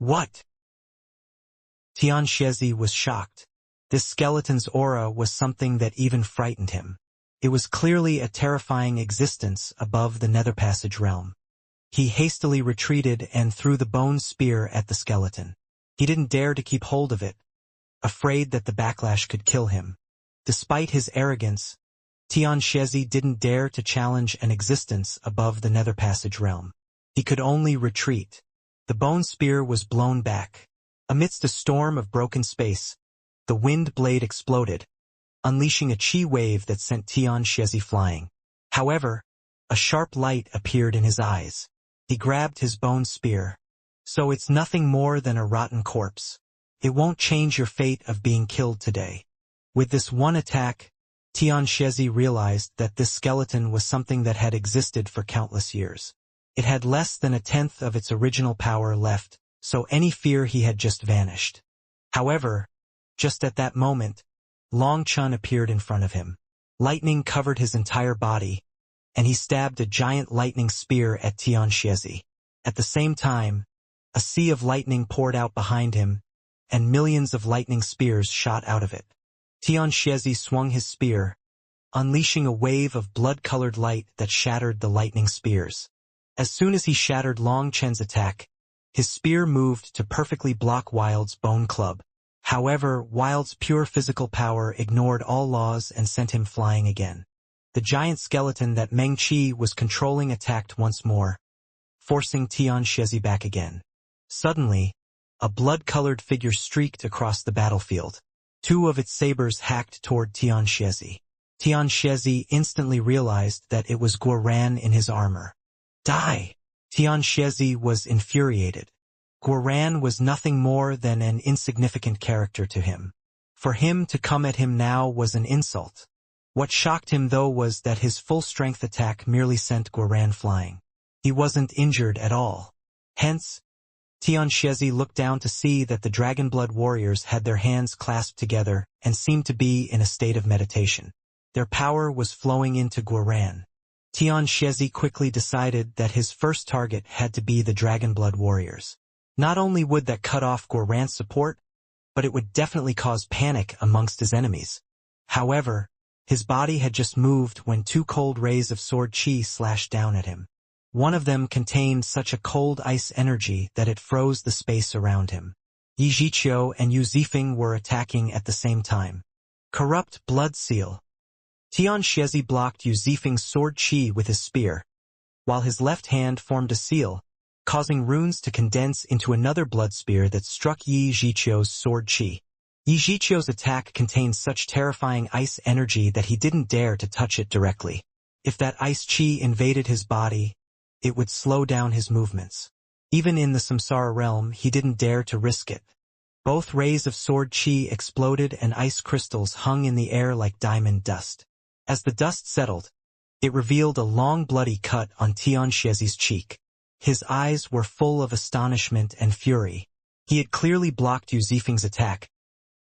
What? Tianxiezi was shocked. This skeleton's aura was something that even frightened him. It was clearly a terrifying existence above the nether passage realm. He hastily retreated and threw the bone spear at the skeleton. He didn't dare to keep hold of it, afraid that the backlash could kill him. Despite his arrogance, Tianxiezi didn't dare to challenge an existence above the nether passage realm. He could only retreat. The bone spear was blown back. Amidst a storm of broken space, the wind blade exploded, unleashing a chi wave that sent Tianxiezi flying. However, a sharp light appeared in his eyes. He grabbed his bone spear. So it's nothing more than a rotten corpse. It won't change your fate of being killed today. With this one attack, Tianxiezi realized that this skeleton was something that had existed for countless years. It had less than 1/10 of its original power left, so any fear he had just vanished. However, just at that moment, Long Chun appeared in front of him. Lightning covered his entire body, and he stabbed a giant lightning spear at Tianxiezi. At the same time, a sea of lightning poured out behind him, and millions of lightning spears shot out of it. Tianxiezi swung his spear, unleashing a wave of blood-colored light that shattered the lightning spears. As soon as he shattered Long Chen's attack, his spear moved to perfectly block Wild's bone club. However, Wild's pure physical power ignored all laws and sent him flying again. The giant skeleton that Meng Qi was controlling attacked once more, forcing Tianxiezi back again. Suddenly, a blood-colored figure streaked across the battlefield. 2 of its sabers hacked toward Tianxiezi. Tianxiezi instantly realized that it was Guoran in his armor. Die! Tianxiezi was infuriated. Guoran was nothing more than an insignificant character to him. For him to come at him now was an insult. What shocked him though was that his full-strength attack merely sent Guoran flying. He wasn't injured at all. Hence, Tianxiezi looked down to see that the Dragonblood warriors had their hands clasped together and seemed to be in a state of meditation. Their power was flowing into Guoran. Tianxiezi quickly decided that his first target had to be the Dragonblood warriors. Not only would that cut off Guoran's support, but it would definitely cause panic amongst his enemies. However, his body had just moved when 2 cold rays of sword chi slashed down at him. One of them contained such a cold ice energy that it froze the space around him. Yi Zhiqiu and Yu Zifeng were attacking at the same time. Corrupt blood seal. Tianxiezi blocked Yu Zifeng's sword chi with his spear, while his left hand formed a seal, causing runes to condense into another blood spear that struck Yi Zhiqiu's sword chi. Yi Zhiqiu's attack contained such terrifying ice energy that he didn't dare to touch it directly. If that ice chi invaded his body, it would slow down his movements. Even in the Samsara realm, he didn't dare to risk it. Both rays of sword chi exploded and ice crystals hung in the air like diamond dust. As the dust settled, it revealed a long bloody cut on Tianxiezi's cheek. His eyes were full of astonishment and fury. He had clearly blocked Yu Zifeng's attack,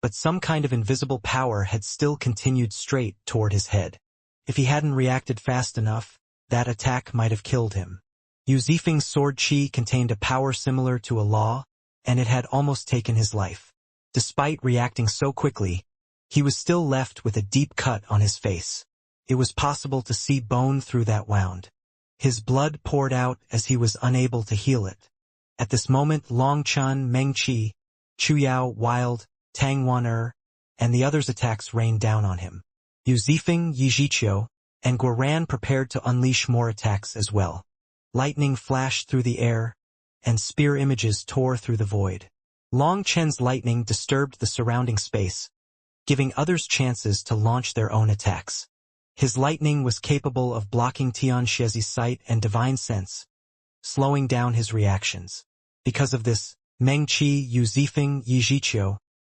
but some kind of invisible power had still continued straight toward his head. If he hadn't reacted fast enough, that attack might have killed him. Yu Zifeng's sword chi contained a power similar to a law, and it had almost taken his life. Despite reacting so quickly, he was still left with a deep cut on his face. It was possible to see bone through that wound. His blood poured out as he was unable to heal it. At this moment, Long Chun, Meng Qi, Chu Yao, Wild, Tang Wan and the others' attacks rained down on him. Yu Zifeng, Yi Zhiqiu, and Guoran prepared to unleash more attacks as well. Lightning flashed through the air, and spear images tore through the void. Long Chen's lightning disturbed the surrounding space, giving others chances to launch their own attacks. His lightning was capable of blocking Tianxiezi's sight and divine sense, slowing down his reactions. Because of this, Meng Qi, Yu Zifeng, Yi Zhiqiu,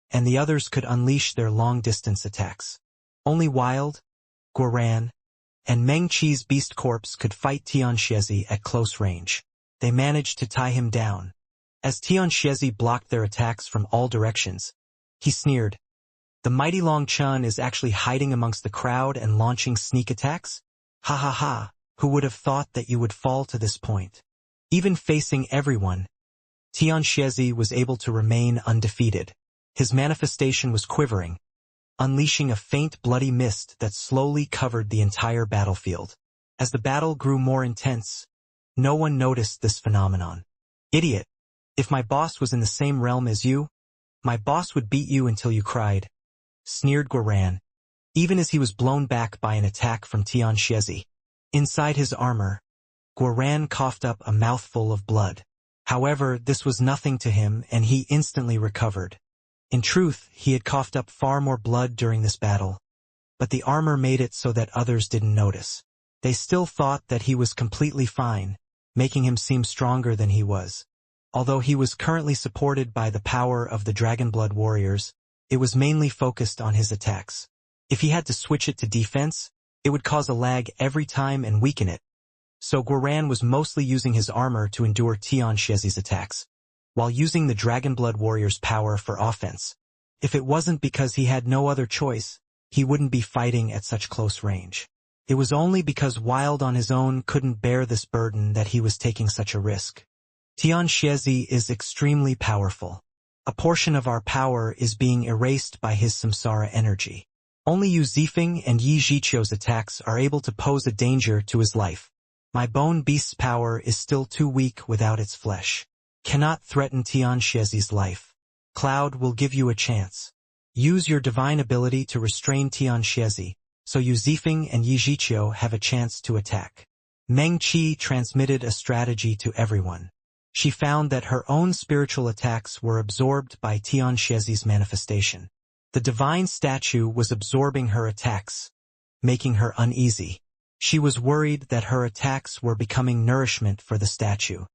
and the others could unleash their long-distance attacks. Only Wild, Guoran, and Meng Qi's beast corpse could fight Tianxiezi at close range. They managed to tie him down. As Tianxiezi blocked their attacks from all directions, he sneered, "The mighty Long Chun is actually hiding amongst the crowd and launching sneak attacks? Ha ha ha, who would have thought that you would fall to this point?" Even facing everyone, Tianxiezi was able to remain undefeated. His manifestation was quivering, unleashing a faint bloody mist that slowly covered the entire battlefield. As the battle grew more intense, no one noticed this phenomenon. "Idiot! If my boss was in the same realm as you, my boss would beat you until you cried," sneered Guoran, even as he was blown back by an attack from Tianxiezi. Inside his armor, Guoran coughed up a mouthful of blood. However, this was nothing to him and he instantly recovered. In truth, he had coughed up far more blood during this battle, but the armor made it so that others didn't notice. They still thought that he was completely fine, making him seem stronger than he was. Although he was currently supported by the power of the Dragonblood warriors, it was mainly focused on his attacks. If he had to switch it to defense, it would cause a lag every time and weaken it. So Guoran was mostly using his armor to endure Tianxiezi's attacks, while using the Dragonblood warrior's power for offense. If it wasn't because he had no other choice, he wouldn't be fighting at such close range. It was only because Wild on his own couldn't bear this burden that he was taking such a risk. Tianxiezi is extremely powerful. A portion of our power is being erased by his samsara energy. Only Yu Zifeng and Yi Zhiqiu's attacks are able to pose a danger to his life. My bone beast's power is still too weak without its flesh. Cannot threaten Tianxiezi's life. Cloud will give you a chance. Use your divine ability to restrain Tianxiezi, so Yu Zifeng and Yi Zhiqiu have a chance to attack. Meng Qi transmitted a strategy to everyone. She found that her own spiritual attacks were absorbed by Tianxiezi's manifestation. The divine statue was absorbing her attacks, making her uneasy. She was worried that her attacks were becoming nourishment for the statue.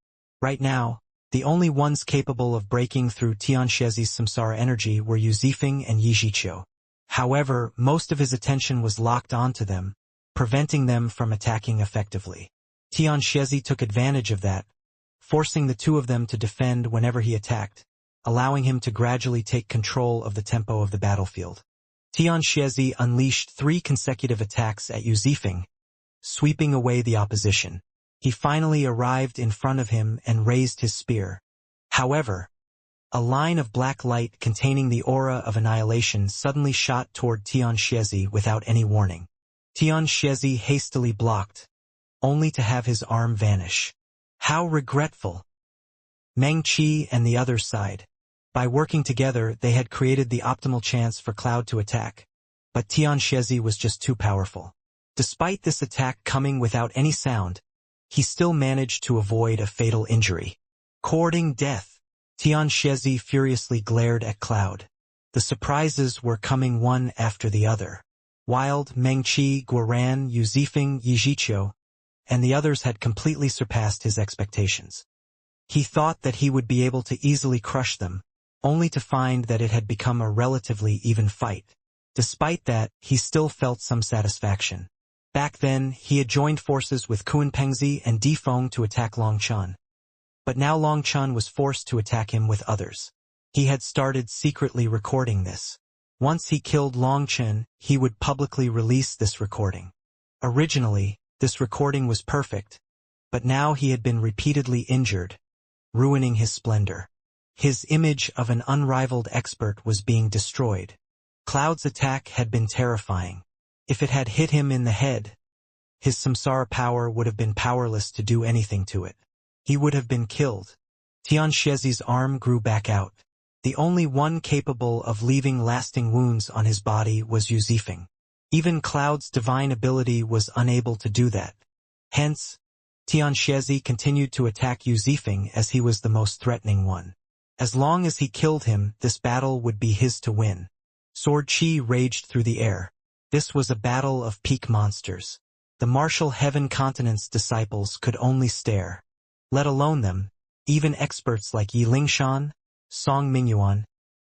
Right now, the only ones capable of breaking through Tianxiezi's samsara energy were Yu Zifeng and Yi Zhiqiu. However, most of his attention was locked onto them, preventing them from attacking effectively. Tianxiezi took advantage of that, forcing the two of them to defend whenever he attacked, allowing him to gradually take control of the tempo of the battlefield. Tianxiezi unleashed 3 consecutive attacks at Yu Zifeng, sweeping away the opposition. He finally arrived in front of him and raised his spear. However, a line of black light containing the aura of annihilation suddenly shot toward Tianxiezi without any warning. Tianxiezi hastily blocked, only to have his arm vanish. How regretful! Meng Qi and the others sighed. By working together, they had created the optimal chance for Cloud to attack, but Tianxiezi was just too powerful. Despite this attack coming without any sound, he still managed to avoid a fatal injury. Courting death, Tianxiezi furiously glared at Cloud. The surprises were coming one after the other. Wild, Meng Qi, Guoran, Yu Zifeng, Yi Zhiqiu, and the others had completely surpassed his expectations. He thought that he would be able to easily crush them, only to find that it had become a relatively even fight. Despite that, he still felt some satisfaction. Back then, he had joined forces with Kuan Pengzi and Di Feng to attack Long Chun. But now Long Chun was forced to attack him with others. He had started secretly recording this. Once he killed Long Chun, he would publicly release this recording. Originally, this recording was perfect, but now he had been repeatedly injured, ruining his splendor. His image of an unrivaled expert was being destroyed. Cloud's attack had been terrifying. If it had hit him in the head, his samsara power would have been powerless to do anything to it. He would have been killed. Tianxiezi's arm grew back out. The only one capable of leaving lasting wounds on his body was Yu Zifeng. Even Cloud's divine ability was unable to do that. Hence, Tianxiezi continued to attack Yu Zifeng as he was the most threatening one. As long as he killed him, this battle would be his to win. Sword Chi raged through the air. This was a battle of peak monsters. The martial heaven continent's disciples could only stare. Let alone them, even experts like Yi Lingshan, Song Mingyuan,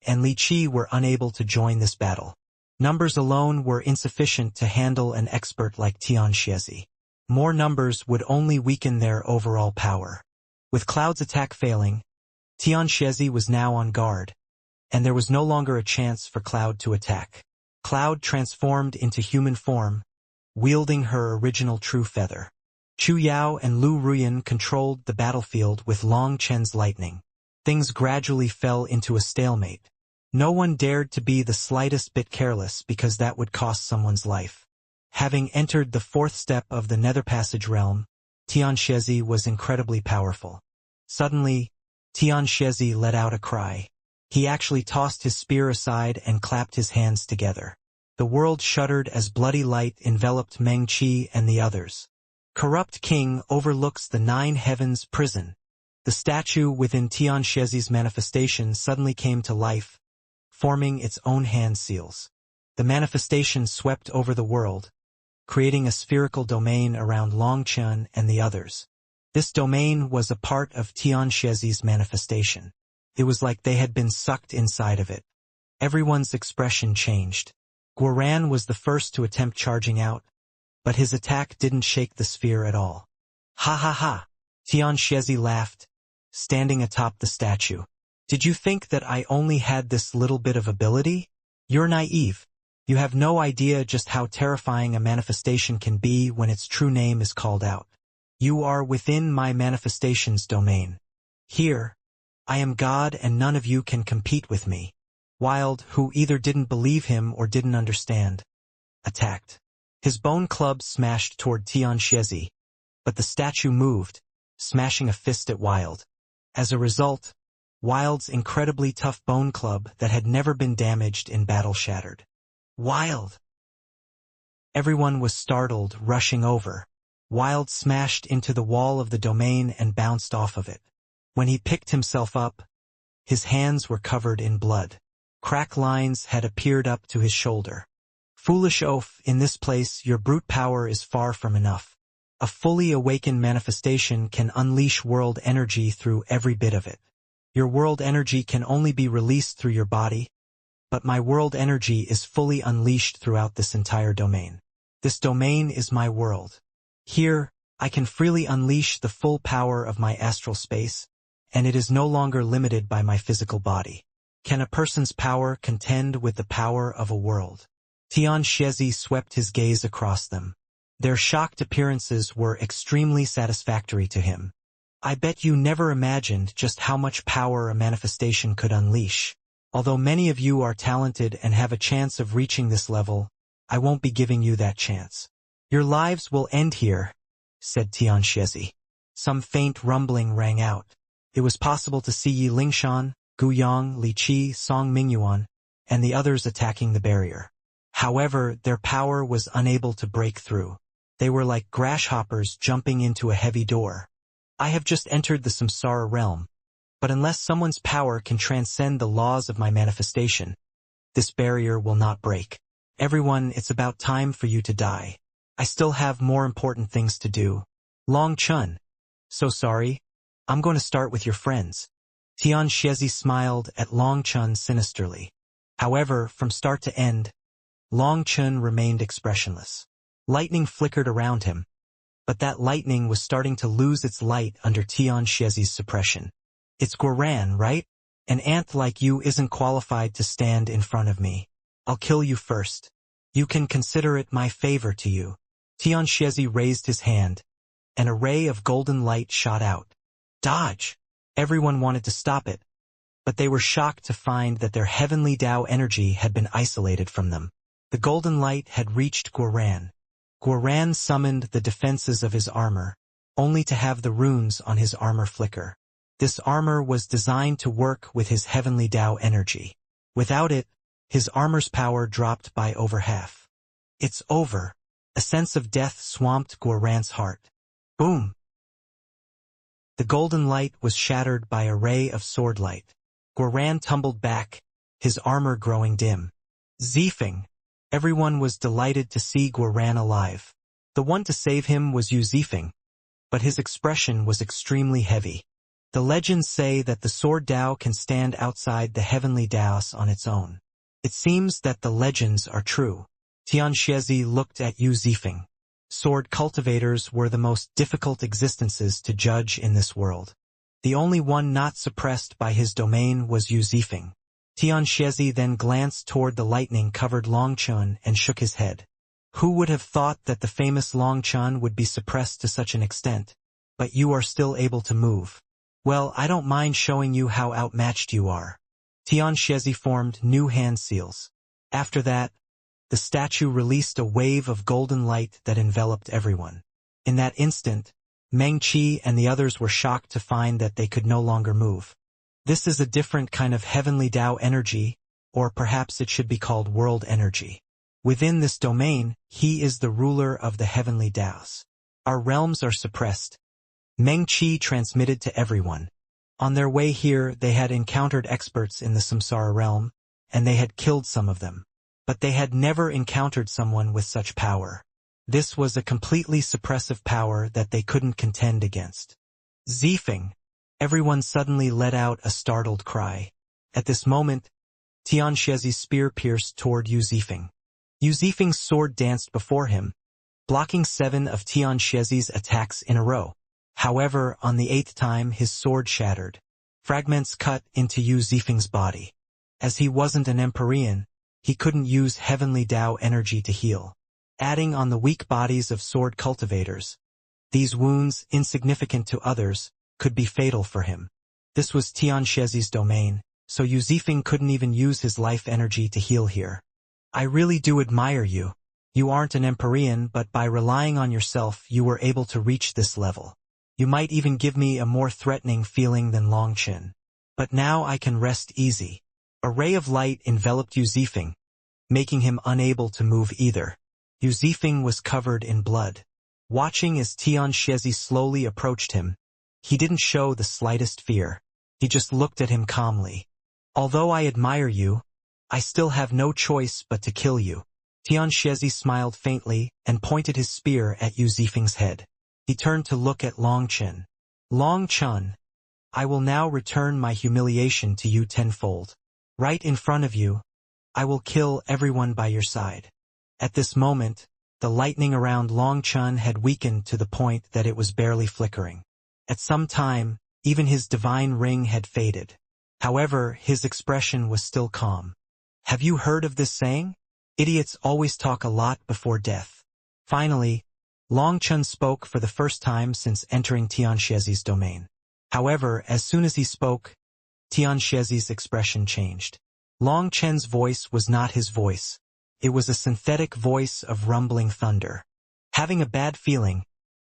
and Li Qi were unable to join this battle. Numbers alone were insufficient to handle an expert like Tianxiezi. More numbers would only weaken their overall power. With Cloud's attack failing, Tianxiezi was now on guard, and there was no longer a chance for Cloud to attack. Cloud transformed into human form, wielding her original true feather. Chu Yao and Lu Ruyan controlled the battlefield with Long Chen's lightning. things gradually fell into a stalemate. No one dared to be the slightest bit careless because that would cost someone's life. Having entered the fourth step of the Nether Passage realm, Tianxiezi was incredibly powerful. Suddenly, Tianxiezi let out a cry. He actually tossed his spear aside and clapped his hands together. The world shuddered as bloody light enveloped Meng Qi and the others. Corrupt King overlooks the nine heavens prison. The statue within Tianxiezi's manifestation suddenly came to life, forming its own hand seals. The manifestation swept over the world, creating a spherical domain around Longchen and the others. This domain was a part of Tianxiezi's manifestation. It was like they had been sucked inside of it. Everyone's expression changed. Guoran was the first to attempt charging out, but his attack didn't shake the sphere at all. Ha ha ha! Tianxiezi laughed, standing atop the statue. Did you think that I only had this little bit of ability? You're naive. You have no idea just how terrifying a manifestation can be when its true name is called out. You are within my manifestation's domain. Here, I am God and none of you can compete with me. Wild, who either didn't believe him or didn't understand, attacked. His bone club smashed toward Tianxiezi, but the statue moved, smashing a fist at Wild. As a result, Wild's incredibly tough bone club that had never been damaged in battle shattered. Wild! Everyone was startled, rushing over. Wild smashed into the wall of the domain and bounced off of it. When he picked himself up, his hands were covered in blood. Crack lines had appeared up to his shoulder. Foolish oaf, in this place your brute power is far from enough. A fully awakened manifestation can unleash world energy through every bit of it. Your world energy can only be released through your body, but my world energy is fully unleashed throughout this entire domain. This domain is my world. Here, I can freely unleash the full power of my astral space, and it is no longer limited by my physical body. Can a person's power contend with the power of a world? Tianxiezi swept his gaze across them. Their shocked appearances were extremely satisfactory to him. I bet you never imagined just how much power a manifestation could unleash. Although many of you are talented and have a chance of reaching this level, I won't be giving you that chance. Your lives will end here, said Tianxiezi. Some faint rumbling rang out. It was possible to see Yi Lingshan, Gu Yang, Li Qi, Song Mingyuan, and the others attacking the barrier. However, their power was unable to break through. They were like grasshoppers jumping into a heavy door. I have just entered the samsara realm, but unless someone's power can transcend the laws of my manifestation, this barrier will not break. Everyone, it's about time for you to die. I still have more important things to do. Long Chun. So sorry. I'm going to start with your friends. Tianxiezi smiled at Long Chun sinisterly. However, from start to end, Long Chun remained expressionless. Lightning flickered around him, but that lightning was starting to lose its light under Tianxiezi's suppression. It's Guoran, right? An ant like you isn't qualified to stand in front of me. I'll kill you first. You can consider it my favor to you. Tianxiezi raised his hand. An array of golden light shot out. Dodge! Everyone wanted to stop it, but they were shocked to find that their heavenly Tao energy had been isolated from them. The golden light had reached Guoran. Guoran summoned the defenses of his armor, only to have the runes on his armor flicker. This armor was designed to work with his heavenly Tao energy. Without it, his armor's power dropped by over half. It's over. A sense of death swamped Guoran's heart. Boom! The golden light was shattered by a ray of sword light. Guoran tumbled back, his armor growing dim. Zifeng! Everyone was delighted to see Guoran alive. The one to save him was Yu Zifeng, but his expression was extremely heavy. The legends say that the sword Dao can stand outside the heavenly Daos on its own. It seems that the legends are true. Tianxiezi looked at Yu Zifeng. Sword cultivators were the most difficult existences to judge in this world. The only one not suppressed by his domain was Yu Zifeng. Tianxiezi then glanced toward the lightning-covered Longchun and shook his head. Who would have thought that the famous Longchun would be suppressed to such an extent? But you are still able to move. Well, I don't mind showing you how outmatched you are. Tianxiezi formed new hand seals. After that, the statue released a wave of golden light that enveloped everyone. In that instant, Meng Qi and the others were shocked to find that they could no longer move. This is a different kind of heavenly Tao energy, or perhaps it should be called world energy. Within this domain, he is the ruler of the heavenly Taos. Our realms are suppressed. Meng Qi transmitted to everyone. On their way here, they had encountered experts in the samsara realm, and they had killed some of them. But they had never encountered someone with such power. This was a completely suppressive power that they couldn't contend against. Zifeng! Everyone suddenly let out a startled cry. At this moment, Tianxiezi's spear pierced toward Yu Zifeng. Yu Zifeng's sword danced before him, blocking 7 of Tianxiezi's attacks in a row. However, on the 8th time his sword shattered. Fragments cut into Yu Zifeng's body. As he wasn't an Empyrean, he couldn't use heavenly Tao energy to heal. Adding on the weak bodies of sword cultivators, these wounds, insignificant to others, could be fatal for him. This was Tianxiezi's domain, so Yu Zifeng couldn't even use his life energy to heal here. I really do admire you. You aren't an Empyrean, but by relying on yourself you were able to reach this level. You might even give me a more threatening feeling than Longchen. But now I can rest easy. A ray of light enveloped Yu Zifeng, making him unable to move either. Yu Zifeng was covered in blood. Watching as Tianxiezi slowly approached him, he didn't show the slightest fear. He just looked at him calmly. Although I admire you, I still have no choice but to kill you. Tianxiezi smiled faintly and pointed his spear at Yu Zifeng's head. He turned to look at Longchen. Longchen, I will now return my humiliation to you tenfold. Right in front of you, I will kill everyone by your side. At this moment, the lightning around Longchen had weakened to the point that it was barely flickering. At some time, even his divine ring had faded. However, his expression was still calm. Have you heard of this saying? Idiots always talk a lot before death. Finally, Longchen spoke for the first time since entering Tianxiezi's domain. However, as soon as he spoke, Tianxiezi's expression changed. Longchen's voice was not his voice. It was a synthetic voice of rumbling thunder. Having a bad feeling,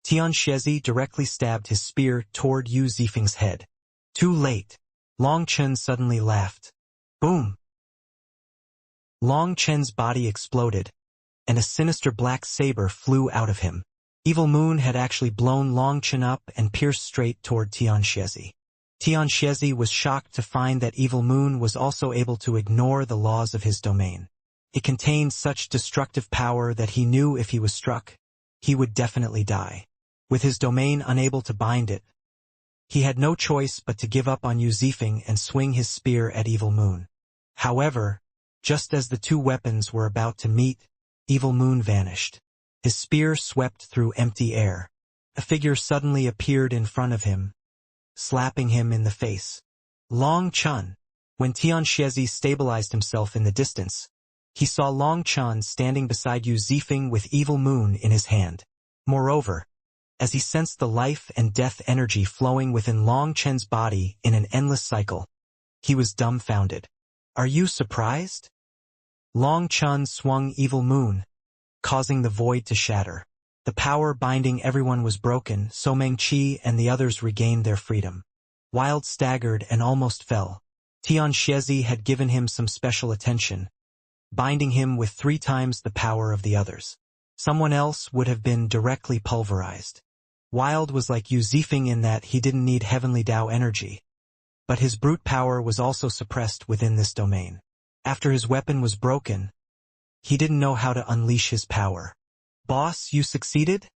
Tianxiezi directly stabbed his spear toward Yu Zifeng's head. Too late. Longchen suddenly laughed. Boom! Longchen's body exploded, and a sinister black saber flew out of him. Evil Moon had actually blown Longchen up and pierced straight toward Tianxiezi. Tianxiezi was shocked to find that Evil Moon was also able to ignore the laws of his domain. It contained such destructive power that he knew if he was struck, he would definitely die. With his domain unable to bind it, he had no choice but to give up on Yu Zifeng and swing his spear at Evil Moon. However, just as the two weapons were about to meet, Evil Moon vanished. His spear swept through empty air. A figure suddenly appeared in front of him, slapping him in the face. Longchen. When Tianxiezi stabilized himself in the distance, he saw Longchen standing beside Yu Zifeng with Evil Moon in his hand. Moreover, as he sensed the life and death energy flowing within Longchen's body in an endless cycle, he was dumbfounded. Are you surprised? Longchen swung Evil Moon, causing the void to shatter. The power binding everyone was broken, so Meng Qi and the others regained their freedom. Wild staggered and almost fell. Tianxiezi had given him some special attention, binding him with 3 times the power of the others. Someone else would have been directly pulverized. Wild was like Yu Zifeng in that he didn't need heavenly Tao energy, but his brute power was also suppressed within this domain. After his weapon was broken, he didn't know how to unleash his power. Boss, you succeeded?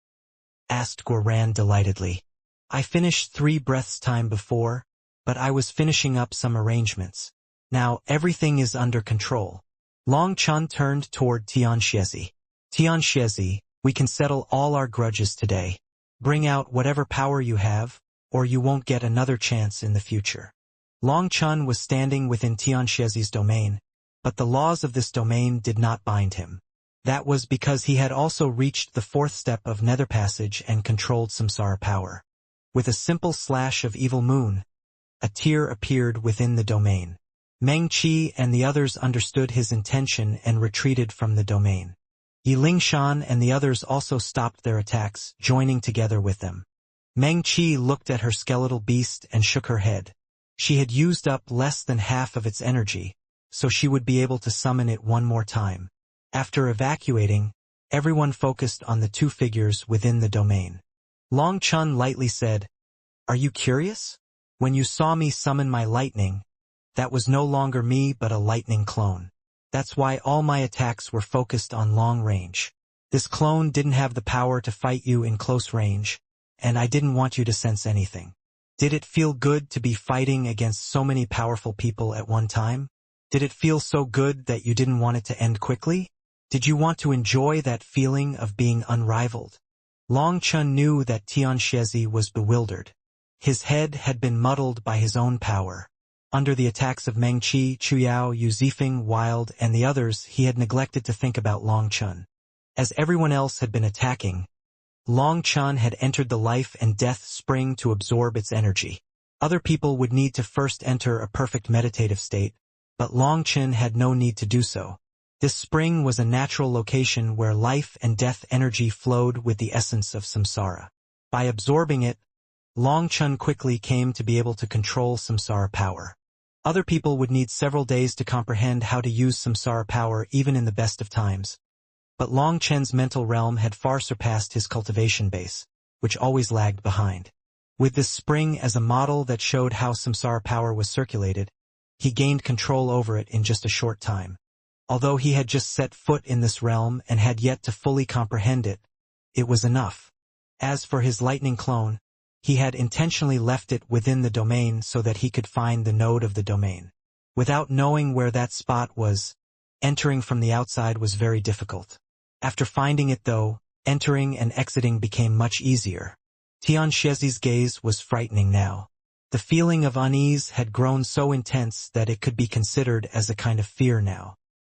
Asked Guoran delightedly. I finished 3 breaths time before, but I was finishing up some arrangements. Now everything is under control. Longchen turned toward Tianxiezi. Tianxiezi, we can settle all our grudges today. Bring out whatever power you have, or you won't get another chance in the future. Longchen was standing within Tianxiezi's domain, but the laws of this domain did not bind him. That was because he had also reached the 4th step of Nether Passage and controlled samsara power. With a simple slash of evil moon, a tear appeared within the domain. Meng Qi and the others understood his intention and retreated from the domain. Yi Lingshan and the others also stopped their attacks, joining together with them. Meng Qi looked at her skeletal beast and shook her head. She had used up less than half of its energy, so she would be able to summon it one more time. After evacuating, everyone focused on the two figures within the domain. Long Chun lightly said, "Are you curious? When you saw me summon my lightning, that was no longer me but a lightning clone. That's why all my attacks were focused on long range. This clone didn't have the power to fight you in close range, and I didn't want you to sense anything. Did it feel good to be fighting against so many powerful people at one time? Did it feel so good that you didn't want it to end quickly? Did you want to enjoy that feeling of being unrivaled?" Long Chun knew that Tianxiezi was bewildered. His head had been muddled by his own power. Under the attacks of Meng Qi, Chuyao, Yu Zifeng, Wild, and the others, he had neglected to think about Long Chun. As everyone else had been attacking, Long Chun had entered the life and death spring to absorb its energy. Other people would need to first enter a perfect meditative state, but Long Chun had no need to do so. This spring was a natural location where life and death energy flowed with the essence of samsara. By absorbing it, Long Chun quickly came to be able to control samsara power. Other people would need several days to comprehend how to use samsara power even in the best of times. But Long Chen's mental realm had far surpassed his cultivation base, which always lagged behind. With this spring as a model that showed how samsara power was circulated, he gained control over it in just a short time. Although he had just set foot in this realm and had yet to fully comprehend it, it was enough. As for his lightning clone, he had intentionally left it within the domain so that he could find the node of the domain. Without knowing where that spot was, entering from the outside was very difficult. After finding it though, entering and exiting became much easier. Tianxiezi's gaze was frightening now. The feeling of unease had grown so intense that it could be considered as a kind of fear now.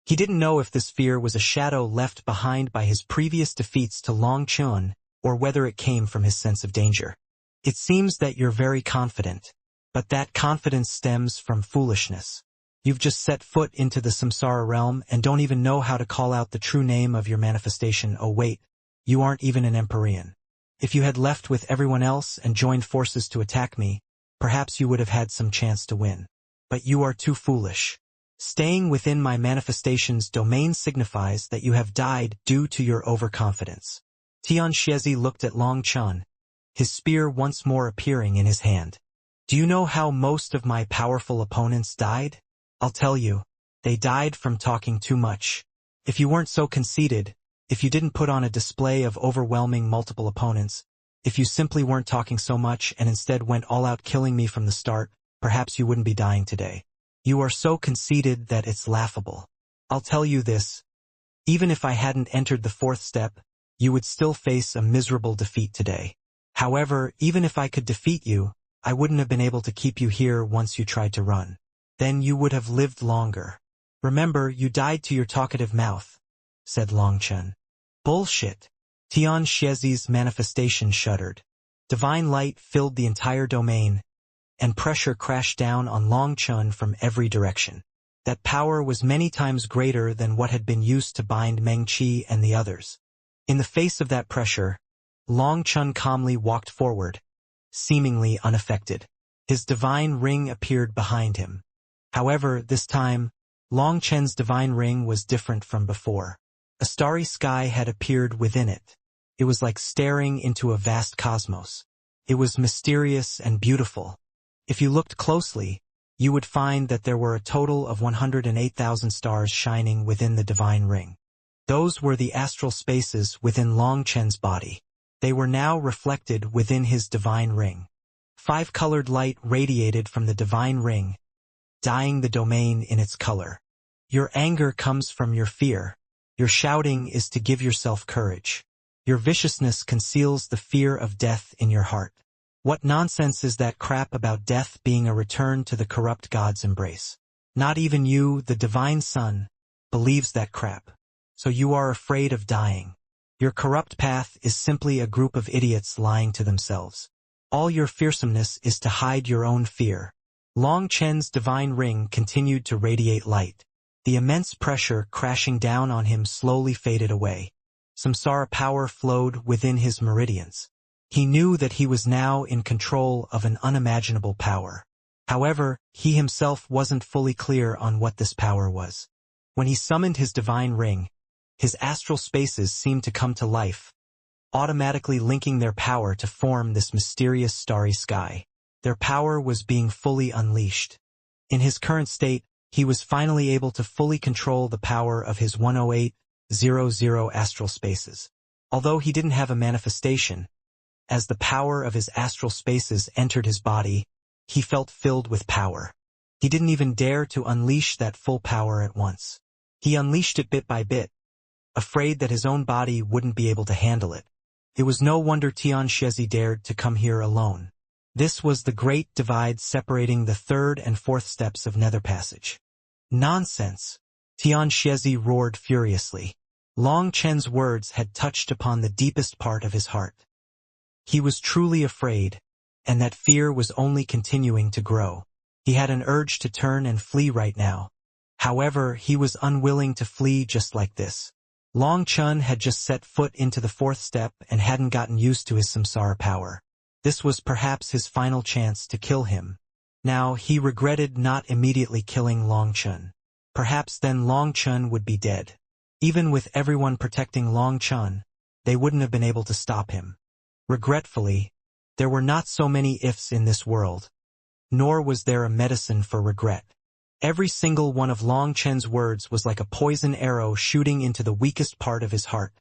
He didn't know if this fear was a shadow left behind by his previous defeats to Long Chun, or whether it came from his sense of danger. "It seems that you're very confident, but that confidence stems from foolishness. You've just set foot into the samsara realm and don't even know how to call out the true name of your manifestation. Oh wait, you aren't even an Empyrean. If you had left with everyone else and joined forces to attack me, perhaps you would have had some chance to win. But you are too foolish. Staying within my manifestation's domain signifies that you have died due to your overconfidence." Tianxiezi looked at Long Chun, his spear once more appearing in his hand. "Do you know how most of my powerful opponents died? I'll tell you, they died from talking too much. If you weren't so conceited, if you didn't put on a display of overwhelming multiple opponents, if you simply weren't talking so much and instead went all out killing me from the start, perhaps you wouldn't be dying today. You are so conceited that it's laughable. I'll tell you this, even if I hadn't entered the fourth step, you would still face a miserable defeat today. However, even if I could defeat you, I wouldn't have been able to keep you here once you tried to run. Then you would have lived longer. Remember, you died to your talkative mouth," said Long Chun. "Bullshit." Tianxiezi's manifestation shuddered. Divine light filled the entire domain, and pressure crashed down on Long Chun from every direction. That power was many times greater than what had been used to bind Meng Qi and the others. In the face of that pressure, Long Chun calmly walked forward, seemingly unaffected. His divine ring appeared behind him. However, this time, Long Chen's divine ring was different from before. A starry sky had appeared within it. It was like staring into a vast cosmos. It was mysterious and beautiful. If you looked closely, you would find that there were a total of 108,000 stars shining within the divine ring. Those were the astral spaces within Long Chen's body. They were now reflected within his divine ring. 5-colored light radiated from the divine ring, dyeing the domain in its color. Your anger comes from your fear. Your shouting is to give yourself courage. Your viciousness conceals the fear of death in your heart. What nonsense is that crap about death being a return to the corrupt God's embrace? Not even you, the divine Son, believes that crap. So you are afraid of dying. Your corrupt path is simply a group of idiots lying to themselves. All your fearsomeness is to hide your own fear. Long Chen's divine ring continued to radiate light. The immense pressure crashing down on him slowly faded away. Samsara power flowed within his meridians. He knew that he was now in control of an unimaginable power. However, he himself wasn't fully clear on what this power was. When he summoned his divine ring, his astral spaces seemed to come to life, automatically linking their power to form this mysterious starry sky. Their power was being fully unleashed. In his current state, he was finally able to fully control the power of his 10800 astral spaces. Although he didn't have a manifestation, as the power of his astral spaces entered his body, he felt filled with power. He didn't even dare to unleash that full power at once. He unleashed it bit by bit, afraid that his own body wouldn't be able to handle it. It was no wonder Tian Shezi dared to come here alone. This was the great divide separating the third and fourth steps of Nether Passage. Nonsense! Tian Shezi roared furiously. Long Chen's words had touched upon the deepest part of his heart. He was truly afraid, and that fear was only continuing to grow. He had an urge to turn and flee right now. However, he was unwilling to flee just like this. Long Chen had just set foot into the fourth step and hadn't gotten used to his samsara power. This was perhaps his final chance to kill him. Now, he regretted not immediately killing Long Chen. Perhaps then Long Chen would be dead. Even with everyone protecting Long Chen, they wouldn't have been able to stop him. Regretfully, there were not so many ifs in this world, nor was there a medicine for regret. Every single one of Long Chen's words was like a poison arrow shooting into the weakest part of his heart,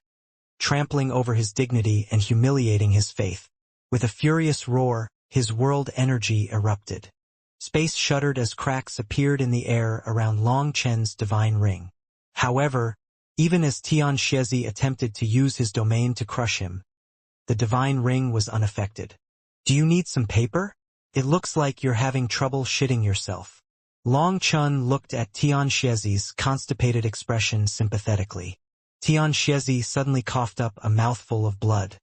trampling over his dignity and humiliating his faith. With a furious roar, his world energy erupted. Space shuddered as cracks appeared in the air around Long Chen's divine ring. However, even as Tian Shezi attempted to use his domain to crush him, the divine ring was unaffected. Do you need some paper? It looks like you're having trouble shitting yourself. Long Chen looked at Tian Shezi's constipated expression sympathetically. Tian Shezi suddenly coughed up a mouthful of blood.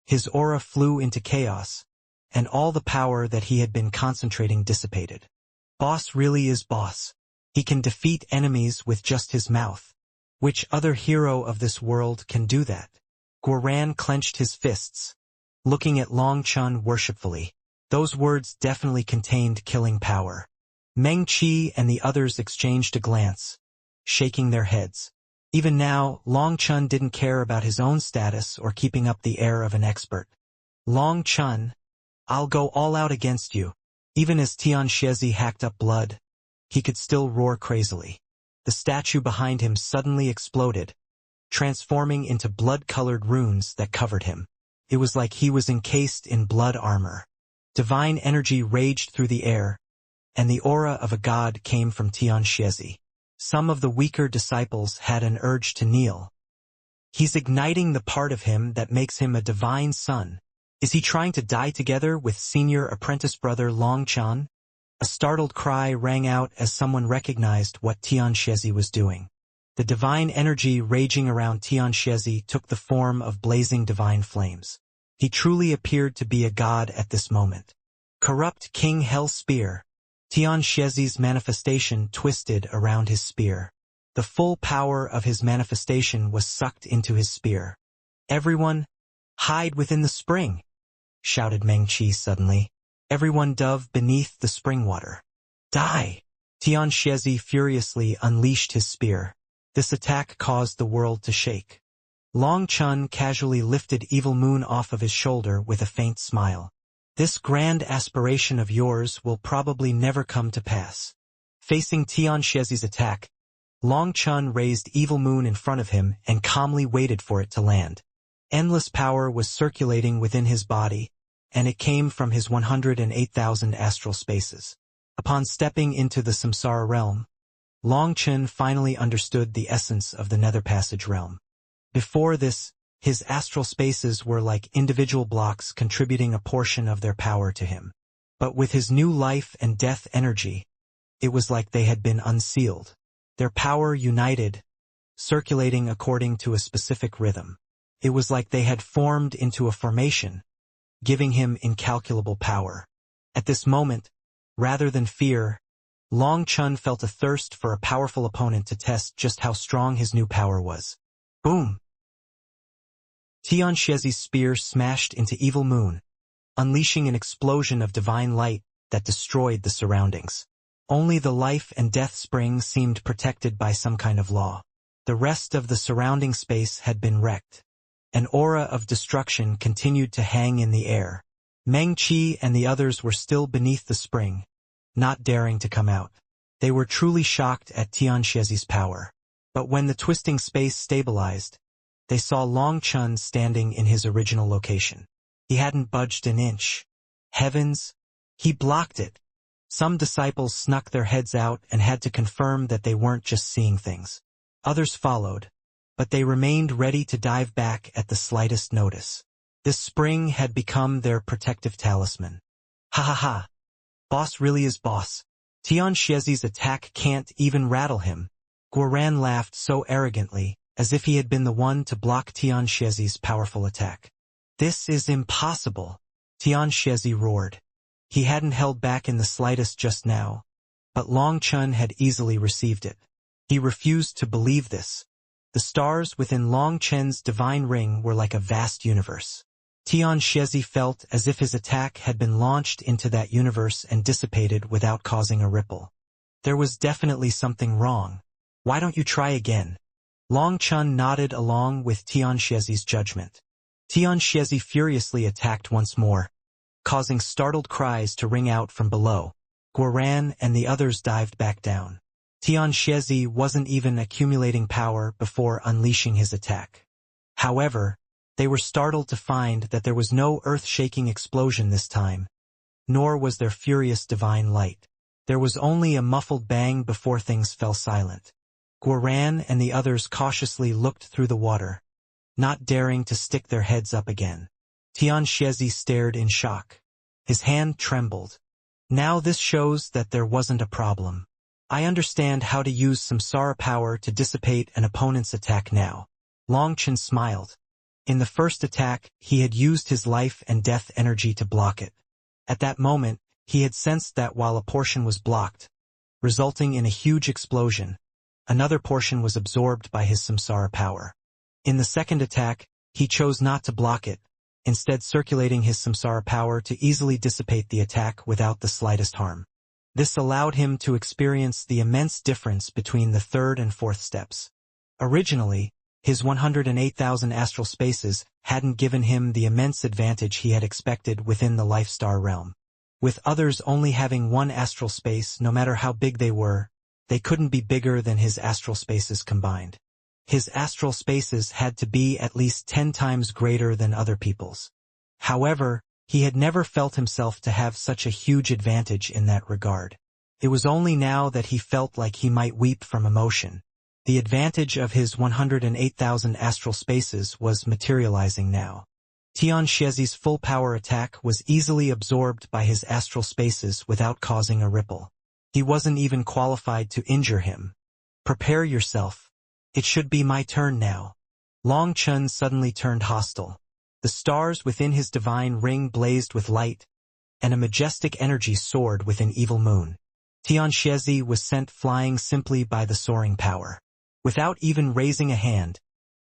His aura flew into chaos, and all the power that he had been concentrating dissipated. Boss really is boss. He can defeat enemies with just his mouth. Which other hero of this world can do that? Guoran clenched his fists, looking at Long Chen worshipfully. Those words definitely contained killing power. Meng Qi and the others exchanged a glance, shaking their heads. Even now, Long Chen didn't care about his own status or keeping up the air of an expert. Long Chen, I'll go all out against you. Even as Tian Shezi hacked up blood, he could still roar crazily. The statue behind him suddenly exploded, transforming into blood-colored runes that covered him. It was like he was encased in blood armor. Divine energy raged through the air, and the aura of a god came from Tian Shezi. Some of the weaker disciples had an urge to kneel. He's igniting the part of him that makes him a divine son. Is he trying to die together with senior apprentice brother Long Chen? A startled cry rang out as someone recognized what Tian Shezi was doing. The divine energy raging around Tian Shezi took the form of blazing divine flames. He truly appeared to be a god at this moment. Corrupt King Hell Spear. Tian Shezi's manifestation twisted around his spear. The full power of his manifestation was sucked into his spear. Everyone, hide within the spring, shouted Meng Qi suddenly. Everyone dove beneath the spring water. Die! Tian Shezi furiously unleashed his spear. This attack caused the world to shake. Long Chen casually lifted Evil Moon off of his shoulder with a faint smile. This grand aspiration of yours will probably never come to pass. Facing Tian Shezi's attack, Long Chen raised Evil Moon in front of him and calmly waited for it to land. Endless power was circulating within his body, and it came from his 108,000 astral spaces. Upon stepping into the samsara realm, Long Chen finally understood the essence of the Nether Passage realm. Before this, his astral spaces were like individual blocks contributing a portion of their power to him. But with his new life and death energy, it was like they had been unsealed. Their power united, circulating according to a specific rhythm. It was like they had formed into a formation, giving him incalculable power. At this moment, rather than fear, Long Chun felt a thirst for a powerful opponent to test just how strong his new power was. Boom! Tianxiazi's spear smashed into Evil Moon, unleashing an explosion of divine light that destroyed the surroundings. Only the life and death spring seemed protected by some kind of law. The rest of the surrounding space had been wrecked. An aura of destruction continued to hang in the air. Meng Qi and the others were still beneath the spring, not daring to come out. They were truly shocked at Tianxiazi's power. But when the twisting space stabilized, they saw Long Chun standing in his original location. He hadn't budged an inch. Heavens! He blocked it. Some disciples snuck their heads out and had to confirm that they weren't just seeing things. Others followed, but they remained ready to dive back at the slightest notice. This spring had become their protective talisman. Ha ha ha! Boss really is boss. Tianxiazi's attack can't even rattle him. Guoran laughed so arrogantly, as if he had been the one to block Tianxiazi's powerful attack. This is impossible, Tianxiazi roared. He hadn't held back in the slightest just now, but Long Chun had easily received it. He refused to believe this. The stars within Long Chen's divine ring were like a vast universe. Tianxiazi felt as if his attack had been launched into that universe and dissipated without causing a ripple. There was definitely something wrong. Why don't you try again? Long Chun nodded along with Tianxiazi's judgment. Tianxiazi furiously attacked once more, causing startled cries to ring out from below. Guoran and the others dived back down. Tianxiazi wasn't even accumulating power before unleashing his attack. However, they were startled to find that there was no earth-shaking explosion this time, nor was there furious divine light. There was only a muffled bang before things fell silent. Guoran and the others cautiously looked through the water, not daring to stick their heads up again. Tianxiazi stared in shock. His hand trembled. Now this shows that there wasn't a problem. I understand how to use samsara power to dissipate an opponent's attack now. Long Chun smiled. In the first attack, he had used his life and death energy to block it. At that moment, he had sensed that while a portion was blocked, resulting in a huge explosion, another portion was absorbed by his samsara power. In the second attack, he chose not to block it, instead circulating his samsara power to easily dissipate the attack without the slightest harm. This allowed him to experience the immense difference between the third and fourth steps. Originally, his 108,000 astral spaces hadn't given him the immense advantage he had expected within the life star realm. With others only having one astral space, no matter how big they were, they couldn't be bigger than his astral spaces combined. His astral spaces had to be at least 10 times greater than other people's. However, he had never felt himself to have such a huge advantage in that regard. It was only now that he felt like he might weep from emotion. The advantage of his 108,000 astral spaces was materializing now. Tianxiazi's full power attack was easily absorbed by his astral spaces without causing a ripple. He wasn't even qualified to injure him. Prepare yourself. It should be my turn now. Long Chun suddenly turned hostile. The stars within his divine ring blazed with light, and a majestic energy soared within Evil Moon. Tianxiazi was sent flying simply by the soaring power. Without even raising a hand,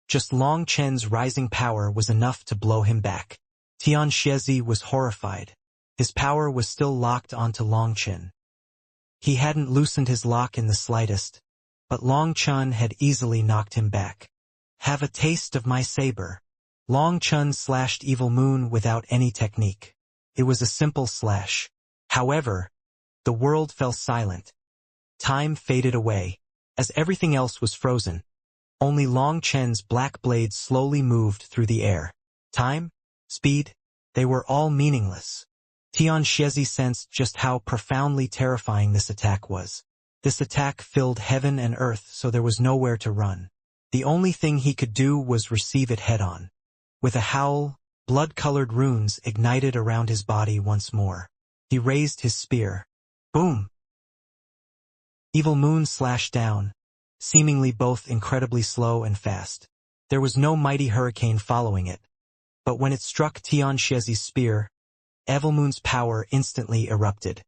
just Long Chen's rising power was enough to blow him back. Tianxiazi was horrified. His power was still locked onto Long Chen. He hadn't loosened his lock in the slightest, but Long Chun had easily knocked him back. Have a taste of my saber. Long Chun slashed Evil Moon without any technique. It was a simple slash. However, the world fell silent. Time faded away, as everything else was frozen. Only Long Chen's black blade slowly moved through the air. Time, speed, they were all meaningless. Tianxiazi sensed just how profoundly terrifying this attack was. This attack filled heaven and earth, so there was nowhere to run. The only thing he could do was receive it head-on. With a howl, blood-colored runes ignited around his body once more. He raised his spear. Boom! Evil Moon slashed down, seemingly both incredibly slow and fast. There was no mighty hurricane following it, But when it struck Tianxiazi's spear, Evilmoon's power instantly erupted.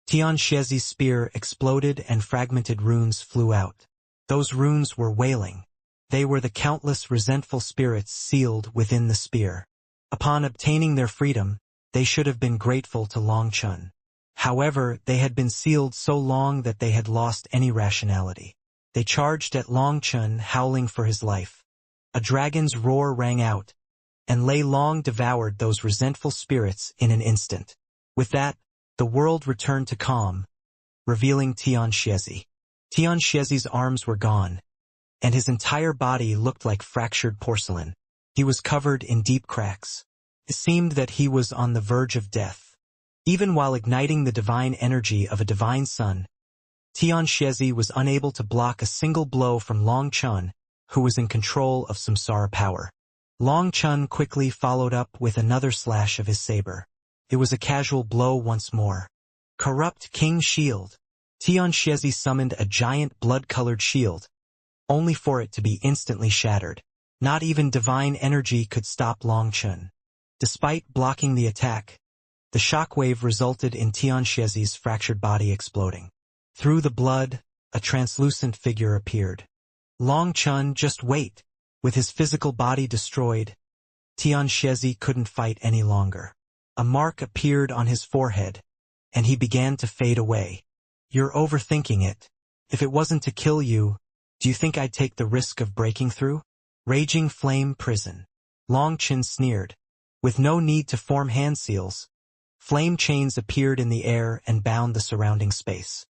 Tianxiazi's spear exploded and fragmented runes flew out. Those runes were wailing. They were the countless resentful spirits sealed within the spear. Upon obtaining their freedom, they should have been grateful to Long Chun. However, they had been sealed so long that they had lost any rationality. They charged at Long Chun, howling for his life. A dragon's roar rang out, and Lei Long devoured those resentful spirits in an instant. With that, the world returned to calm, revealing Tianxiazi. Tianxiazi's arms were gone, and his entire body looked like fractured porcelain. He was covered in deep cracks. It seemed that he was on the verge of death. Even while igniting the divine energy of a divine sun, Tianxiazi was unable to block a single blow from Long Chun, who was in control of Samsara power. Long Chun quickly followed up with another slash of his saber. It was a casual blow once more. Corrupt King Shield. Tianxiazi summoned a giant blood-colored shield, only for it to be instantly shattered. Not even divine energy could stop Long Chun. Despite blocking the attack, the shockwave resulted in Tianxiazi's fractured body exploding. Through the blood, a translucent figure appeared. Long Chun, just wait. With his physical body destroyed, Tianxiazi couldn't fight any longer. A mark appeared on his forehead, and he began to fade away. You're overthinking it. If it wasn't to kill you, do you think I'd take the risk of breaking through? Raging Flame Prison. Long Chun sneered. With no need to form hand seals, flame chains appeared in the air and bound the surrounding space.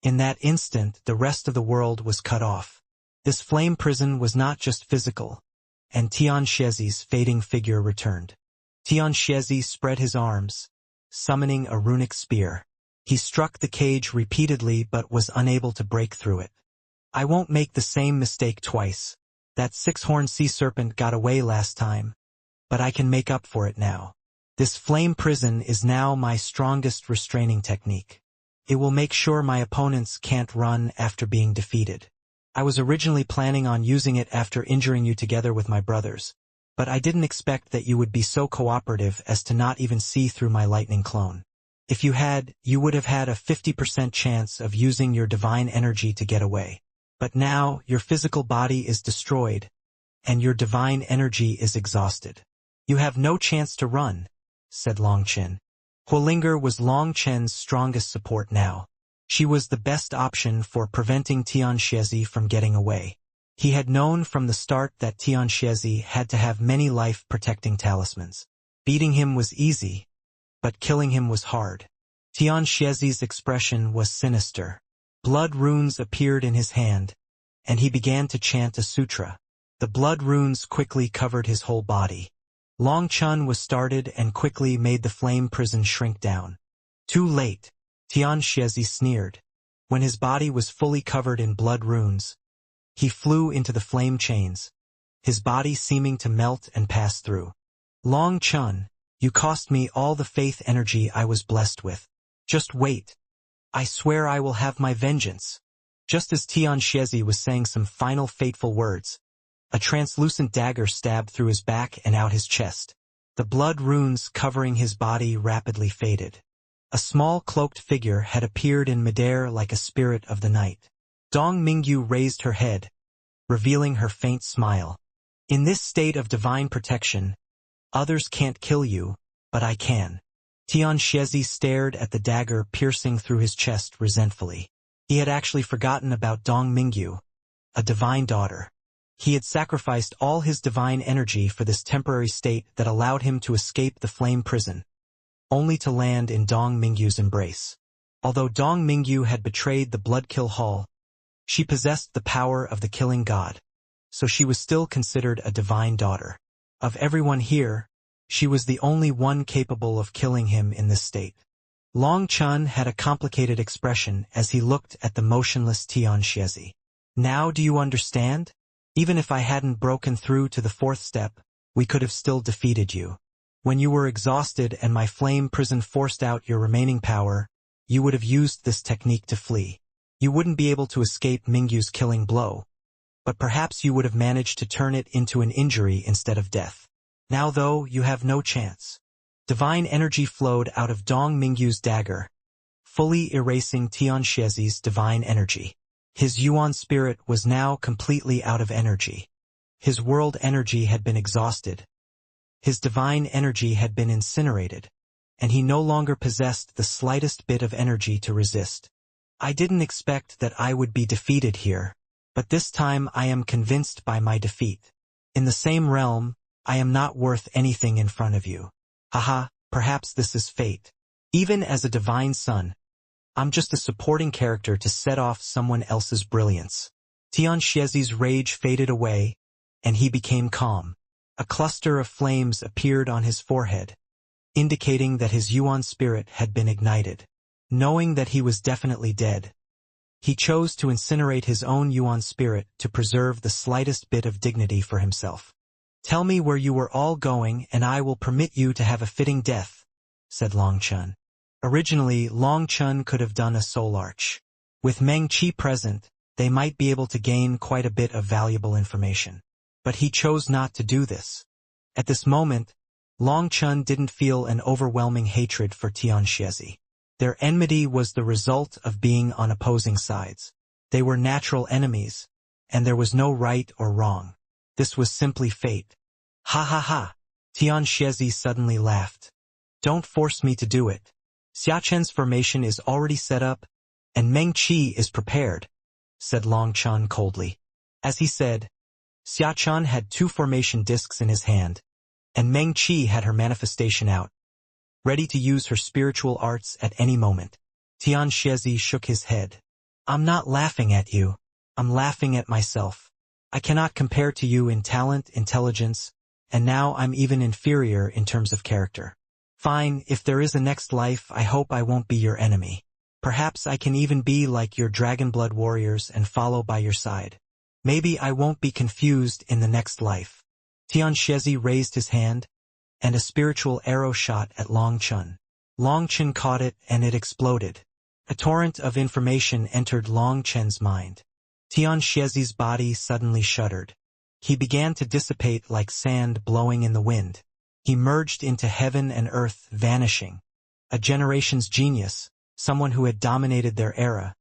In that instant, the rest of the world was cut off. This flame prison was not just physical, and Tianxiazi's fading figure returned. Tianxiazi spread his arms, summoning a runic spear. He struck the cage repeatedly but was unable to break through it. I won't make the same mistake twice. That six-horned sea serpent got away last time, but I can make up for it now. This flame prison is now my strongest restraining technique. It will make sure my opponents can't run after being defeated. I was originally planning on using it after injuring you together with my brothers, but I didn't expect that you would be so cooperative as to not even see through my lightning clone. If you had, you would have had a 50% chance of using your divine energy to get away. But now, your physical body is destroyed, and your divine energy is exhausted. You have no chance to run, said Long Chun. Huolinger was Long Chen's strongest support now. She was the best option for preventing Tianxiazi from getting away. He had known from the start that Tianxiazi had to have many life-protecting talismans. Beating him was easy, but killing him was hard. Tianxiazi's expression was sinister. Blood runes appeared in his hand, and he began to chant a sutra. The blood runes quickly covered his whole body. Long Chun was started and quickly made the flame prison shrink down. Too late, Tianxiazi sneered. When his body was fully covered in blood runes, he flew into the flame chains, his body seeming to melt and pass through. Long Chun, you cost me all the faith energy I was blessed with. Just wait. I swear I will have my vengeance. Just as Tianxiazi was saying some final fateful words, a translucent dagger stabbed through his back and out his chest. The blood runes covering his body rapidly faded. A small cloaked figure had appeared in midair like a spirit of the night. Dong Mingyu raised her head, revealing her faint smile. In this state of divine protection, others can't kill you, but I can. Tianxiazi stared at the dagger piercing through his chest resentfully. He had actually forgotten about Dong Mingyu, a divine daughter. He had sacrificed all his divine energy for this temporary state that allowed him to escape the flame prison, only to land in Dong Mingyu's embrace. Although Dong Mingyu had betrayed the Bloodkill Hall, she possessed the power of the killing god, so she was still considered a divine daughter. Of everyone here, she was the only one capable of killing him in this state. Long Chun had a complicated expression as he looked at the motionless Tianxiazi. Now do you understand? Even if I hadn't broken through to the fourth step, we could have still defeated you. When you were exhausted and my flame prison forced out your remaining power, you would have used this technique to flee. You wouldn't be able to escape Mingyu's killing blow, but perhaps you would have managed to turn it into an injury instead of death. Now though, you have no chance. Divine energy flowed out of Dong Mingyu's dagger, fully erasing Tianxiazi's divine energy. His Yuan spirit was now completely out of energy. His world energy had been exhausted. His divine energy had been incinerated, and he no longer possessed the slightest bit of energy to resist. I didn't expect that I would be defeated here, but this time I am convinced by my defeat. In the same realm, I am not worth anything in front of you. Haha, perhaps this is fate. Even as a divine son, I'm just a supporting character to set off someone else's brilliance. Tianxiazi's rage faded away, and he became calm. A cluster of flames appeared on his forehead, indicating that his Yuan spirit had been ignited. Knowing that he was definitely dead, he chose to incinerate his own Yuan spirit to preserve the slightest bit of dignity for himself. Tell me where you were all going and I will permit you to have a fitting death, said Long Chun. Originally, Long Chun could have done a soul arch. With Meng Qi present, they might be able to gain quite a bit of valuable information. But he chose not to do this. At this moment, Long Chun didn't feel an overwhelming hatred for Tianxiazi. Their enmity was the result of being on opposing sides. They were natural enemies, and there was no right or wrong. This was simply fate. Ha ha ha! Tianxiazi suddenly laughed. Don't force me to do it. Xiachen's formation is already set up, and Meng Qi is prepared, said Long Chun coldly. As he said, Xiachen had 2 formation discs in his hand, and Meng Qi had her manifestation out, ready to use her spiritual arts at any moment. Tianxiazi shook his head. I'm not laughing at you. I'm laughing at myself. I cannot compare to you in talent, intelligence, and now I'm even inferior in terms of character. Fine, if there is a next life, I hope I won't be your enemy. Perhaps I can even be like your dragon blood warriors and follow by your side. Maybe I won't be confused in the next life. Tianxiazi raised his hand, and a spiritual arrow shot at Long Chun. Long Chun caught it and it exploded. A torrent of information entered Long Chun's mind. Tianxiazi's body suddenly shuddered. He began to dissipate like sand blowing in the wind. He merged into heaven and earth, vanishing. A generation's genius, someone who had dominated their era,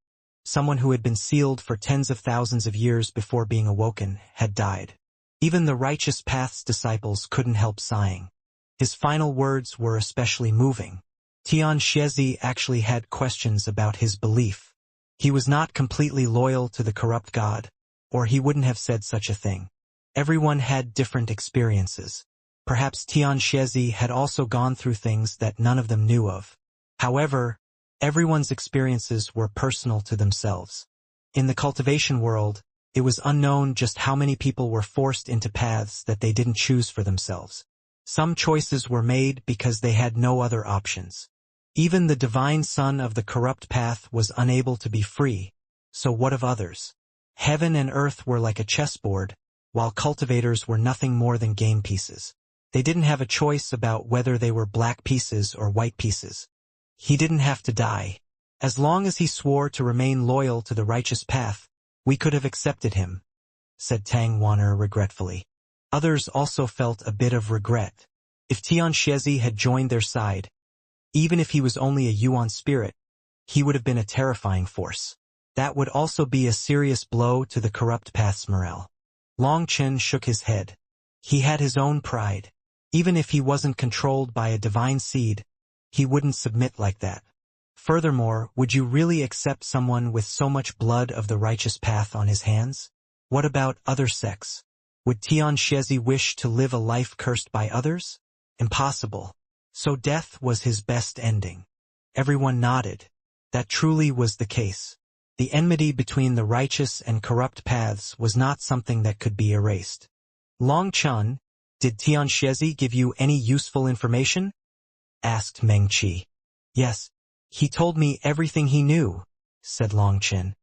someone who had been sealed for tens of thousands of years before being awoken, had died. Even the righteous path's disciples couldn't help sighing. His final words were especially moving. Tianxiazi actually had questions about his belief. He was not completely loyal to the corrupt god, or he wouldn't have said such a thing. Everyone had different experiences. Perhaps Tianxiazi had also gone through things that none of them knew of. However, everyone's experiences were personal to themselves. In the cultivation world, it was unknown just how many people were forced into paths that they didn't choose for themselves. Some choices were made because they had no other options. Even the divine son of the corrupt path was unable to be free, so what of others? Heaven and earth were like a chessboard, while cultivators were nothing more than game pieces. They didn't have a choice about whether they were black pieces or white pieces. He didn't have to die. As long as he swore to remain loyal to the righteous path, we could have accepted him, said Tang Wanner regretfully. Others also felt a bit of regret. If Tianxiazi had joined their side, even if he was only a Yuan spirit, he would have been a terrifying force. That would also be a serious blow to the corrupt path's morale. Long Chen shook his head. He had his own pride. Even if he wasn't controlled by a divine seed, he wouldn't submit like that. Furthermore, would you really accept someone with so much blood of the righteous path on his hands? What about other sects? Would Tianxiazi wish to live a life cursed by others? Impossible. So death was his best ending. Everyone nodded. That truly was the case. The enmity between the righteous and corrupt paths was not something that could be erased. Long Chun, did Tianxiazi give you any useful information? Asked Meng Qi. Yes. He told me everything he knew, said Long Chen.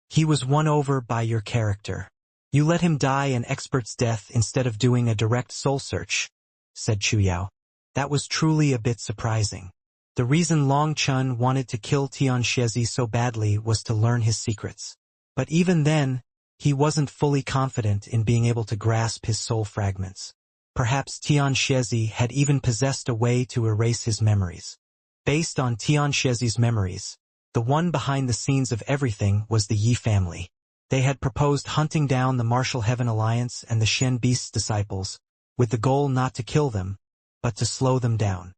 He was won over by your character. You let him die an expert's death instead of doing a direct soul search, said Chu Yao. That was truly a bit surprising. The reason Long Chun wanted to kill Tianxiazi so badly was to learn his secrets. But even then, he wasn't fully confident in being able to grasp his soul fragments. Perhaps Tianxiezi had even possessed a way to erase his memories. Based on Tianxiezi's memories, the one behind the scenes of everything was the Yi family. They had proposed hunting down the Martial Heaven Alliance and the Shen Beast's disciples, with the goal not to kill them, but to slow them down.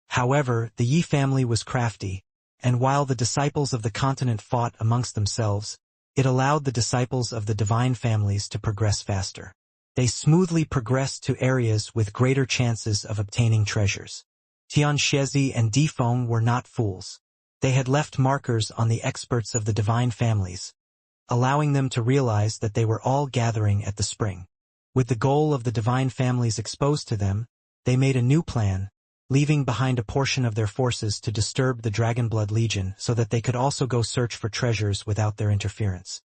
However, the Yi family was crafty, and while the disciples of the continent fought amongst themselves, it allowed the disciples of the divine families to progress faster. They smoothly progressed to areas with greater chances of obtaining treasures. Tianxiezi and Defy were not fools. They had left markers on the experts of the divine families, allowing them to realize that they were all gathering at the spring. With the goal of the divine families exposed to them, they made a new plan, leaving behind a portion of their forces to disturb the Dragonblood Legion so that they could also go search for treasures without their interference.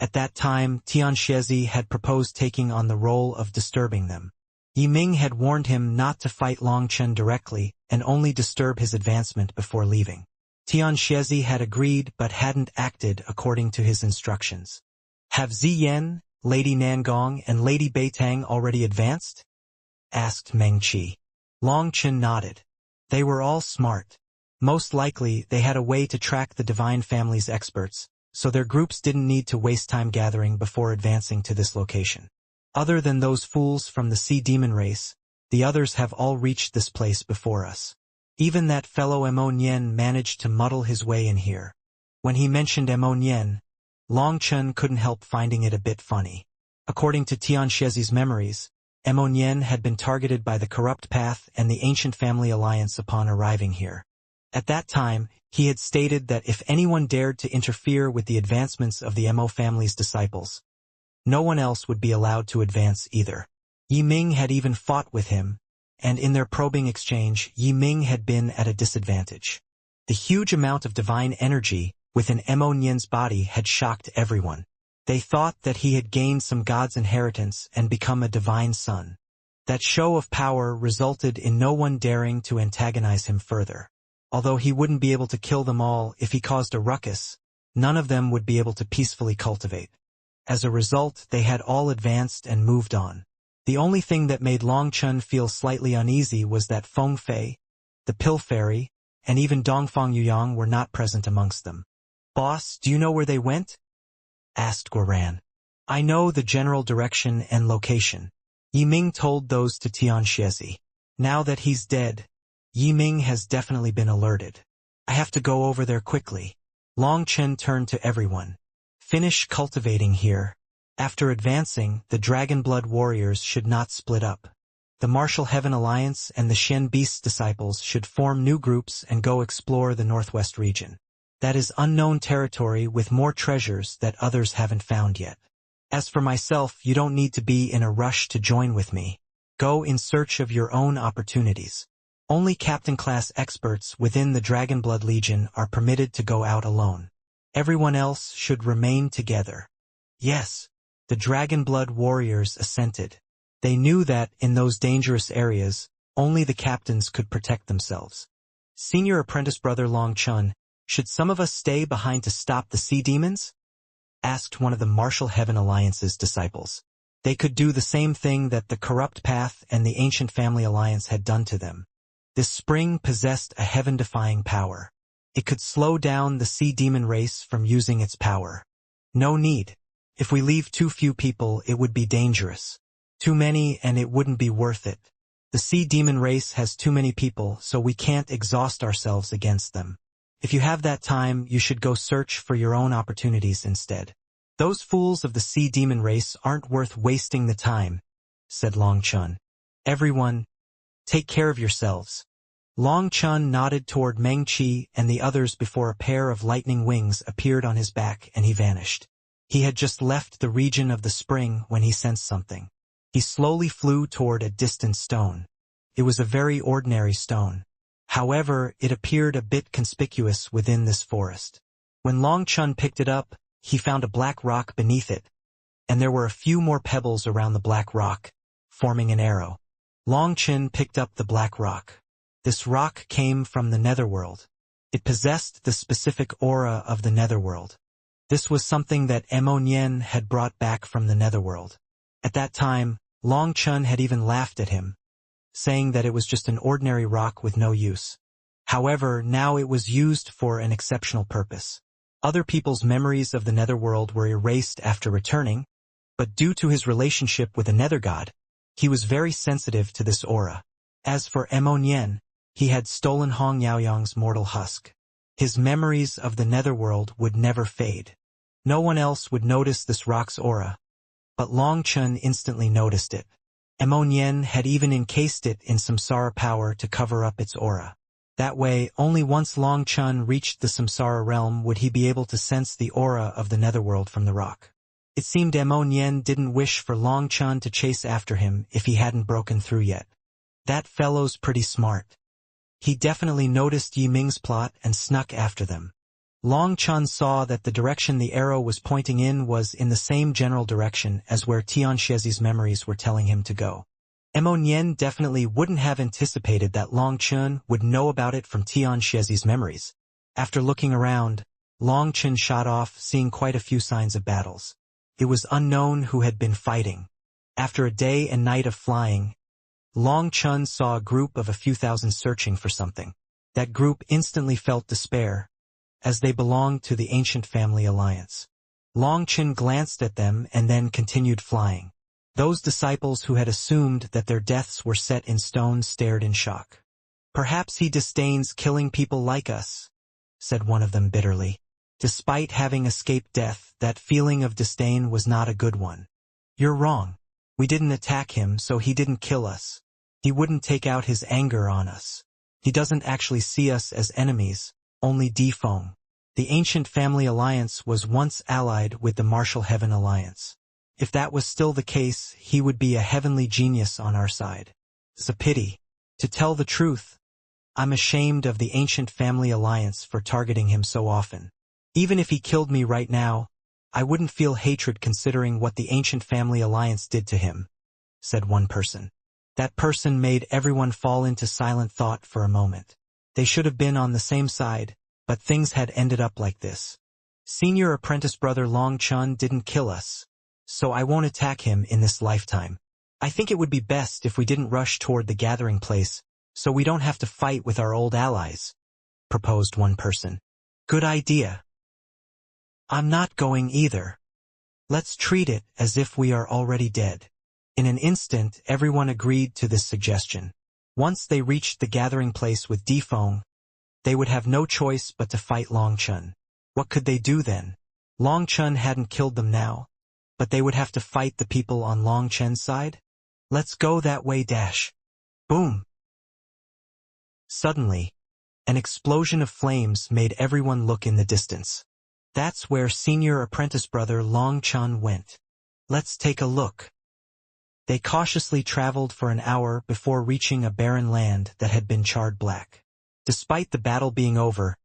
At that time, Tianxiezi had proposed taking on the role of disturbing them. Yi Ming had warned him not to fight Long Chen directly and only disturb his advancement before leaving. Tianxiezi had agreed but hadn't acted according to his instructions. Have Ziyan, Lady Nangong, and Lady Beitang already advanced? Asked Meng Qi. Long Chen nodded. They were all smart. Most likely, they had a way to track the divine family's experts, so their groups didn't need to waste time gathering before advancing to this location. Other than those fools from the sea demon race, the others have all reached this place before us. Even that fellow Mo Nian managed to muddle his way in here. When he mentioned Mo Nian, Long Chen couldn't help finding it a bit funny. According to Tianxiezi's memories, Mo Nian had been targeted by the Corrupt Path and the Ancient Family Alliance upon arriving here. At that time, he had stated that if anyone dared to interfere with the advancements of the Mo family's disciples, no one else would be allowed to advance either. Yi Ming had even fought with him, and in their probing exchange, Yi Ming had been at a disadvantage. The huge amount of divine energy within Mo Nian's body had shocked everyone. They thought that he had gained some god's inheritance and become a divine son. That show of power resulted in no one daring to antagonize him further. Although he wouldn't be able to kill them all if he caused a ruckus, none of them would be able to peacefully cultivate. As a result, they had all advanced and moved on. The only thing that made Long Chen feel slightly uneasy was that Feng Fei, the Pill Fairy, and even Dongfang Yuyang were not present amongst them. "Boss, do you know where they went?" asked Guoran. "I know the general direction and location." Yi Ming told those to Tianxiezi. "Now that he's dead, Yi Ming has definitely been alerted. I have to go over there quickly." Long Chen turned to everyone. "Finish cultivating here. After advancing, the Dragonblood warriors should not split up. The Martial Heaven Alliance and the Shen Beast's disciples should form new groups and go explore the northwest region. That is unknown territory with more treasures that others haven't found yet. As for myself, you don't need to be in a rush to join with me. Go in search of your own opportunities. Only captain-class experts within the Dragonblood Legion are permitted to go out alone. Everyone else should remain together." Yes, the Dragonblood warriors assented. They knew that, in those dangerous areas, only the captains could protect themselves. "Senior apprentice brother Long Chen, should some of us stay behind to stop the sea demons?" asked one of the Martial Heaven Alliance's disciples. They could do the same thing that the Corrupt Path and the Ancient Family Alliance had done to them. This spring possessed a heaven-defying power. It could slow down the sea demon race from using its power. No need. If we leave too few people, it would be dangerous. Too many, and it wouldn't be worth it. The sea demon race has too many people, so we can't exhaust ourselves against them. If you have that time, you should go search for your own opportunities instead. Those fools of the sea demon race aren't worth wasting the time, said Long Chen. Everyone, take care of yourselves. Long Chen nodded toward Meng Qi and the others before a pair of lightning wings appeared on his back and he vanished. He had just left the region of the spring when he sensed something. He slowly flew toward a distant stone. It was a very ordinary stone. However, it appeared a bit conspicuous within this forest. When Long Chen picked it up, he found a black rock beneath it, and there were a few more pebbles around the black rock, forming an arrow. Long Chen picked up the black rock. This rock came from the netherworld. It possessed the specific aura of the netherworld. This was something that Mo Nian had brought back from the netherworld. At that time, Long Chun had even laughed at him, saying that it was just an ordinary rock with no use. However, now it was used for an exceptional purpose. Other people's memories of the netherworld were erased after returning, but due to his relationship with a nether god, he was very sensitive to this aura. As for Mo Nian, he had stolen Hong Yaoyang's mortal husk. His memories of the netherworld would never fade. No one else would notice this rock's aura, but Long Chun instantly noticed it. Mo Nian had even encased it in samsara power to cover up its aura. That way, only once Long Chun reached the samsara realm would he be able to sense the aura of the netherworld from the rock. It seemed Mo Nian didn't wish for Long Chun to chase after him if he hadn't broken through yet. That fellow's pretty smart. He definitely noticed Yi Ming's plot and snuck after them. Long Chun saw that the direction the arrow was pointing in was in the same general direction as where Tianxiazi's memories were telling him to go. Mo Nian definitely wouldn't have anticipated that Long Chun would know about it from Tianxiazi's memories. After looking around, Long Chun shot off, seeing quite a few signs of battles. It was unknown who had been fighting. After a day and night of flying, Long Chun saw a group of a few thousand searching for something. That group instantly felt despair, as they belonged to the ancient family alliance. Long Chun glanced at them and then continued flying. Those disciples who had assumed that their deaths were set in stone stared in shock. "Perhaps he disdains killing people like us," said one of them bitterly. Despite having escaped death, that feeling of disdain was not a good one. "You're wrong. We didn't attack him, so he didn't kill us. He wouldn't take out his anger on us. He doesn't actually see us as enemies, only Defy. The ancient family alliance was once allied with the martial heaven alliance. If that was still the case, he would be a heavenly genius on our side. It's a pity. To tell the truth, I'm ashamed of the ancient family alliance for targeting him so often. Even if he killed me right now, I wouldn't feel hatred considering what the ancient family alliance did to him," said one person. That person made everyone fall into silent thought for a moment. They should have been on the same side, but things had ended up like this. "Senior apprentice brother Long Chun didn't kill us, so I won't attack him in this lifetime. I think it would be best if we didn't rush toward the gathering place, so we don't have to fight with our old allies," proposed one person. "Good idea. I'm not going either. Let's treat it as if we are already dead." In an instant, everyone agreed to this suggestion. Once they reached the gathering place with Defy, they would have no choice but to fight Long Chun. What could they do then? Long Chun hadn't killed them now, but they would have to fight the people on Long Chun's side? "Let's go that way dash." Boom! Suddenly, an explosion of flames made everyone look in the distance. That's where senior apprentice brother Long Chun went. "Let's take a look." They cautiously traveled for an hour before reaching a barren land that had been charred black. Despite the battle being over,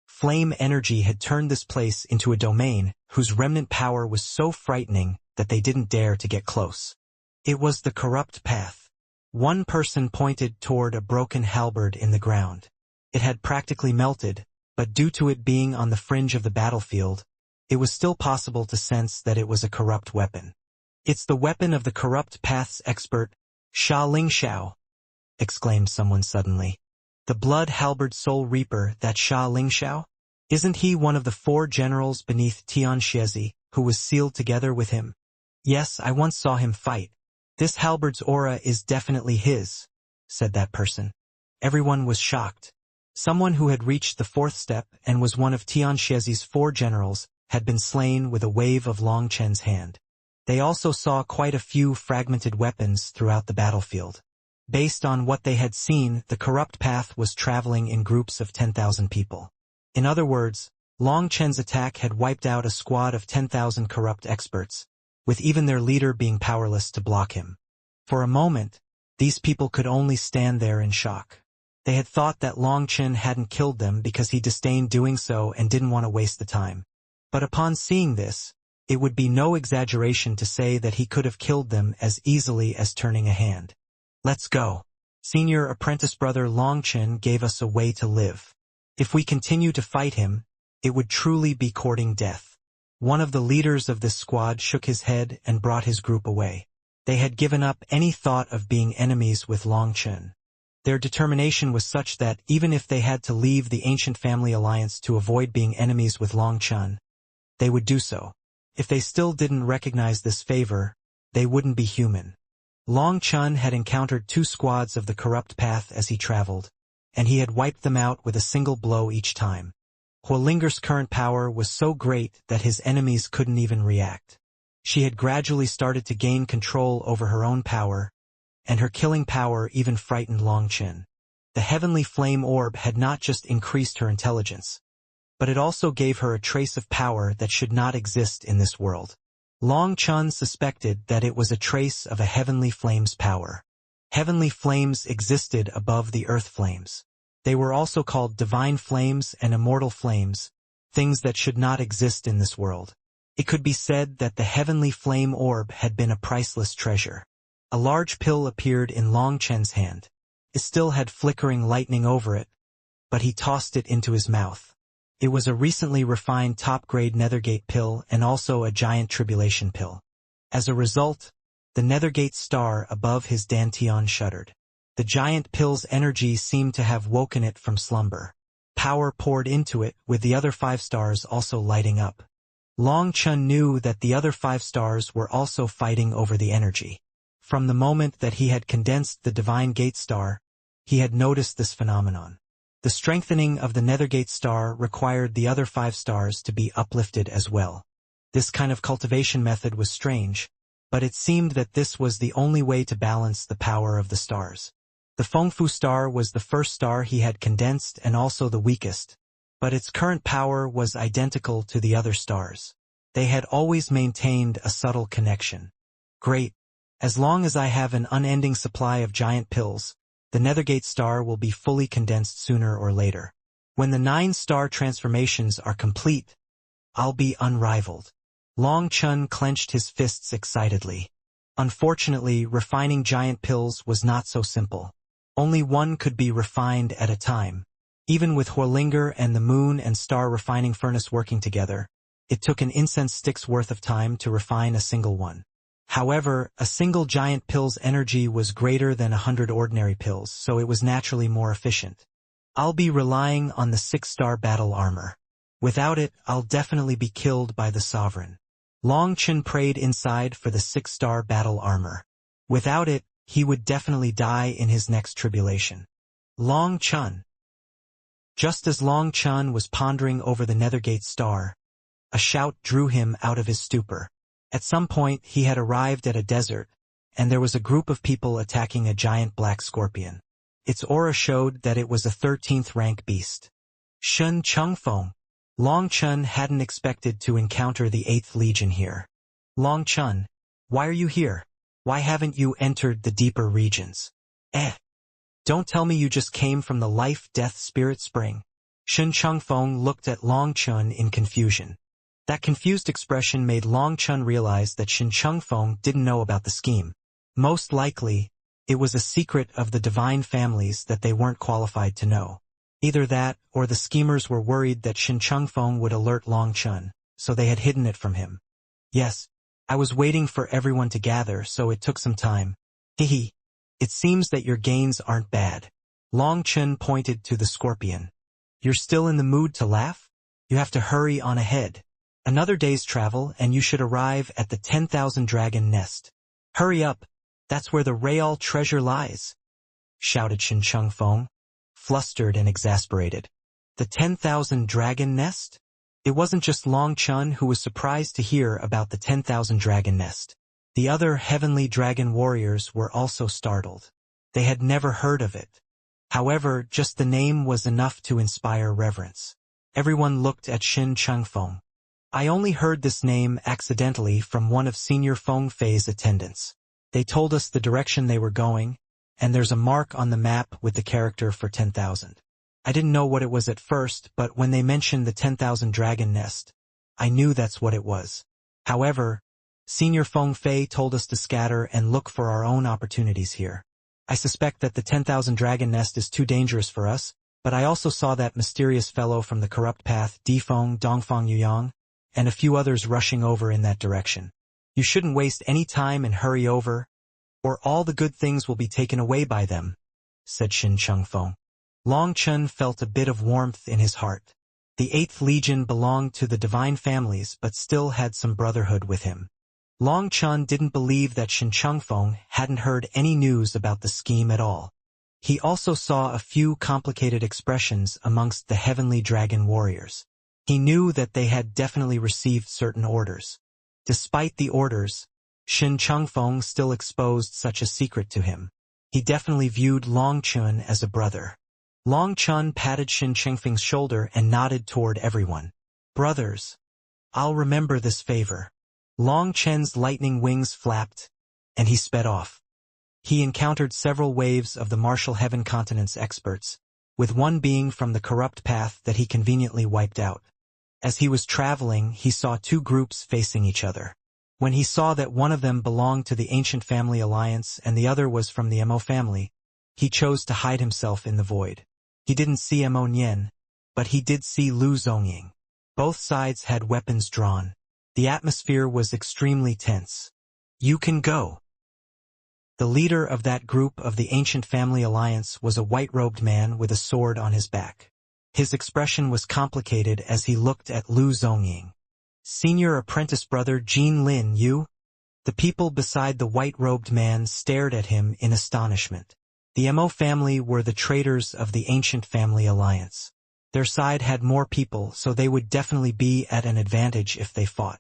flame energy had turned this place into a domain whose remnant power was so frightening that they didn't dare to get close. It was the corrupt path. One person pointed toward a broken halberd in the ground. It had practically melted, but due to it being on the fringe of the battlefield, it was still possible to sense that it was a corrupt weapon. "It's the weapon of the corrupt path's expert, Sha Lingxiao," exclaimed someone suddenly. "The blood halberd soul reaper, that Sha Lingxiao? Isn't he one of the 4 generals beneath Tianxiazi, who was sealed together with him?" "Yes, I once saw him fight. This halberd's aura is definitely his," said that person. Everyone was shocked. Someone who had reached the 4th step and was one of Tianxiazi's 4 generals had been slain with a wave of Long Chen's hand. They also saw quite a few fragmented weapons throughout the battlefield. Based on what they had seen, the corrupt path was traveling in groups of 10,000 people. In other words, Long Chen's attack had wiped out a squad of 10,000 corrupt experts, with even their leader being powerless to block him. For a moment, these people could only stand there in shock. They had thought that Long Chen hadn't killed them because he disdained doing so and didn't want to waste the time. But upon seeing this, it would be no exaggeration to say that he could have killed them as easily as turning a hand. "Let's go. Senior apprentice brother Long Chen gave us a way to live. If we continue to fight him, it would truly be courting death." One of the leaders of this squad shook his head and brought his group away. They had given up any thought of being enemies with Long Chen. Their determination was such that even if they had to leave the ancient family alliance to avoid being enemies with Long Chen, they would do so. If they still didn't recognize this favor, they wouldn't be human. Long Chen had encountered 2 squads of the corrupt path as he traveled, and he had wiped them out with a single blow each time. Huolinger's current power was so great that his enemies couldn't even react. She had gradually started to gain control over her own power, and her killing power even frightened Long Chen. The heavenly flame orb had not just increased her intelligence, but it also gave her a trace of power that should not exist in this world. Long Chen suspected that it was a trace of a heavenly flame's power. Heavenly flames existed above the earth flames. They were also called divine flames and immortal flames, things that should not exist in this world. It could be said that the heavenly flame orb had been a priceless treasure. A large pill appeared in Long Chen's hand. It still had flickering lightning over it, but he tossed it into his mouth. It was a recently refined top-grade Nethergate pill and also a giant tribulation pill. As a result, the Nethergate star above his dantian shuddered. The giant pill's energy seemed to have woken it from slumber. Power poured into it, with the other 5 stars also lighting up. Long Chen knew that the other 5 stars were also fighting over the energy. From the moment that he had condensed the Divine Gate Star, he had noticed this phenomenon. The strengthening of the Nethergate Star required the other 5 stars to be uplifted as well. This kind of cultivation method was strange, but it seemed that this was the only way to balance the power of the stars. The Fengfu star was the first star he had condensed and also the weakest, but its current power was identical to the other stars. They had always maintained a subtle connection. Great. As long as I have an unending supply of giant pills, the Nethergate star will be fully condensed sooner or later. When the 9-star transformations are complete, I'll be unrivaled. Long Chen clenched his fists excitedly. Unfortunately, refining giant pills was not so simple. Only one could be refined at a time. Even with Huolinger and the moon and star refining furnace working together, it took an incense stick's worth of time to refine a single one. However, a single giant pill's energy was greater than 100 ordinary pills, so it was naturally more efficient. I'll be relying on the 6-star battle armor. Without it, I'll definitely be killed by the sovereign. Long Chen prayed inside for the 6-star battle armor. Without it, he would definitely die in his next tribulation. Long Chen. Just as Long Chen was pondering over the Nethergate star, a shout drew him out of his stupor. At some point, he had arrived at a desert, and there was a group of people attacking a giant black scorpion. Its aura showed that it was a 13th rank beast. Shen Chengfeng. Long Chen hadn't expected to encounter the 8th Legion here. Long Chen, why are you here? Why haven't you entered the deeper regions? Don't tell me you just came from the life-death spirit spring. Shen Chengfeng looked at Long Chen in confusion. That confused expression made Long Chen realize that Shen Chengfeng didn't know about the scheme. Most likely, it was a secret of the divine families that they weren't qualified to know. Either that, or the schemers were worried that Shen Chengfeng would alert Long Chen, so they had hidden it from him. Yes, I was waiting for everyone to gather, so it took some time. Hehe. It seems that your gains aren't bad. Long Chen pointed to the scorpion. You're still in the mood to laugh? You have to hurry on ahead. Another day's travel and you should arrive at the 10,000 dragon nest. Hurry up, that's where the real treasure lies, shouted Shen Chengfeng, flustered and exasperated. The 10,000 dragon nest? It wasn't just Long Chen who was surprised to hear about the 10,000 dragon nest. The other heavenly dragon warriors were also startled. They had never heard of it. However, just the name was enough to inspire reverence. Everyone looked at Shen Chengfeng. I only heard this name accidentally from one of Senior Feng Fei's attendants. They told us the direction they were going, and there's a mark on the map with the character for 10,000. I didn't know what it was at first, but when they mentioned the 10,000 dragon nest, I knew that's what it was. However, Senior Feng Fei told us to scatter and look for our own opportunities here. I suspect that the 10,000 dragon nest is too dangerous for us, but I also saw that mysterious fellow from the corrupt path, Defeng Dongfang Yuyang, and a few others rushing over in that direction. You shouldn't waste any time and hurry over, or all the good things will be taken away by them, said Shin Chengfeng. Long Chen felt a bit of warmth in his heart. The 8th Legion belonged to the divine families but still had some brotherhood with him. Long Chen didn't believe that Shin Chengfeng hadn't heard any news about the scheme at all. He also saw a few complicated expressions amongst the heavenly dragon warriors. He knew that they had definitely received certain orders. Despite the orders, Shin Chengfeng still exposed such a secret to him. He definitely viewed Long Chen as a brother. Long Chen patted Shin Chengfeng's shoulder and nodded toward everyone. Brothers, I'll remember this favor. Long Chen's lightning wings flapped, and he sped off. He encountered several waves of the Martial Heaven Continent's experts, with one being from the corrupt path that he conveniently wiped out. As he was traveling, he saw 2 groups facing each other. When he saw that one of them belonged to the Ancient Family Alliance and the other was from the Mo family, he chose to hide himself in the void. He didn't see Mo Nian, but he did see Lu Zongying. Both sides had weapons drawn. The atmosphere was extremely tense. You can go. The leader of that group of the Ancient Family Alliance was a white-robed man with a sword on his back. His expression was complicated as he looked at Lu Zongying. Senior apprentice brother Jin Lin, you? The people beside the white-robed man stared at him in astonishment. The Mo family were the traitors of the Ancient Family Alliance. Their side had more people, so they would definitely be at an advantage if they fought.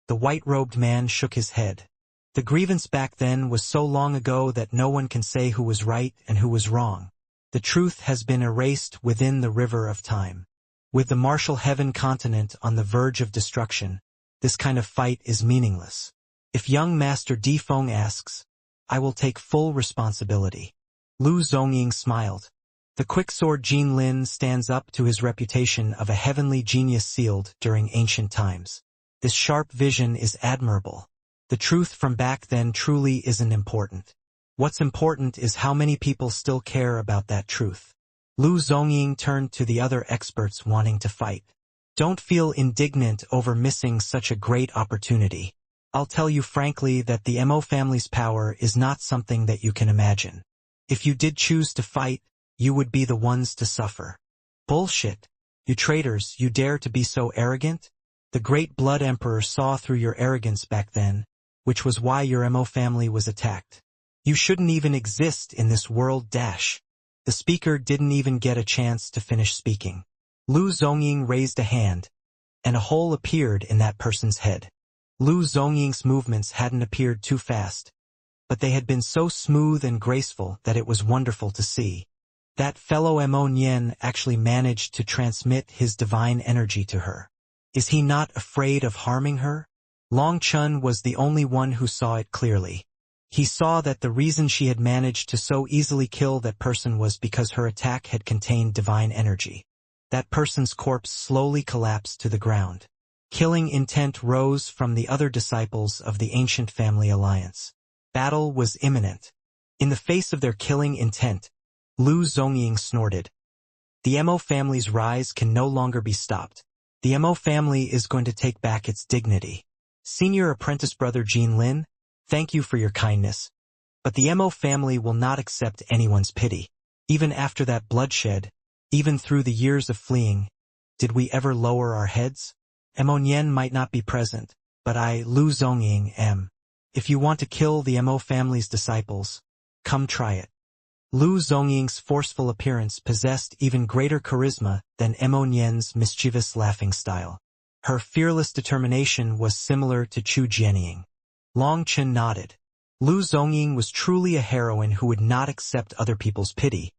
The white-robed man shook his head. The grievance back then was so long ago that no one can say who was right and who was wrong. The truth has been erased within the river of time. With the Martial Heaven Continent on the verge of destruction, this kind of fight is meaningless. If young Master Di Feng asks, I will take full responsibility. Lu Zongying smiled. The quicksword Jin Lin stands up to his reputation of a heavenly genius sealed during ancient times. This sharp vision is admirable. The truth from back then truly isn't important. What's important is how many people still care about that truth. Lu Zongying turned to the other experts wanting to fight. Don't feel indignant over missing such a great opportunity. I'll tell you frankly that the Mo family's power is not something that you can imagine. If you did choose to fight, you would be the ones to suffer. Bullshit. You traitors, you dare to be so arrogant? The great Blood Emperor saw through your arrogance back then, which was why your Mo family was attacked. You shouldn't even exist in this world. The speaker didn't even get a chance to finish speaking. Lu Zongying raised a hand, and a hole appeared in that person's head. Lu Zongying's movements hadn't appeared too fast, but they had been so smooth and graceful that it was wonderful to see. That fellow Mo Nian actually managed to transmit his divine energy to her. Is he not afraid of harming her? Long Chen was the only one who saw it clearly. He saw that the reason she had managed to so easily kill that person was because her attack had contained divine energy. That person's corpse slowly collapsed to the ground. Killing intent rose from the other disciples of the Ancient Family Alliance. Battle was imminent. In the face of their killing intent, Lu Zongying snorted. The Mo family's rise can no longer be stopped. The Mo family is going to take back its dignity. Senior apprentice brother Jin Lin, thank you for your kindness. But the Mo family will not accept anyone's pity. Even after that bloodshed, even through the years of fleeing, did we ever lower our heads? Mo Nian might not be present, but I, Lu Zongying, am. If you want to kill the Mo family's disciples, come try it. Lu Zongying's forceful appearance possessed even greater charisma than Mo Nian's mischievous laughing style. Her fearless determination was similar to Chu Jianying. Long Chen nodded. Lu Zongying was truly a heroine who would not accept other people's pity,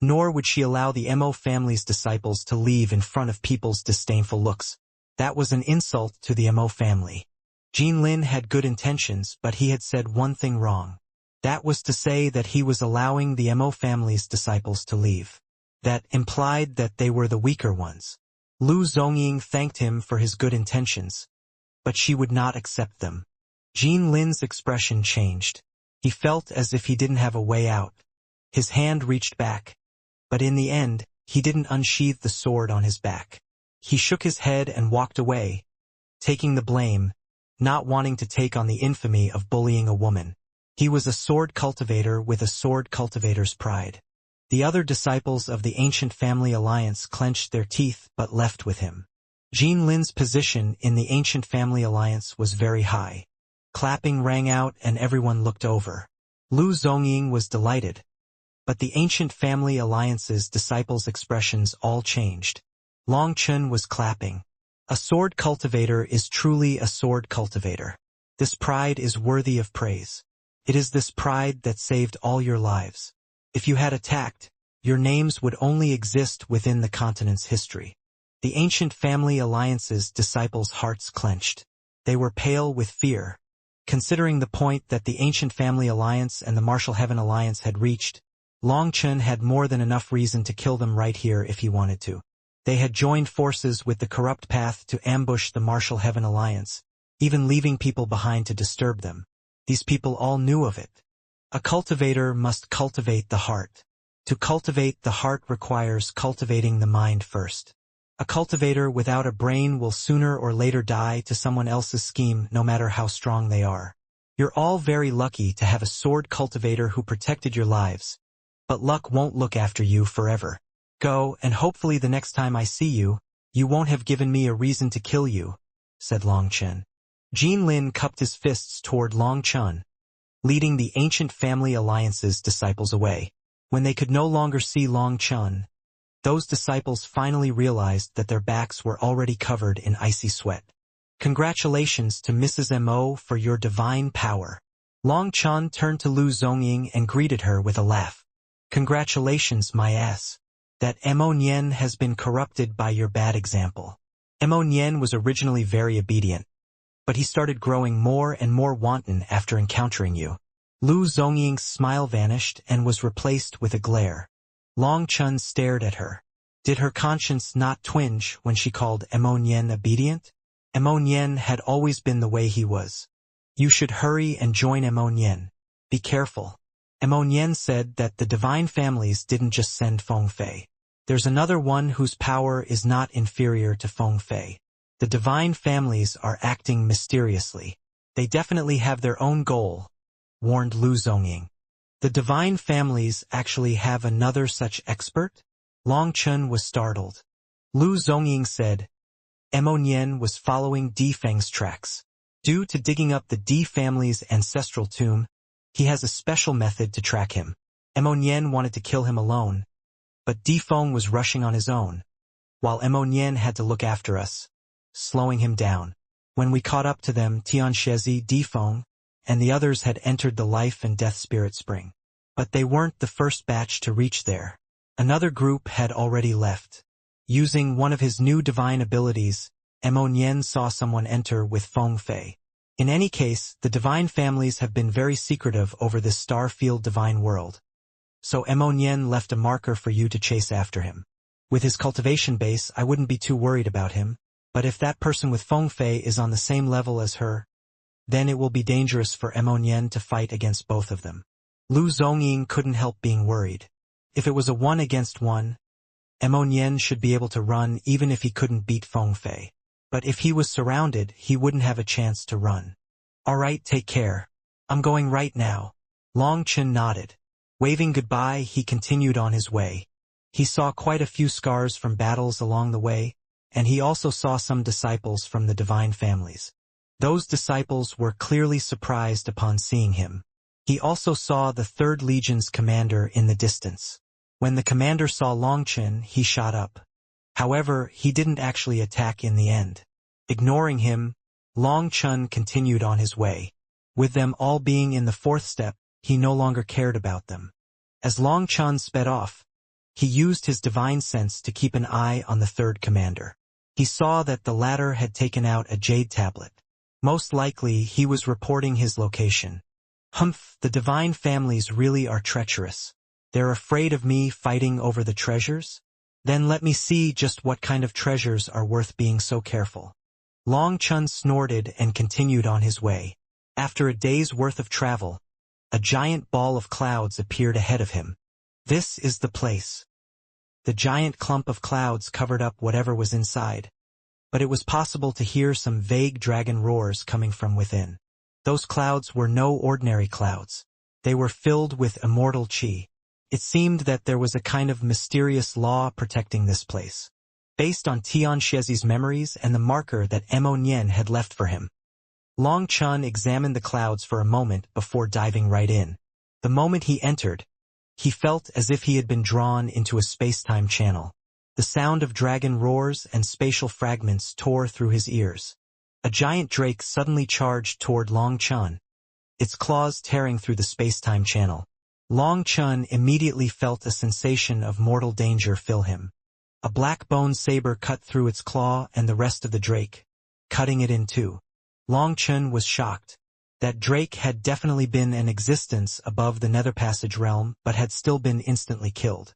nor would she allow the Mo family's disciples to leave in front of people's disdainful looks. That was an insult to the Mo family. Jin Lin had good intentions, but he had said one thing wrong. That was to say that he was allowing the Mo family's disciples to leave. That implied that they were the weaker ones. Lu Zongying thanked him for his good intentions, but she would not accept them. Jin Lin's expression changed. He felt as if he didn't have a way out. His hand reached back, but in the end, he didn't unsheath the sword on his back. He shook his head and walked away, taking the blame, not wanting to take on the infamy of bullying a woman. He was a sword cultivator with a sword cultivator's pride. The other disciples of the ancient family alliance clenched their teeth but left with him. Jean Lin's position in the ancient family alliance was very high. Clapping rang out and everyone looked over. Lu Zongying was delighted. But the ancient family alliance's disciples' expressions all changed. Long Chun was clapping. A sword cultivator is truly a sword cultivator. This pride is worthy of praise. It is this pride that saved all your lives. If you had attacked, your names would only exist within the continent's history. The ancient family alliance's disciples' hearts clenched. They were pale with fear. Considering the point that the ancient family alliance and the martial heaven alliance had reached, Long Chun had more than enough reason to kill them right here if he wanted to. They had joined forces with the corrupt path to ambush the martial heaven alliance, even leaving people behind to disturb them. These people all knew of it. A cultivator must cultivate the heart. To cultivate the heart requires cultivating the mind first. A cultivator without a brain will sooner or later die to someone else's scheme, no matter how strong they are. You're all very lucky to have a sword cultivator who protected your lives. But luck won't look after you forever. Go, and hopefully the next time I see you, you won't have given me a reason to kill you, said Long Chun. Jean Lin cupped his fists toward Long Chun, leading the ancient family alliance's disciples away. When they could no longer see Long Chun, those disciples finally realized that their backs were already covered in icy sweat. Congratulations to Mrs. Mo for your divine power. Long Chun turned to Lu Zongying and greeted her with a laugh. Congratulations, my ass. That Mo Nian has been corrupted by your bad example. Mo Nian was originally very obedient, but he started growing more and more wanton after encountering you. Lu Zongying's smile vanished and was replaced with a glare. Long Chun stared at her. Did her conscience not twinge when she called Mo Nian obedient? Mo Nian had always been the way he was. You should hurry and join Mo Nian. Be careful. Mo Nian said that the divine families didn't just send Feng Fei. There's another one whose power is not inferior to Feng Fei. The divine families are acting mysteriously. They definitely have their own goal, warned Lu Zongying. The divine families actually have another such expert? Long Chun was startled. Lu Zongying said, Mo Nian was following Di Feng's tracks. Due to digging up the Di family's ancestral tomb, he has a special method to track him. Mo Nian wanted to kill him alone, but Di Feng was rushing on his own, while Mo Nian had to look after us, slowing him down. When we caught up to them, Tianshezi, Di Feng, and the others had entered the life and death spirit spring. But they weren't the first batch to reach there. Another group had already left. Using one of his new divine abilities, Mo Nian saw someone enter with Feng Fei. In any case, the divine families have been very secretive over this star-field divine world. So Mo Nian left a marker for you to chase after him. With his cultivation base, I wouldn't be too worried about him, but if that person with Feng Fei is on the same level as her, then it will be dangerous for Mo Nian to fight against both of them. Lu Zongying couldn't help being worried. If it was a 1-against-1, Mo Nian should be able to run even if he couldn't beat Feng Fei. But if he was surrounded, he wouldn't have a chance to run. All right, take care. I'm going right now. Long Chun nodded. Waving goodbye, he continued on his way. He saw quite a few scars from battles along the way, and he also saw some disciples from the divine families. Those disciples were clearly surprised upon seeing him. He also saw the 3rd Legion's commander in the distance. When the commander saw Long Chun, he shot up. However, he didn't actually attack in the end. Ignoring him, Long Chun continued on his way. With them all being in the 4th step, he no longer cared about them. As Long Chun sped off, he used his divine sense to keep an eye on the 3rd commander. He saw that the latter had taken out a jade tablet. Most likely, he was reporting his location. Humph, the divine families really are treacherous. They're afraid of me fighting over the treasures? Then let me see just what kind of treasures are worth being so careful. Long Chun snorted and continued on his way. After a day's worth of travel, a giant ball of clouds appeared ahead of him. This is the place. The giant clump of clouds covered up whatever was inside, but it was possible to hear some vague dragon roars coming from within. Those clouds were no ordinary clouds. They were filled with immortal qi. It seemed that there was a kind of mysterious law protecting this place, based on Tian Shiezi's memories and the marker that Mo Nian had left for him. Long Chun examined the clouds for a moment before diving right in. The moment he entered, he felt as if he had been drawn into a space-time channel. The sound of dragon roars and spatial fragments tore through his ears. A giant drake suddenly charged toward Long Chun, its claws tearing through the space-time channel. Long Chun immediately felt a sensation of mortal danger fill him. A black bone saber cut through its claw and the rest of the drake, cutting it in two. Long Chun was shocked. That drake had definitely been in existence above the Nether Passage realm but had still been instantly killed.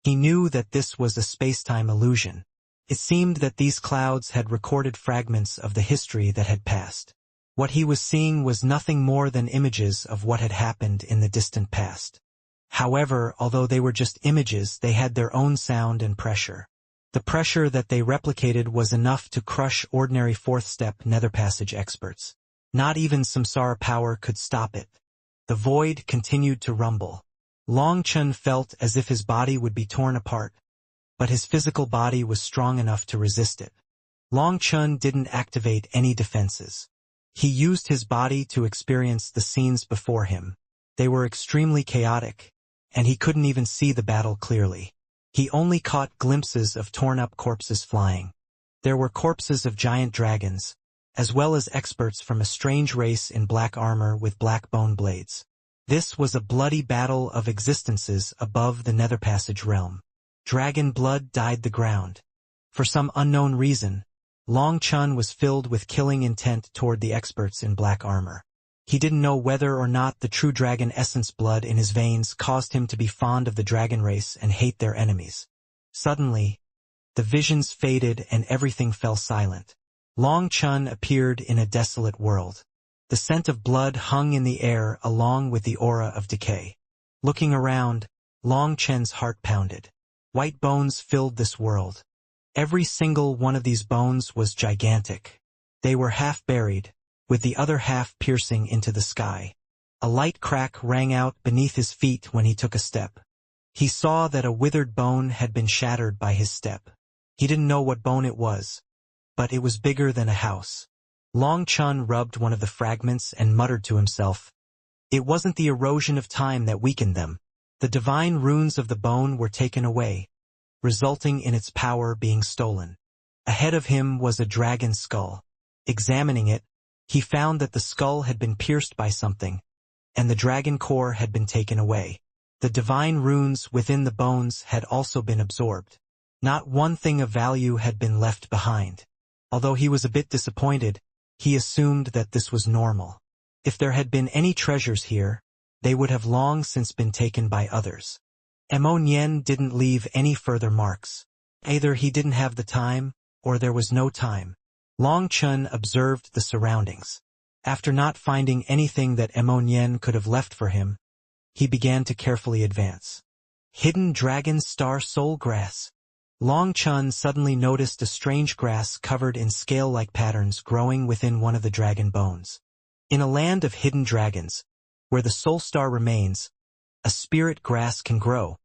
He knew that this was a space-time illusion. It seemed that these clouds had recorded fragments of the history that had passed. What he was seeing was nothing more than images of what had happened in the distant past. However, although they were just images, they had their own sound and pressure. The pressure that they replicated was enough to crush ordinary fourth-step Nether Passage experts. Not even samsara power could stop it. The void continued to rumble. Long Chun felt as if his body would be torn apart, but his physical body was strong enough to resist it. Long Chun didn't activate any defenses. He used his body to experience the scenes before him. They were extremely chaotic, and he couldn't even see the battle clearly. He only caught glimpses of torn-up corpses flying. There were corpses of giant dragons, as well as experts from a strange race in black armor with black bone blades. This was a bloody battle of existences above the Nether Passage realm. Dragon blood dyed the ground. For some unknown reason, Long Chun was filled with killing intent toward the experts in black armor. He didn't know whether or not the true dragon essence blood in his veins caused him to be fond of the dragon race and hate their enemies. Suddenly, the visions faded and everything fell silent. Long Chun appeared in a desolate world. The scent of blood hung in the air along with the aura of decay. Looking around, Long Chun's heart pounded. White bones filled this world. Every single one of these bones was gigantic. They were half buried, with the other half piercing into the sky. A light crack rang out beneath his feet when he took a step. He saw that a withered bone had been shattered by his step. He didn't know what bone it was, but it was bigger than a house. Long Chun rubbed one of the fragments and muttered to himself. It wasn't the erosion of time that weakened them. The divine runes of the bone were taken away, resulting in its power being stolen. Ahead of him was a dragon skull. Examining it, he found that the skull had been pierced by something, and the dragon core had been taken away. The divine runes within the bones had also been absorbed. Not one thing of value had been left behind. Although he was a bit disappointed, he assumed that this was normal. If there had been any treasures here, they would have long since been taken by others. Mo Nian didn't leave any further marks. Either he didn't have the time, or there was no time. Long Chun observed the surroundings. After not finding anything that Mo Nian could have left for him, he began to carefully advance. Hidden dragon star soul grass. Long Chun suddenly noticed a strange grass covered in scale-like patterns growing within one of the dragon bones. In a land of hidden dragons, where the soul star remains, a spirit grass can grow,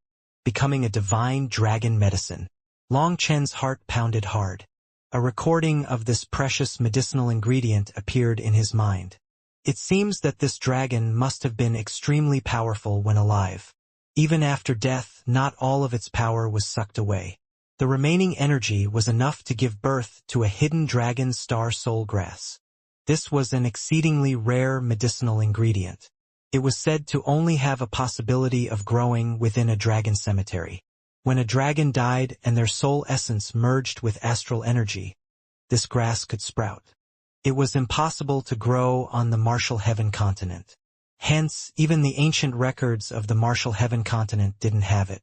becoming a divine dragon medicine. Long Chun's heart pounded hard. A recording of this precious medicinal ingredient appeared in his mind. It seems that this dragon must have been extremely powerful when alive. Even after death, not all of its power was sucked away. The remaining energy was enough to give birth to a hidden dragon star soul grass. This was an exceedingly rare medicinal ingredient. It was said to only have a possibility of growing within a dragon cemetery. When a dragon died and their soul essence merged with astral energy, this grass could sprout. It was impossible to grow on the Martial Heaven continent. Hence, even the ancient records of the Martial Heaven continent didn't have it.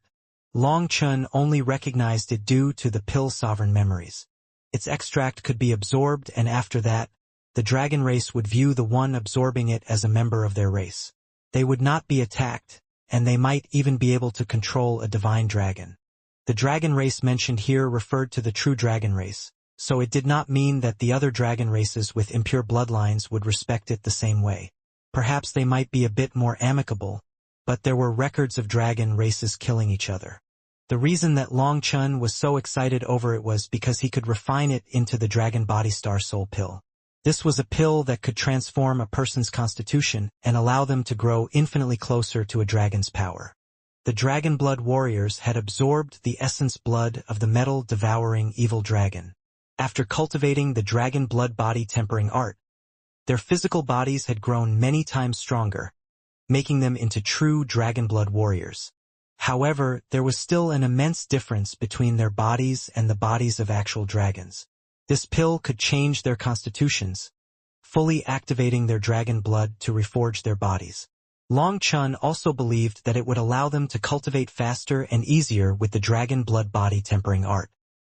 Long Chun only recognized it due to the pill sovereign memories. Its extract could be absorbed, and after that, the dragon race would view the one absorbing it as a member of their race. They would not be attacked, and they might even be able to control a divine dragon. The dragon race mentioned here referred to the true dragon race, so it did not mean that the other dragon races with impure bloodlines would respect it the same way. Perhaps they might be a bit more amicable, but there were records of dragon races killing each other. The reason that Long Chun was so excited over it was because he could refine it into the Dragon Body Star Soul Pill. This was a pill that could transform a person's constitution and allow them to grow infinitely closer to a dragon's power. The Dragon Blood Warriors had absorbed the essence blood of the metal-devouring evil dragon. After cultivating the Dragon Blood Body Tempering art, their physical bodies had grown many times stronger, making them into true Dragon Blood Warriors. However, there was still an immense difference between their bodies and the bodies of actual dragons. This pill could change their constitutions, fully activating their dragon blood to reforge their bodies. Long Chun also believed that it would allow them to cultivate faster and easier with the Dragon Blood Body Tempering art.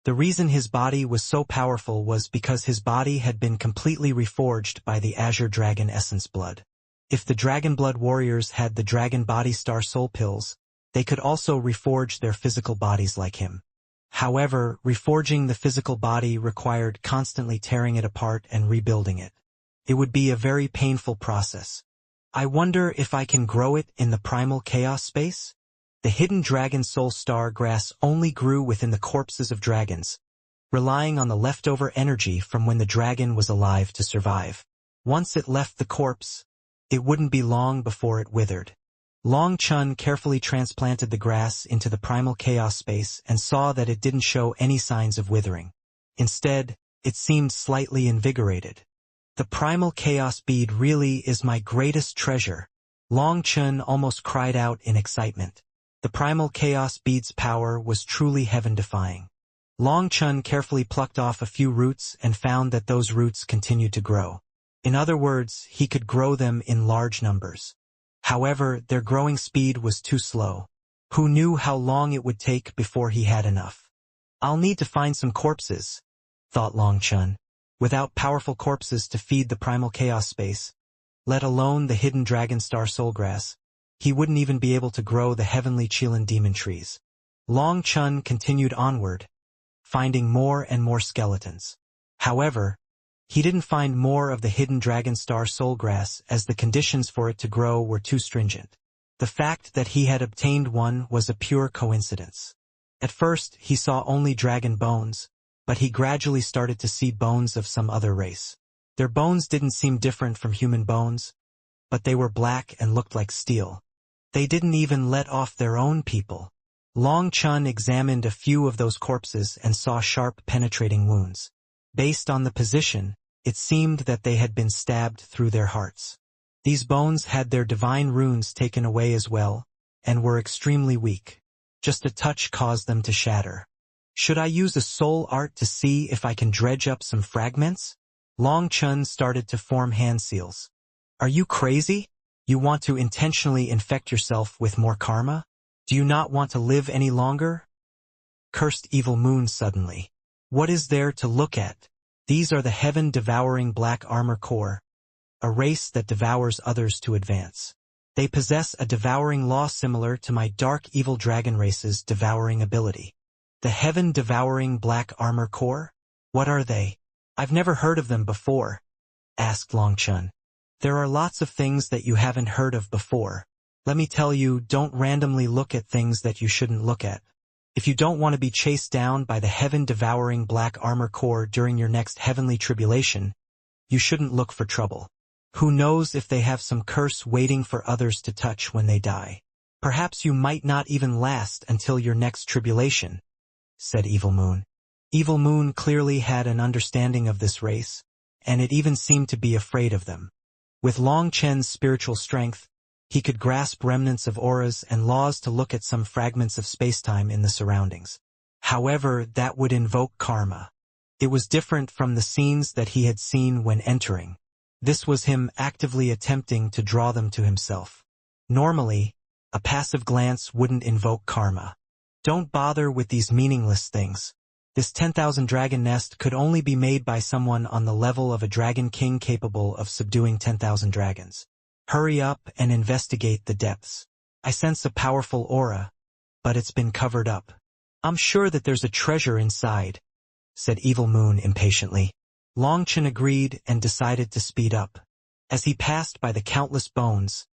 The reason his body was so powerful was because his body had been completely reforged by the Azure Dragon Essence Blood. If the Dragon Blood Warriors had the Dragon Body Star Soul Pills, they could also reforge their physical bodies like him. However, reforging the physical body required constantly tearing it apart and rebuilding it. It would be a very painful process. I wonder if I can grow it in the primal chaos space? The hidden dragon soul star grass only grew within the corpses of dragons, relying on the leftover energy from when the dragon was alive to survive. Once it left the corpse, it wouldn't be long before it withered. Long Chun carefully transplanted the grass into the primal chaos space and saw that it didn't show any signs of withering. Instead, it seemed slightly invigorated. The primal chaos bead really is my greatest treasure. Long Chun almost cried out in excitement. The primal chaos bead's power was truly heaven-defying. Long Chun carefully plucked off a few roots and found that those roots continued to grow. In other words, he could grow them in large numbers. However, their growing speed was too slow. Who knew how long it would take before he had enough? I'll need to find some corpses, thought Long Chun. Without powerful corpses to feed the primal chaos space, let alone the hidden dragon star soulgrass, he wouldn't even be able to grow the heavenly Qilin demon trees. Long Chun continued onward, finding more and more skeletons. However, he didn't find more of the hidden dragon star soulgrass as the conditions for it to grow were too stringent. The fact that he had obtained one was a pure coincidence. At first, he saw only dragon bones, but he gradually started to see bones of some other race. Their bones didn't seem different from human bones, but they were black and looked like steel. They didn't even let off their own people. Long Chun examined a few of those corpses and saw sharp penetrating wounds. Based on the position, it seemed that they had been stabbed through their hearts. These bones had their divine runes taken away as well, and were extremely weak. Just a touch caused them to shatter. Should I use a soul art to see if I can dredge up some fragments? Long Chun started to form hand seals. Are you crazy? You want to intentionally infect yourself with more karma? Do you not want to live any longer? Cursed evil moon suddenly. What is there to look at? These are the heaven-devouring black armor core, a race that devours others to advance. They possess a devouring law similar to my dark evil dragon race's devouring ability. The heaven-devouring black armor core? What are they? I've never heard of them before, asked Long Chun. There are lots of things that you haven't heard of before. Let me tell you, don't randomly look at things that you shouldn't look at. If you don't want to be chased down by the heaven-devouring black armor core during your next heavenly tribulation, you shouldn't look for trouble. Who knows if they have some curse waiting for others to touch when they die. Perhaps you might not even last until your next tribulation, said Evil Moon. Evil Moon clearly had an understanding of this race, and it even seemed to be afraid of them. With Long Chen's spiritual strength, he could grasp remnants of auras and laws to look at some fragments of spacetime in the surroundings. However, that would invoke karma. It was different from the scenes that he had seen when entering. This was him actively attempting to draw them to himself. Normally, a passive glance wouldn't invoke karma. Don't bother with these meaningless things. This 10,000 dragon nest could only be made by someone on the level of a dragon king capable of subduing 10,000 dragons. Hurry up and investigate the depths. I sense a powerful aura, but it's been covered up. I'm sure that there's a treasure inside, said Evil Moon impatiently. Long Chen agreed and decided to speed up. As he passed by the countless bones,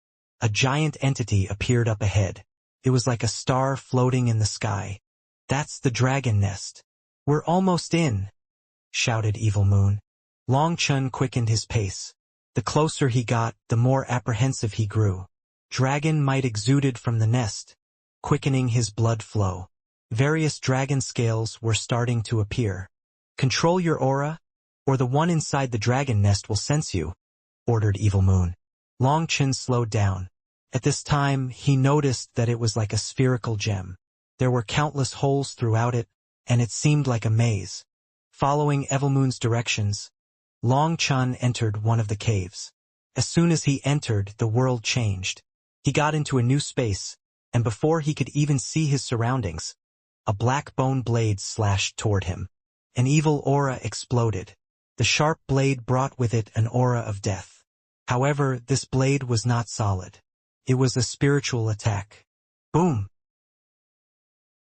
A giant entity appeared up ahead. It was like a star floating in the sky. "That's the dragon nest. We're almost in," shouted Evil Moon. Long Chun quickened his pace. The closer he got, the more apprehensive he grew. Dragon might exuded from the nest, quickening his blood flow. Various dragon scales were starting to appear. "Control your aura, or the one inside the dragon nest will sense you," ordered Evil Moon. Long Chun slowed down. At this time, he noticed that it was like a spherical gem. There were countless holes throughout it, and it seemed like a maze. Following Evil Moon's directions, Long Chun entered one of the caves. As soon as he entered, the world changed. He got into a new space, and before he could even see his surroundings, a black bone blade slashed toward him. An evil aura exploded. The sharp blade brought with it an aura of death. However, this blade was not solid. It was a spiritual attack. Boom!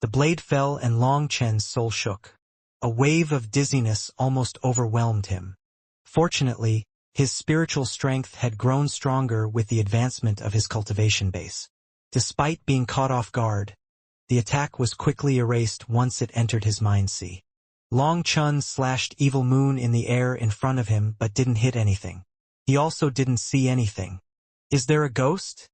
The blade fell and Long Chun's soul shook. A wave of dizziness almost overwhelmed him. Fortunately, his spiritual strength had grown stronger with the advancement of his cultivation base. Despite being caught off guard, the attack was quickly erased once it entered his mind-sea. Long Chun slashed Evil Moon in the air in front of him but didn't hit anything. He also didn't see anything. "Is there a ghost?"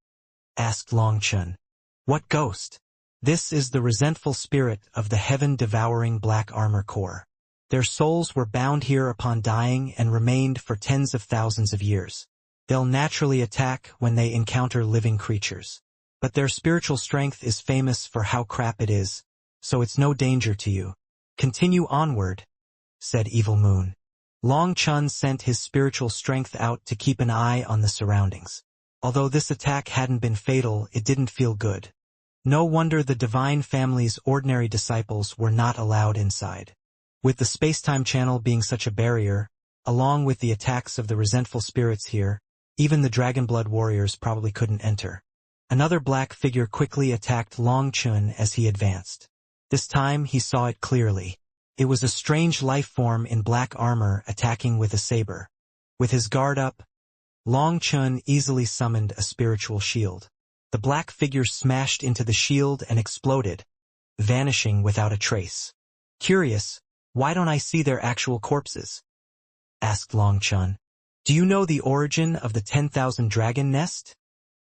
asked Long Chun. "What ghost?" "This is the resentful spirit of the heaven-devouring Black Armor Corps. Their souls were bound here upon dying and remained for tens of thousands of years. They'll naturally attack when they encounter living creatures. But their spiritual strength is famous for how crap it is, so it's no danger to you. Continue onward," said Evil Moon. Long Chun sent his spiritual strength out to keep an eye on the surroundings. Although this attack hadn't been fatal, it didn't feel good. No wonder the Divine Family's ordinary disciples were not allowed inside. With the space-time channel being such a barrier, along with the attacks of the resentful spirits here, even the Dragonblood warriors probably couldn't enter. Another black figure quickly attacked Long Chun as he advanced. This time he saw it clearly. It was a strange life form in black armor attacking with a saber. With his guard up, Long Chun easily summoned a spiritual shield. The black figure smashed into the shield and exploded, vanishing without a trace. "Curious, why don't I see their actual corpses?" asked Long Chun. "Do you know the origin of the 10,000 dragon nest?"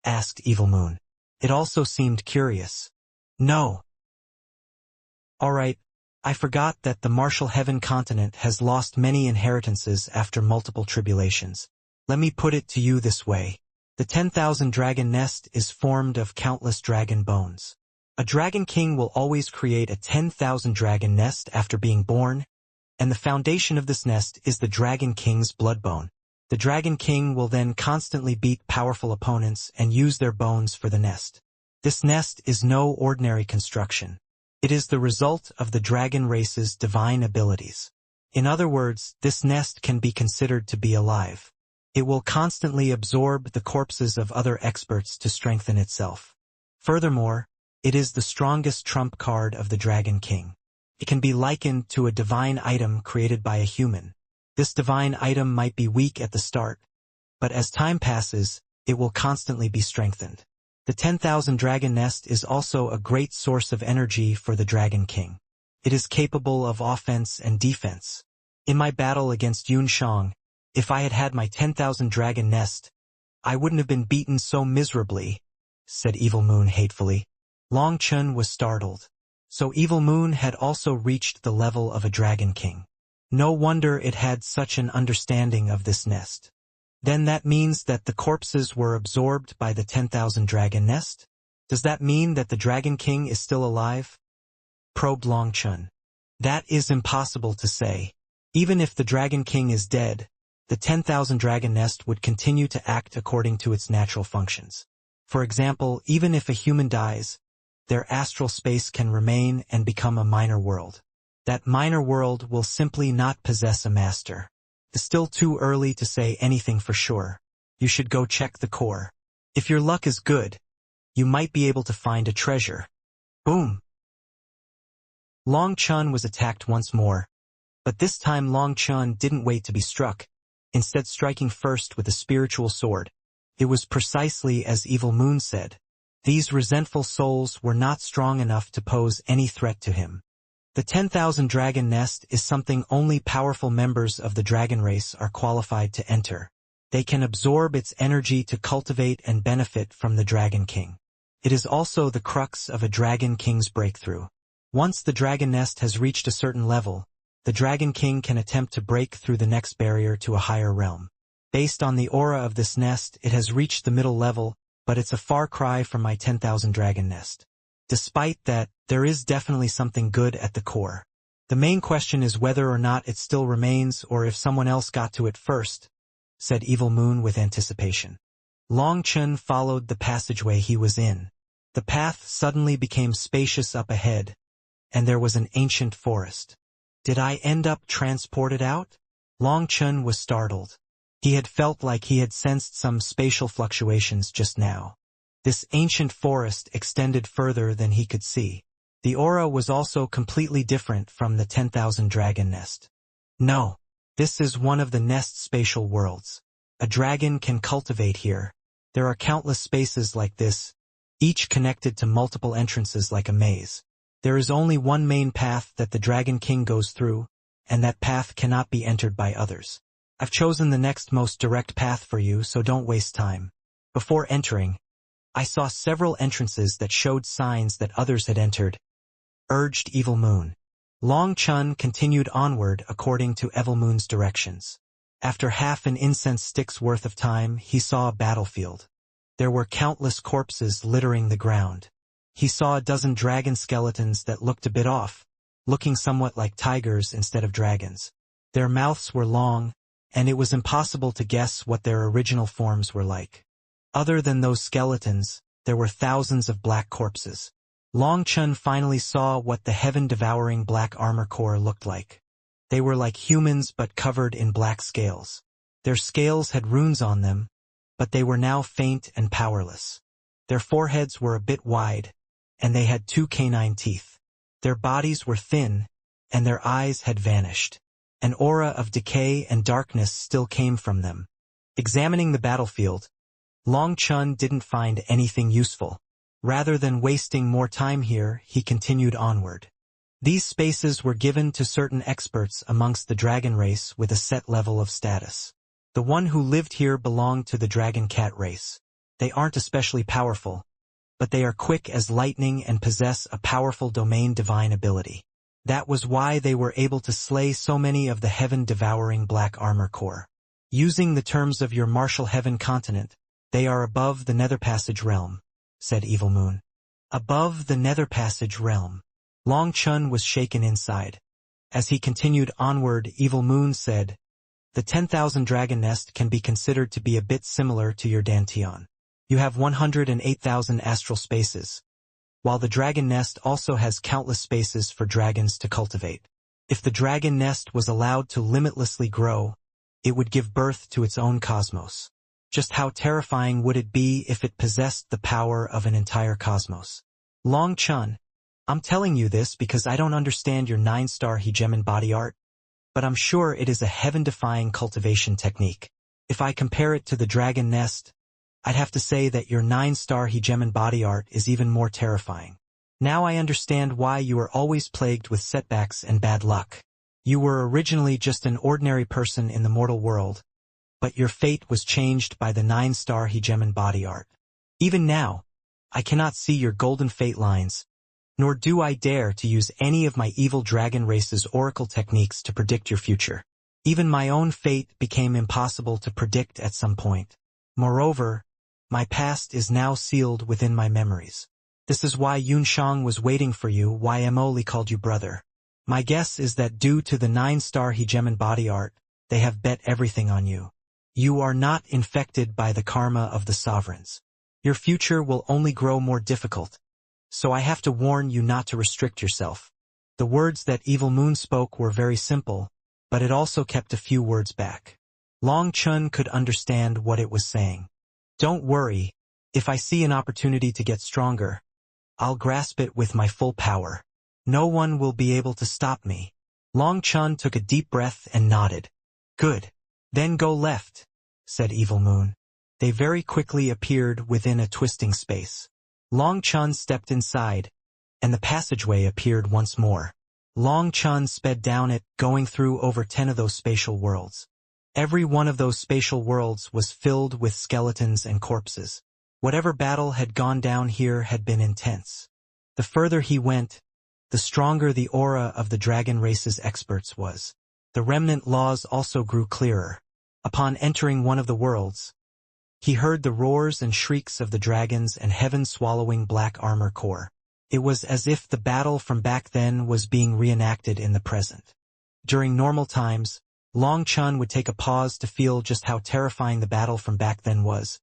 asked Evil Moon. It also seemed curious. "No." "Alright, I forgot that the Martial Heaven continent has lost many inheritances after multiple tribulations. Let me put it to you this way. The 10,000 dragon nest is formed of countless dragon bones. A dragon king will always create a 10,000 dragon nest after being born, and the foundation of this nest is the dragon king's bloodbone. The dragon king will then constantly beat powerful opponents and use their bones for the nest. This nest is no ordinary construction. It is the result of the dragon race's divine abilities. In other words, this nest can be considered to be alive. It will constantly absorb the corpses of other experts to strengthen itself. Furthermore, it is the strongest trump card of the Dragon King. It can be likened to a divine item created by a human. This divine item might be weak at the start, but as time passes, it will constantly be strengthened. The 10,000 dragon nest is also a great source of energy for the Dragon King. It is capable of offense and defense. In my battle against Yun Shang, if I had had my 10,000 dragon nest, I wouldn't have been beaten so miserably, said Evil Moon hatefully. Long Chun was startled. So Evil Moon had also reached the level of a Dragon King. No wonder it had such an understanding of this nest. Then that means that the corpses were absorbed by the 10,000 dragon nest? Does that mean that the Dragon King is still alive? Probed Long Chun. That is impossible to say. Even if the Dragon King is dead, the 10,000 dragon nest would continue to act according to its natural functions. For example, even if a human dies, their astral space can remain and become a minor world. That minor world will simply not possess a master. It's still too early to say anything for sure. You should go check the core. If your luck is good, you might be able to find a treasure. Boom! Long Chun was attacked once more, but this time Long Chun didn't wait to be struck, instead striking first with a spiritual sword. It was precisely as Evil Moon said. These resentful souls were not strong enough to pose any threat to him. The 10,000 dragon nest is something only powerful members of the dragon race are qualified to enter. They can absorb its energy to cultivate and benefit from the Dragon King. It is also the crux of a Dragon King's breakthrough. Once the dragon nest has reached a certain level, the Dragon King can attempt to break through the next barrier to a higher realm. Based on the aura of this nest, it has reached the middle level, but it's a far cry from my 10,000 dragon nest. Despite that, there is definitely something good at the core. The main question is whether or not it still remains or if someone else got to it first, said Evil Moon with anticipation. Long Chun followed the passageway he was in. The path suddenly became spacious up ahead, and there was an ancient forest. Did I end up transported out? Long Chun was startled. He had felt like he had sensed some spatial fluctuations just now. This ancient forest extended further than he could see. The aura was also completely different from the 10,000 dragon nest. No, this is one of the nest's spatial worlds. A dragon can cultivate here. There are countless spaces like this, each connected to multiple entrances like a maze. There is only one main path that the Dragon King goes through, and that path cannot be entered by others. I've chosen the next most direct path for you, so don't waste time. Before entering, I saw several entrances that showed signs that others had entered, urged Evil Moon. Long Chun continued onward according to Evil Moon's directions. After half an incense stick's worth of time, he saw a battlefield. There were countless corpses littering the ground. He saw a dozen dragon skeletons that looked a bit off, looking somewhat like tigers instead of dragons. Their mouths were long, and it was impossible to guess what their original forms were like. Other than those skeletons, there were thousands of black corpses. Long Chun finally saw what the heaven-devouring black armor core looked like. They were like humans but covered in black scales. Their scales had runes on them, but they were now faint and powerless. Their foreheads were a bit wide, and they had 2 canine teeth. Their bodies were thin, and their eyes had vanished. An aura of decay and darkness still came from them. Examining the battlefield, Long Chun didn't find anything useful. Rather than wasting more time here, he continued onward. These spaces were given to certain experts amongst the dragon race with a set level of status. The one who lived here belonged to the dragon cat race. They aren't especially powerful, but they are quick as lightning and possess a powerful domain divine ability. That was why they were able to slay so many of the heaven-devouring black armor core. Using the terms of your martial heaven continent, they are above the Nether Passage realm, said Evil Moon. Above the Nether Passage realm. Long Chun was shaken inside. As he continued onward, Evil Moon said, the 10,000 dragon nest can be considered to be a bit similar to your Dantian. You have 108,000 astral spaces, while the dragon nest also has countless spaces for dragons to cultivate. If the dragon nest was allowed to limitlessly grow, it would give birth to its own cosmos. Just how terrifying would it be if it possessed the power of an entire cosmos? Long Chun, I'm telling you this because I don't understand your 9-star hegemon body art, but I'm sure it is a heaven-defying cultivation technique. If I compare it to the dragon nest, I'd have to say that your 9-star hegemon body art is even more terrifying. Now I understand why you are always plagued with setbacks and bad luck. You were originally just an ordinary person in the mortal world, but your fate was changed by the 9-star hegemon body art. Even now, I cannot see your golden fate lines, nor do I dare to use any of my evil dragon race's oracle techniques to predict your future. Even my own fate became impossible to predict at some point. Moreover, my past is now sealed within my memories. This is why Yunshang was waiting for you, why Emoli called you brother. My guess is that due to the 9-star hegemon body art, they have bet everything on you. You are not infected by the karma of the sovereigns. Your future will only grow more difficult, so I have to warn you not to restrict yourself. The words that Evil Moon spoke were very simple, but it also kept a few words back. Long Chun could understand what it was saying. Don't worry, if I see an opportunity to get stronger, I'll grasp it with my full power. No one will be able to stop me. Long Chun took a deep breath and nodded. Good. Then go left, said Evil Moon. They very quickly appeared within a twisting space. Long Chun stepped inside, and the passageway appeared once more. Long Chun sped down it, going through over 10 of those spatial worlds. Every one of those spatial worlds was filled with skeletons and corpses. Whatever battle had gone down here had been intense. The further he went, the stronger the aura of the dragon race's experts was. The remnant laws also grew clearer. Upon entering one of the worlds, he heard the roars and shrieks of the dragons and heaven-swallowing black armor core. It was as if the battle from back then was being reenacted in the present. During normal times, Long Chun would take a pause to feel just how terrifying the battle from back then was.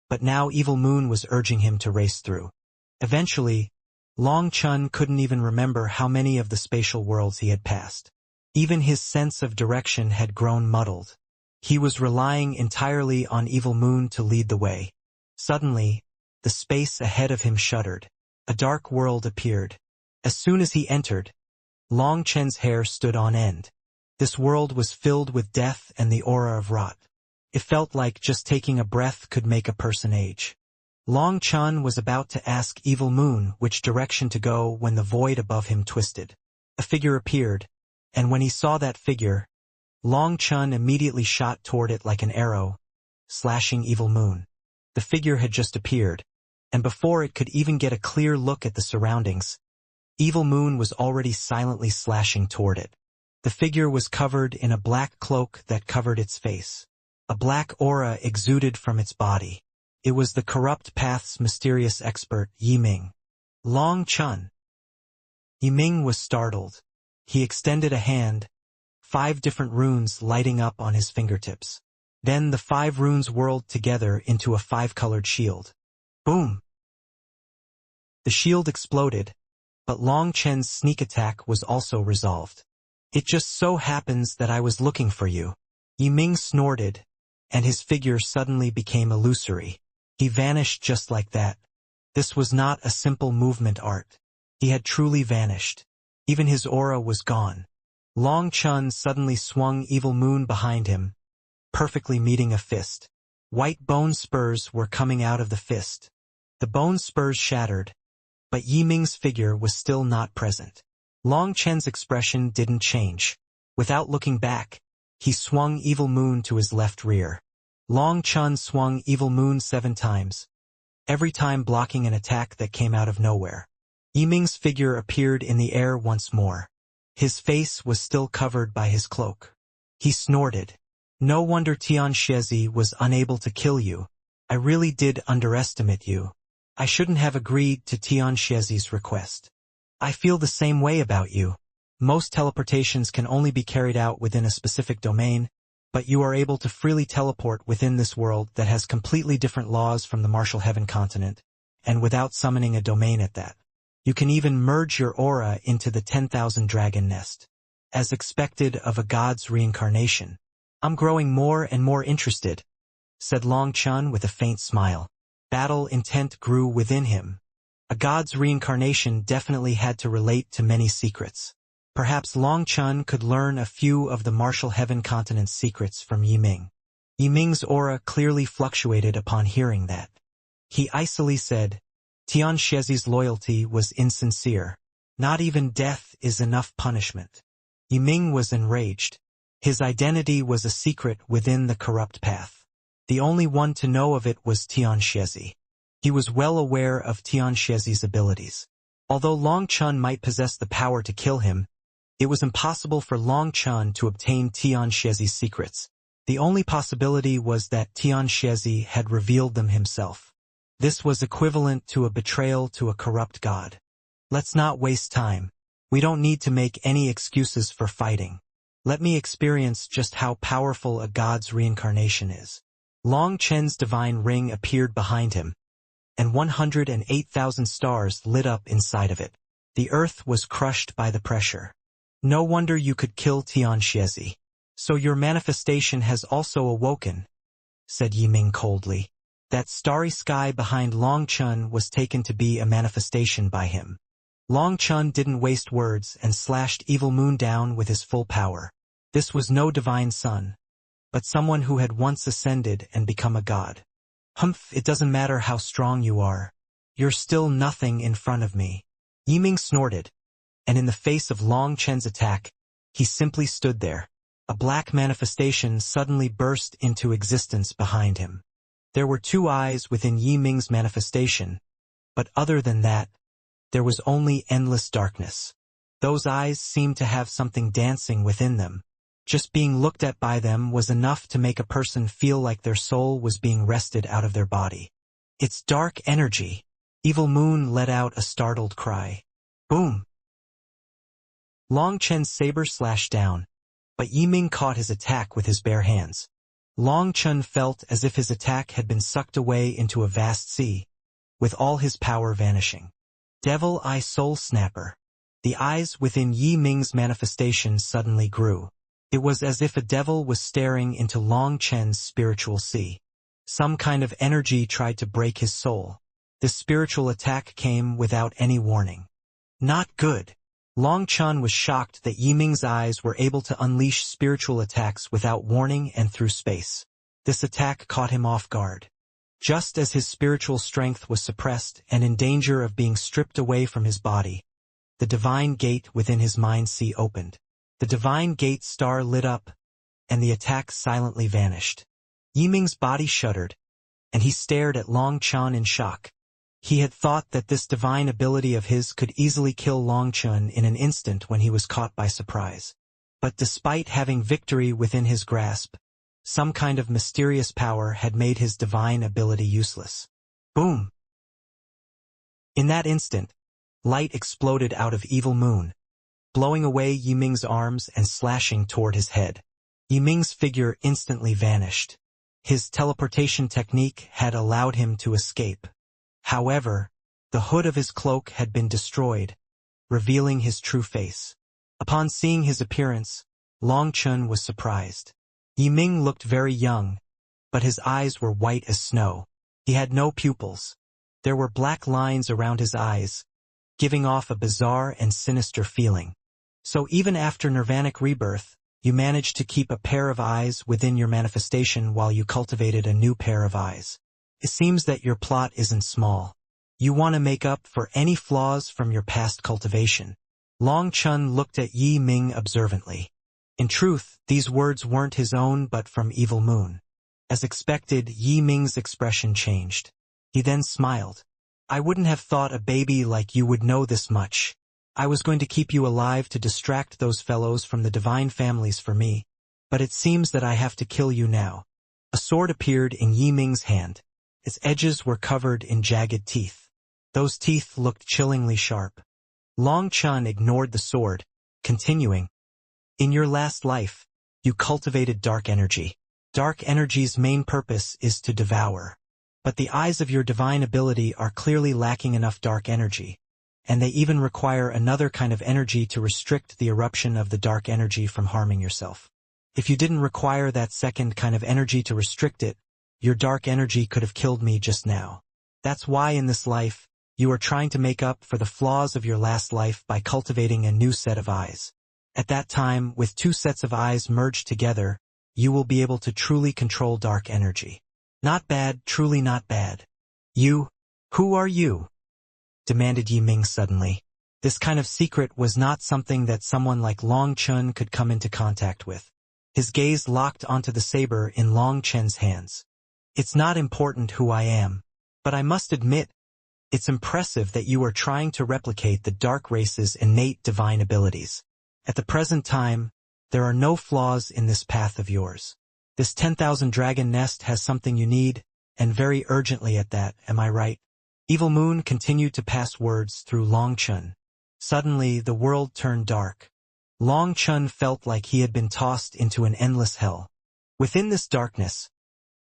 But now Evil Moon was urging him to race through. Eventually, Long Chun couldn't even remember how many of the spatial worlds he had passed. Even his sense of direction had grown muddled. He was relying entirely on Evil Moon to lead the way. Suddenly, the space ahead of him shuddered. A dark world appeared. As soon as he entered, Long Chen's hair stood on end. This world was filled with death and the aura of rot. It felt like just taking a breath could make a person age. Long Chun was about to ask Evil Moon which direction to go when the void above him twisted. A figure appeared, and when he saw that figure, Long Chun immediately shot toward it like an arrow, slashing Evil Moon. The figure had just appeared, and before it could even get a clear look at the surroundings, Evil Moon was already silently slashing toward it. The figure was covered in a black cloak that covered its face. A black aura exuded from its body. It was the corrupt path's mysterious expert, Yiming. Long Chun. Yiming was startled. He extended a hand, 5 different runes lighting up on his fingertips. Then the 5 runes whirled together into a 5-colored shield. Boom! The shield exploded, but Long Chen's sneak attack was also resolved. It just so happens that I was looking for you. Yiming snorted, and his figure suddenly became illusory. He vanished just like that. This was not a simple movement art. He had truly vanished. Even his aura was gone. Long Chun suddenly swung Evil Moon behind him, perfectly meeting a fist. White bone spurs were coming out of the fist. The bone spurs shattered, but Yiming's figure was still not present. Long Chen's expression didn't change. Without looking back, he swung Evil Moon to his left rear. Long Chun swung Evil Moon 7 times, every time blocking an attack that came out of nowhere. Yiming's figure appeared in the air once more. His face was still covered by his cloak. He snorted. No wonder Tian Shezi was unable to kill you. I really did underestimate you. I shouldn't have agreed to Tian Shezi's request. I feel the same way about you. Most teleportations can only be carried out within a specific domain, but you are able to freely teleport within this world that has completely different laws from the Martial Heaven continent, and without summoning a domain at that. You can even merge your aura into the 10,000 dragon nest. As expected of a god's reincarnation. I'm growing more and more interested, said Long Chun with a faint smile. Battle intent grew within him. A god's reincarnation definitely had to relate to many secrets. Perhaps Long Chun could learn a few of the Martial Heaven continent's secrets from Yiming. Yiming's aura clearly fluctuated upon hearing that. He icily said, Tian Shezi's loyalty was insincere. Not even death is enough punishment. Yiming was enraged. His identity was a secret within the corrupt path. The only one to know of it was Tian Shezi. He was well aware of Tian Shezi's abilities. Although Long Chun might possess the power to kill him, it was impossible for Long Chun to obtain Tian Shezi's secrets. The only possibility was that Tian Shezi had revealed them himself. This was equivalent to a betrayal to a corrupt god. Let's not waste time. We don't need to make any excuses for fighting. Let me experience just how powerful a god's reincarnation is. Long Chen's divine ring appeared behind him, and 108,000 stars lit up inside of it. The earth was crushed by the pressure. No wonder you could kill Tian Shezi. So your manifestation has also awoken, said Yiming coldly. That starry sky behind Long Chun was taken to be a manifestation by him. Long Chun didn't waste words and slashed Evil Moon down with his full power. This was no divine son, but someone who had once ascended and become a god. Humph, it doesn't matter how strong you are. You're still nothing in front of me. Yiming snorted, and in the face of Long Chen's attack, he simply stood there. A black manifestation suddenly burst into existence behind him. There were two eyes within Yiming's manifestation, but other than that, there was only endless darkness. Those eyes seemed to have something dancing within them. Just being looked at by them was enough to make a person feel like their soul was being wrested out of their body. It's dark energy. Evil Moon let out a startled cry. Boom! Long Chen's saber slashed down, but Yiming caught his attack with his bare hands. Long Chen felt as if his attack had been sucked away into a vast sea, with all his power vanishing. Devil Eye Soul Snapper. The eyes within Yiming's manifestation suddenly grew. It was as if a devil was staring into Long Chen's spiritual sea. Some kind of energy tried to break his soul. This spiritual attack came without any warning. Not good. Long Chen was shocked that Yiming's eyes were able to unleash spiritual attacks without warning and through space. This attack caught him off guard. Just as his spiritual strength was suppressed and in danger of being stripped away from his body, the divine gate within his mind sea opened. The divine gate star lit up, and the attack silently vanished. Yiming's body shuddered, and he stared at Long Chen in shock. He had thought that this divine ability of his could easily kill Long Chen in an instant when he was caught by surprise. But despite having victory within his grasp, some kind of mysterious power had made his divine ability useless. Boom! In that instant, light exploded out of Evil Moon, blowing away Yiming's arms and slashing toward his head. Yiming's figure instantly vanished. His teleportation technique had allowed him to escape. However, the hood of his cloak had been destroyed, revealing his true face. Upon seeing his appearance, Long Chen was surprised. Yiming looked very young, but his eyes were white as snow. He had no pupils. There were black lines around his eyes, giving off a bizarre and sinister feeling. So even after Nirvanic rebirth, you managed to keep a pair of eyes within your manifestation while you cultivated a new pair of eyes. It seems that your plot isn't small. You want to make up for any flaws from your past cultivation. Long Chen looked at Yiming observantly. In truth, these words weren't his own but from Evil Moon. As expected, Yiming's expression changed. He then smiled. I wouldn't have thought a baby like you would know this much. I was going to keep you alive to distract those fellows from the divine families for me, but it seems that I have to kill you now. A sword appeared in Yiming's hand. Its edges were covered in jagged teeth. Those teeth looked chillingly sharp. Long Chen ignored the sword, continuing, in your last life, you cultivated dark energy. Dark energy's main purpose is to devour. But the eyes of your divine ability are clearly lacking enough dark energy, and they even require another kind of energy to restrict the eruption of the dark energy from harming yourself. If you didn't require that second kind of energy to restrict it, your dark energy could have killed me just now. That's why in this life, you are trying to make up for the flaws of your last life by cultivating a new set of eyes. At that time, with two sets of eyes merged together, you will be able to truly control dark energy. Not bad, truly not bad. You? Who are you? Demanded Yiming suddenly. This kind of secret was not something that someone like Long Chen could come into contact with. His gaze locked onto the saber in Long Chen's hands. It's not important who I am, but I must admit, it's impressive that you are trying to replicate the dark race's innate divine abilities. At the present time, there are no flaws in this path of yours. This 10,000 dragon nest has something you need, and very urgently at that, am I right? Evil Moon continued to pass words through Long Chen. Suddenly, the world turned dark. Long Chen felt like he had been tossed into an endless hell. Within this darkness,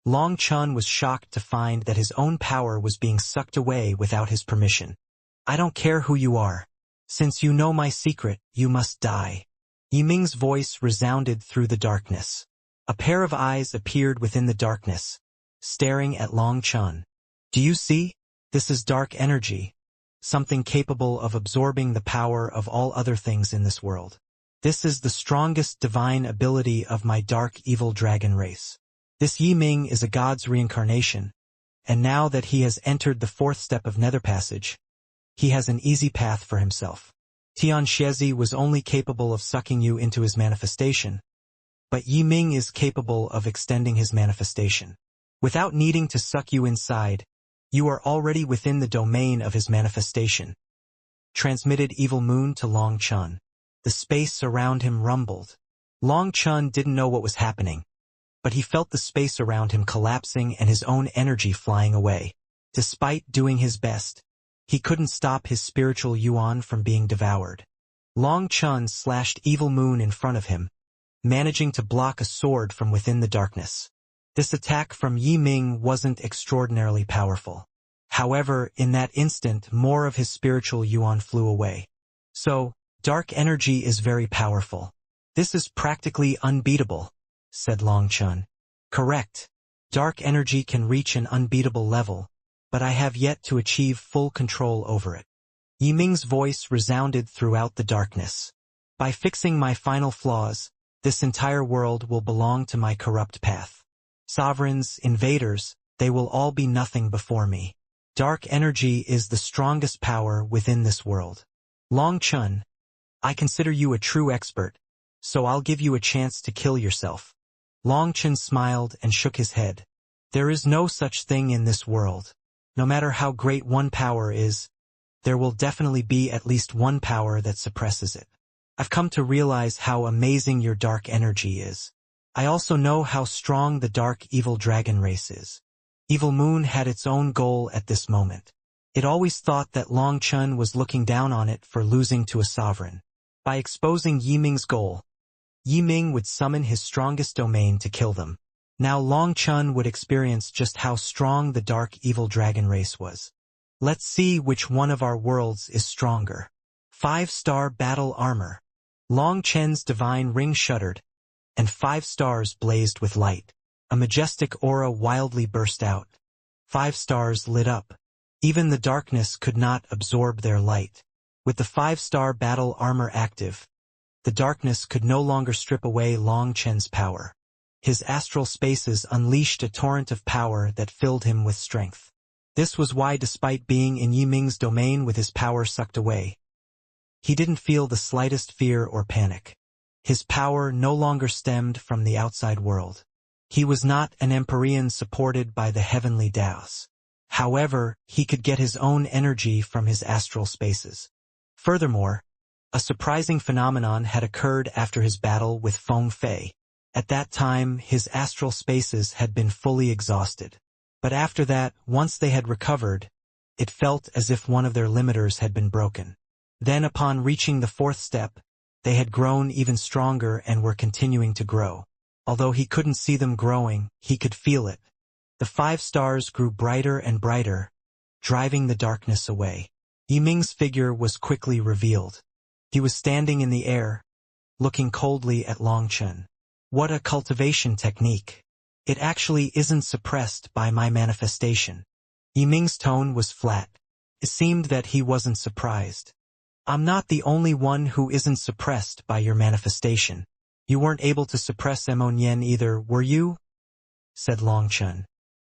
Long Chen was shocked to find that his own power was being sucked away without his permission. I don't care who you are. Since you know my secret, you must die. Yiming's voice resounded through the darkness. A pair of eyes appeared within the darkness, staring at Long Chen. Do you see? This is dark energy, something capable of absorbing the power of all other things in this world. This is the strongest divine ability of my dark evil dragon race. This Yiming is a god's reincarnation, and now that he has entered the fourth step of Nether Passage, he has an easy path for himself. Tianxiezi was only capable of sucking you into his manifestation, but Yiming is capable of extending his manifestation. Without needing to suck you inside, you are already within the domain of his manifestation. Transmitted Evil Moon to Long Chun. The space around him rumbled. Long Chun didn't know what was happening, but he felt the space around him collapsing and his own energy flying away. Despite doing his best, he couldn't stop his spiritual yuan from being devoured. Long Chun slashed Evil Moon in front of him, managing to block a sword from within the darkness. This attack from Yiming wasn't extraordinarily powerful. However, in that instant, more of his spiritual yuan flew away. So, dark energy is very powerful. This is practically unbeatable, said Long Chun. Correct. Dark energy can reach an unbeatable level, but I have yet to achieve full control over it. Yiming's voice resounded throughout the darkness. By fixing my final flaws, this entire world will belong to my corrupt path. Sovereigns, invaders, they will all be nothing before me. Dark energy is the strongest power within this world. Long Chun, I consider you a true expert, so I'll give you a chance to kill yourself. Long Chun smiled and shook his head. There is no such thing in this world. No matter how great one power is, there will definitely be at least one power that suppresses it. I've come to realize how amazing your dark energy is. I also know how strong the dark evil dragon race is. Evil Moon had its own goal at this moment. It always thought that Long Chun was looking down on it for losing to a sovereign. By exposing Yiming's goal, Yiming would summon his strongest domain to kill them. Now Long Chun would experience just how strong the dark evil dragon race was. Let's see which one of our worlds is stronger. 5-star battle armor. Long Chen's divine ring shuddered, and 5 stars blazed with light. A majestic aura wildly burst out. 5 stars lit up. Even the darkness could not absorb their light. With the 5-star battle armor active, the darkness could no longer strip away Long Chen's power. His astral spaces unleashed a torrent of power that filled him with strength. This was why, despite being in Yiming's domain with his power sucked away, he didn't feel the slightest fear or panic. His power no longer stemmed from the outside world. He was not an Empyrean supported by the heavenly Taos. However, he could get his own energy from his astral spaces. Furthermore, a surprising phenomenon had occurred after his battle with Feng Fei. At that time, his astral spaces had been fully exhausted. But after that, once they had recovered, it felt as if one of their limiters had been broken. Then upon reaching the 4th step, they had grown even stronger and were continuing to grow. Although he couldn't see them growing, he could feel it. The 5 stars grew brighter and brighter, driving the darkness away. Yiming's figure was quickly revealed. He was standing in the air, looking coldly at Long Chun. What a cultivation technique. It actually isn't suppressed by my manifestation. Yiming's tone was flat. It seemed that he wasn't surprised. I'm not the only one who isn't suppressed by your manifestation. You weren't able to suppress Emonyen either, were you? Said Long Chun.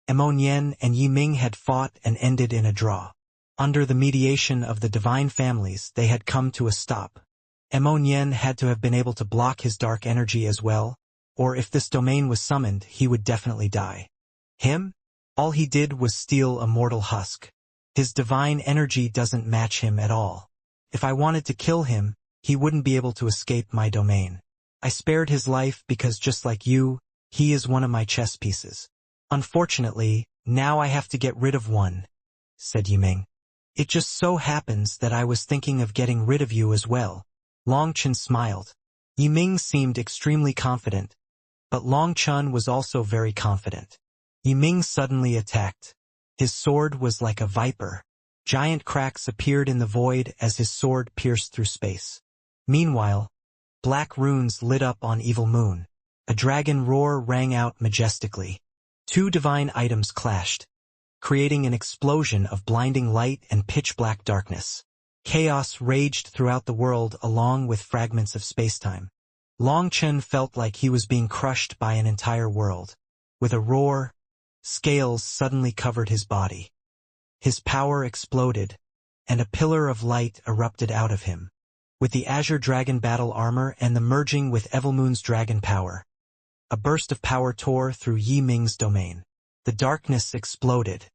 Emonyen and Yiming had fought and ended in a draw. Under the mediation of the divine families, they had come to a stop. Emonyen had to have been able to block his dark energy as well, or if this domain was summoned, he would definitely die. Him? All he did was steal a mortal husk. His divine energy doesn't match him at all. If I wanted to kill him, he wouldn't be able to escape my domain. I spared his life because just like you, he is one of my chess pieces. Unfortunately, now I have to get rid of one, said Yiming. It just so happens that I was thinking of getting rid of you as well. Long Chun smiled. Yiming seemed extremely confident, but Long Chun was also very confident. Yiming suddenly attacked. His sword was like a viper. Giant cracks appeared in the void as his sword pierced through space. Meanwhile, black runes lit up on Evil Moon. A dragon roar rang out majestically. 2 divine items clashed, creating an explosion of blinding light and pitch-black darkness. Chaos raged throughout the world along with fragments of spacetime. Long Chun felt like he was being crushed by an entire world. With a roar, Scales suddenly covered his body. His power exploded, and a pillar of light erupted out of him. With the Azure Dragon battle armor and the merging with Evilmoon's dragon power, a burst of power tore through Yi Ming's domain. The darkness exploded.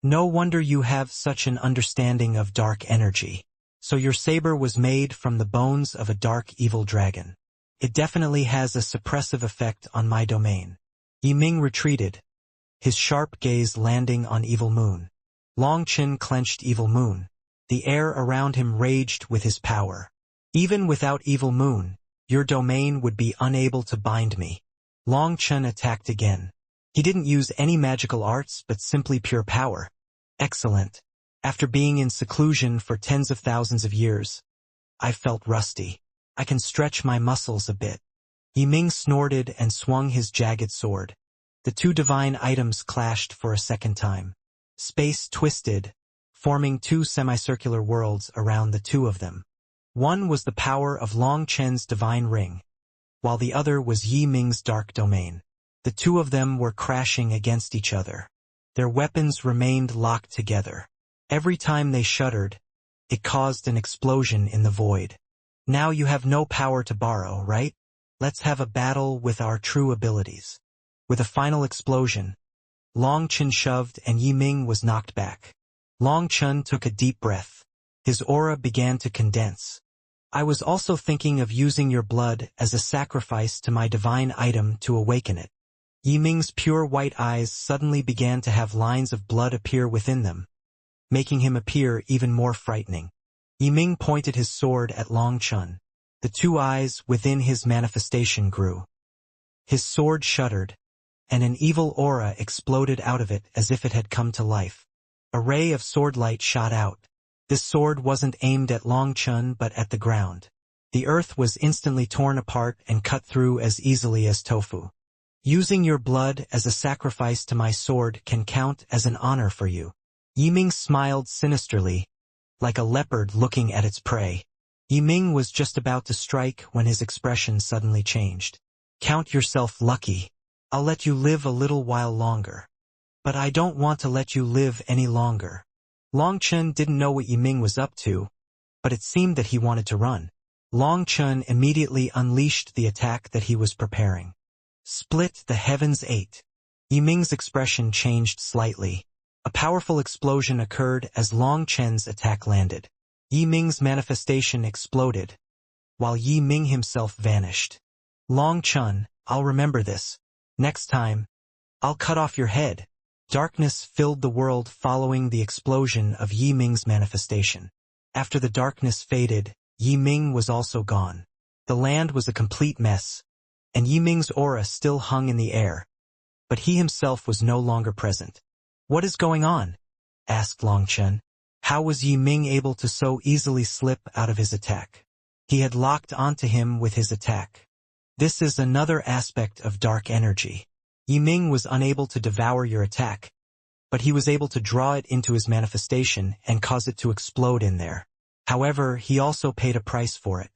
No wonder you have such an understanding of dark energy. So your saber was made from the bones of a dark evil dragon. It definitely has a suppressive effect on my domain. Yi Ming retreated, his sharp gaze landing on Evil Moon. Long Chen clenched Evil Moon. The air around him raged with his power. Even without Evil Moon, your domain would be unable to bind me. Long Chen attacked again. He didn't use any magical arts but simply pure power. Excellent. After being in seclusion for tens of thousands of years, I felt rusty. I can stretch my muscles a bit. Yi Ming snorted and swung his jagged sword. The two divine items clashed for a second time. Space twisted, forming two semicircular worlds around the two of them. One was the power of Long Chen's divine ring, while the other was Yi Ming's dark domain. The two of them were crashing against each other. Their weapons remained locked together. Every time they shuddered, it caused an explosion in the void. Now you have no power to borrow, right? Let's have a battle with our true abilities. With a final explosion, Long Chen shoved and Yi Ming was knocked back. Long Chen took a deep breath. His aura began to condense. I was also thinking of using your blood as a sacrifice to my divine item to awaken it. Yi Ming's pure white eyes suddenly began to have lines of blood appear within them, making him appear even more frightening. Yi Ming pointed his sword at Long Chen. The two eyes within his manifestation grew. His sword shuddered, and an evil aura exploded out of it as if it had come to life. A ray of sword light shot out. This sword wasn't aimed at Long Chen but at the ground. The earth was instantly torn apart and cut through as easily as tofu. Using your blood as a sacrifice to my sword can count as an honor for you. Yi Ming smiled sinisterly, like a leopard looking at its prey. Yi Ming was just about to strike when his expression suddenly changed. Count yourself lucky. I'll let you live a little while longer. But I don't want to let you live any longer. Long Chen didn't know what Yi Ming was up to, but it seemed that he wanted to run. Long Chen immediately unleashed the attack that he was preparing. Split the heavens 8. Yi Ming's expression changed slightly. A powerful explosion occurred as Long Chen's attack landed. Yi Ming's manifestation exploded, while Yi Ming himself vanished. Long Chen, I'll remember this. Next time, I'll cut off your head. Darkness filled the world following the explosion of Yi Ming's manifestation. After the darkness faded, Yi Ming was also gone. The land was a complete mess, and Yi Ming's aura still hung in the air, but he himself was no longer present. What is going on? Asked Long Chen. How was Yi Ming able to so easily slip out of his attack? He had locked onto him with his attack. This is another aspect of dark energy. Yi Ming was unable to devour your attack, but he was able to draw it into his manifestation and cause it to explode in there. However, he also paid a price for it.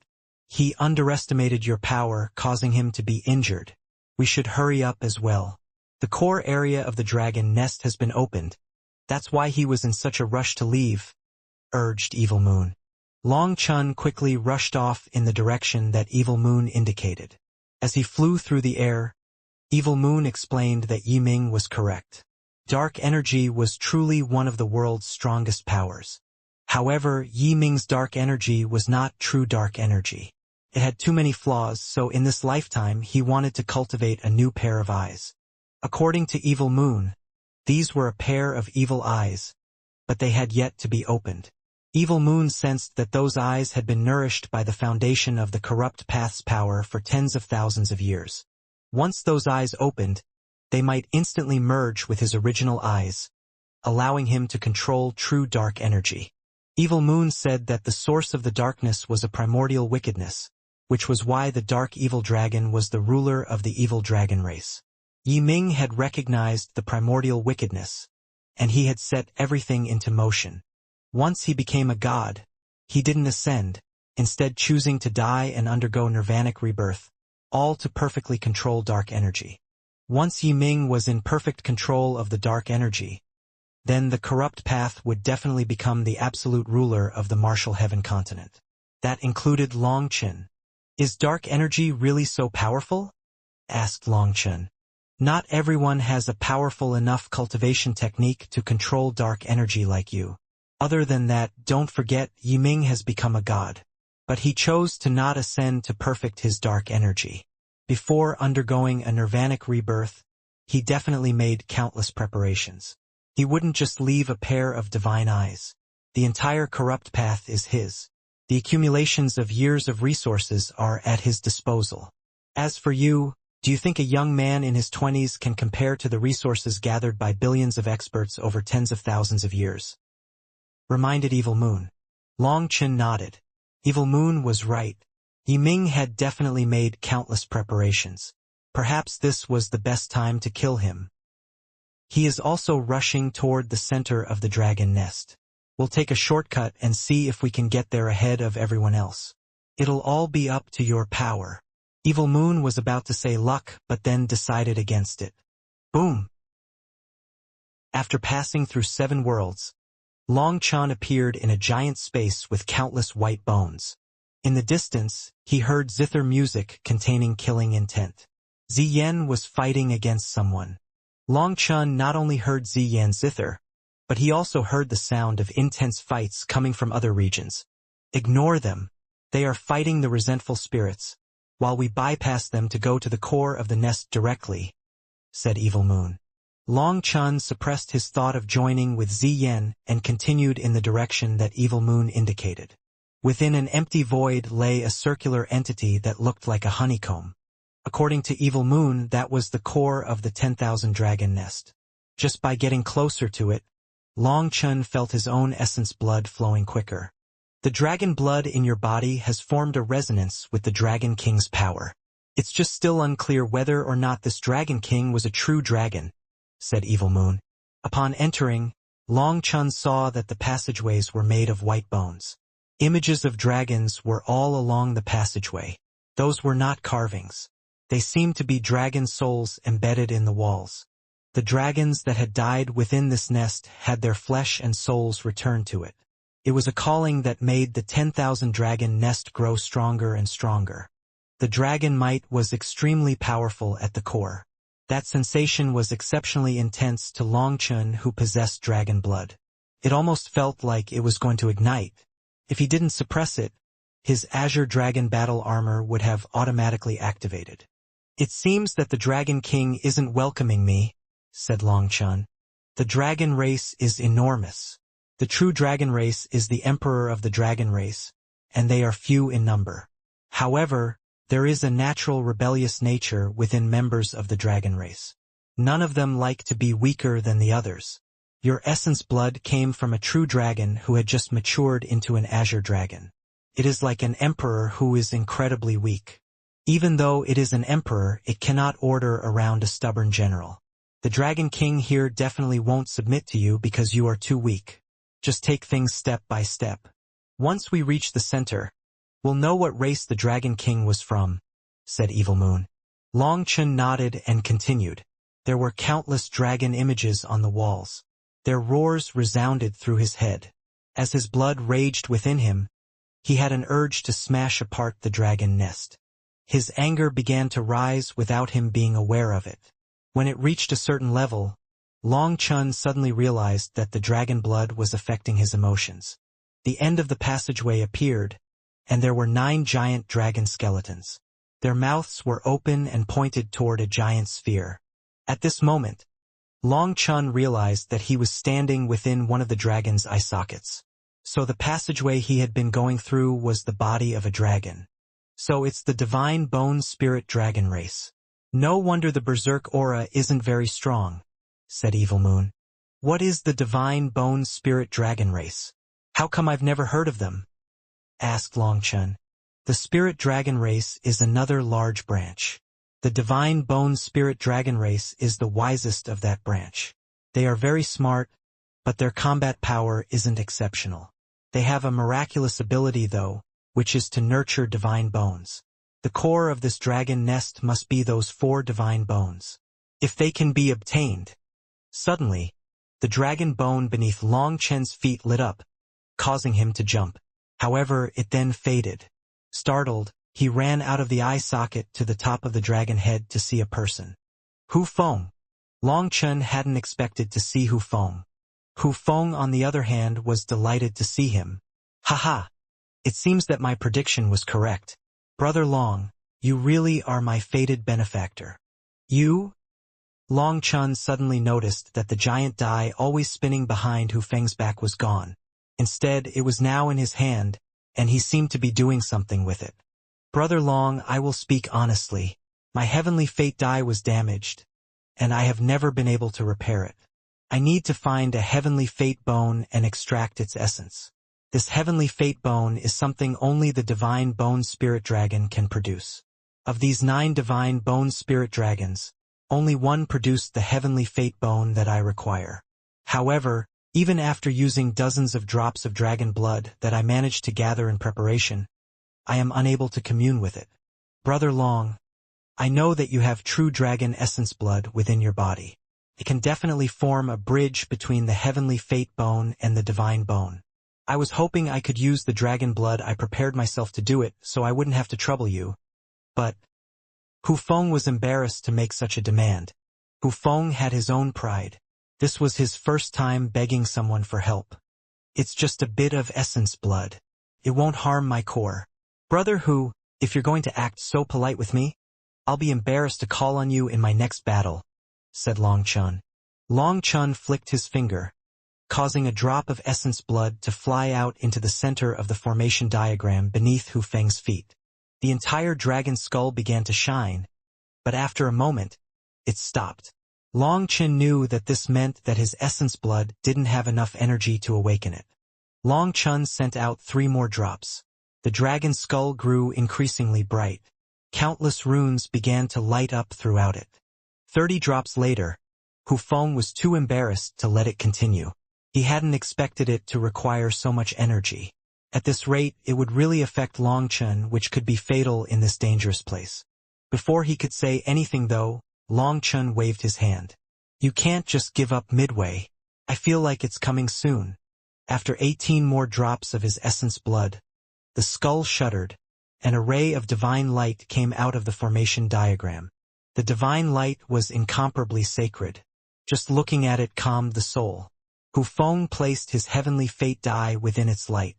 He underestimated your power, causing him to be injured. We should hurry up as well. The core area of the dragon nest has been opened. That's why he was in such a rush to leave, urged Evil Moon. Long Chen quickly rushed off in the direction that Evil Moon indicated. As he flew through the air, Evil Moon explained that Yi Ming was correct. Dark energy was truly one of the world's strongest powers. However, Yi Ming's dark energy was not true dark energy. It had too many flaws, so in this lifetime he wanted to cultivate a new pair of eyes. According to Evil Moon, these were a pair of evil eyes, but they had yet to be opened. Evil Moon sensed that those eyes had been nourished by the foundation of the corrupt path's power for tens of thousands of years. Once those eyes opened, they might instantly merge with his original eyes, allowing him to control true dark energy. Evil Moon said that the source of the darkness was a primordial wickedness, which was why the dark evil dragon was the ruler of the evil dragon race. Yi Ming had recognized the primordial wickedness, and he had set everything into motion. Once he became a god, he didn't ascend, instead choosing to die and undergo nirvanic rebirth, all to perfectly control dark energy. Once Yiming was in perfect control of the dark energy, then the corrupt path would definitely become the absolute ruler of the martial heaven continent. That included Longchen. Is dark energy really so powerful? Asked Longchen. Not everyone has a powerful enough cultivation technique to control dark energy like you. Other than that, don't forget Yiming has become a god. But he chose to not ascend to perfect his dark energy. Before undergoing a nirvanic rebirth, he definitely made countless preparations. He wouldn't just leave a pair of divine eyes. The entire corrupt path is his. The accumulations of years of resources are at his disposal. As for you, do you think a young man in his 20s can compare to the resources gathered by billions of experts over tens of thousands of years? Reminded Evil Moon. Longchen nodded. Evil Moon was right. Yiming had definitely made countless preparations. Perhaps this was the best time to kill him. He is also rushing toward the center of the dragon nest. We'll take a shortcut and see if we can get there ahead of everyone else. It'll all be up to your power. Evil Moon was about to say luck, but then decided against it. Boom! After passing through 7 worlds, Longchen appeared in a giant space with countless white bones. In the distance, he heard zither music containing killing intent. Ziyan was fighting against someone. Longchen not only heard Ziyan's zither, but he also heard the sound of intense fights coming from other regions. Ignore them. They are fighting the resentful spirits, while we bypass them to go to the core of the nest directly, said Evil Moon. Longchen suppressed his thought of joining with Ziyan and continued in the direction that Evil Moon indicated. Within an empty void lay a circular entity that looked like a honeycomb. According to Evil Moon, that was the core of the 10,000 dragon nest. Just by getting closer to it, Longchen felt his own essence blood flowing quicker. The dragon blood in your body has formed a resonance with the Dragon King's power. It's just still unclear whether or not this Dragon King was a true dragon, said Evil Moon. Upon entering, Longchen saw that the passageways were made of white bones. Images of dragons were all along the passageway. Those were not carvings. They seemed to be dragon souls embedded in the walls. The dragons that had died within this nest had their flesh and souls returned to it. It was a calling that made the 10,000 dragon nest grow stronger and stronger. The dragon might was extremely powerful at the core. That sensation was exceptionally intense to Longchen, who possessed dragon blood. It almost felt like it was going to ignite. If he didn't suppress it, his Azure Dragon battle armor would have automatically activated. It seems that the Dragon King isn't welcoming me, said Longchen. The dragon race is enormous. The true dragon race is the emperor of the dragon race, and they are few in number. However, there is a natural rebellious nature within members of the dragon race. None of them like to be weaker than the others. Your essence blood came from a true dragon who had just matured into an azure dragon. It is like an emperor who is incredibly weak. Even though it is an emperor, it cannot order around a stubborn general. The Dragon King here definitely won't submit to you because you are too weak. Just take things step by step. Once we reach the center, we'll know what race the Dragon King was from, said Evil Moon. Longchen nodded and continued. There were countless dragon images on the walls. Their roars resounded through his head. As his blood raged within him, he had an urge to smash apart the dragon nest. His anger began to rise without him being aware of it. When it reached a certain level, Longchen suddenly realized that the dragon blood was affecting his emotions. The end of the passageway appeared, and there were 9 giant dragon skeletons. Their mouths were open and pointed toward a giant sphere. At this moment, Longchen realized that he was standing within one of the dragon's eye sockets. So the passageway he had been going through was the body of a dragon. So it's the divine bone spirit dragon race. No wonder the berserk aura isn't very strong, said Evil Moon. What is the divine bone spirit dragon race? How come I've never heard of them? Asked Longchen. The spirit dragon race is another large branch. The divine bone spirit dragon race is the wisest of that branch. They are very smart, but their combat power isn't exceptional. They have a miraculous ability though, which is to nurture divine bones. The core of this dragon nest must be those 4 divine bones. if they can be obtained. Suddenly, the dragon bone beneath Long Chen's feet lit up, causing him to jump. However, it then faded. Startled, he ran out of the eye socket to the top of the dragon head to see a person. Hu Feng. Long Chen hadn't expected to see Hu Feng. Hu Feng, on the other hand, was delighted to see him. Haha! It seems that my prediction was correct. Brother Long, you really are my fated benefactor. You? Long Chen suddenly noticed that the giant die always spinning behind Hu Feng's back was gone. Instead, it was now in his hand, and he seemed to be doing something with it. Brother Long, I will speak honestly. My heavenly fate die was damaged, and I have never been able to repair it. I need to find a heavenly fate bone and extract its essence. This heavenly fate bone is something only the divine bone spirit dragon can produce. Of these 9 divine bone spirit dragons, only one produced the heavenly fate bone that I require. However, even after using dozens of drops of dragon blood that I managed to gather in preparation, I am unable to commune with it. Brother Long, I know that you have true dragon essence blood within your body. It can definitely form a bridge between the heavenly fate bone and the divine bone. I was hoping I could use the dragon blood I prepared myself to do it so I wouldn't have to trouble you. But Hu Feng was embarrassed to make such a demand. Hu Feng had his own pride. This was his first time begging someone for help. It's just a bit of essence blood. It won't harm my core. Brother Hu, if you're going to act so polite with me, I'll be embarrassed to call on you in my next battle, said Long Chen. Long Chen flicked his finger, causing a drop of essence blood to fly out into the center of the formation diagram beneath Hu Feng's feet. The entire dragon skull began to shine, but after a moment, it stopped. Long Chen knew that this meant that his essence blood didn't have enough energy to awaken it. Long Chen sent out 3 more drops. The dragon skull grew increasingly bright. Countless runes began to light up throughout it. 30 drops later, Hu Feng was too embarrassed to let it continue. He hadn't expected it to require so much energy. At this rate, it would really affect Long Chen, which could be fatal in this dangerous place. Before he could say anything though, Long Chen waved his hand. You can't just give up midway. I feel like it's coming soon. After 18 more drops of his essence blood, the skull shuddered. An array of divine light came out of the formation diagram. The divine light was incomparably sacred. Just looking at it calmed the soul. Hu Feng placed his heavenly fate die within its light.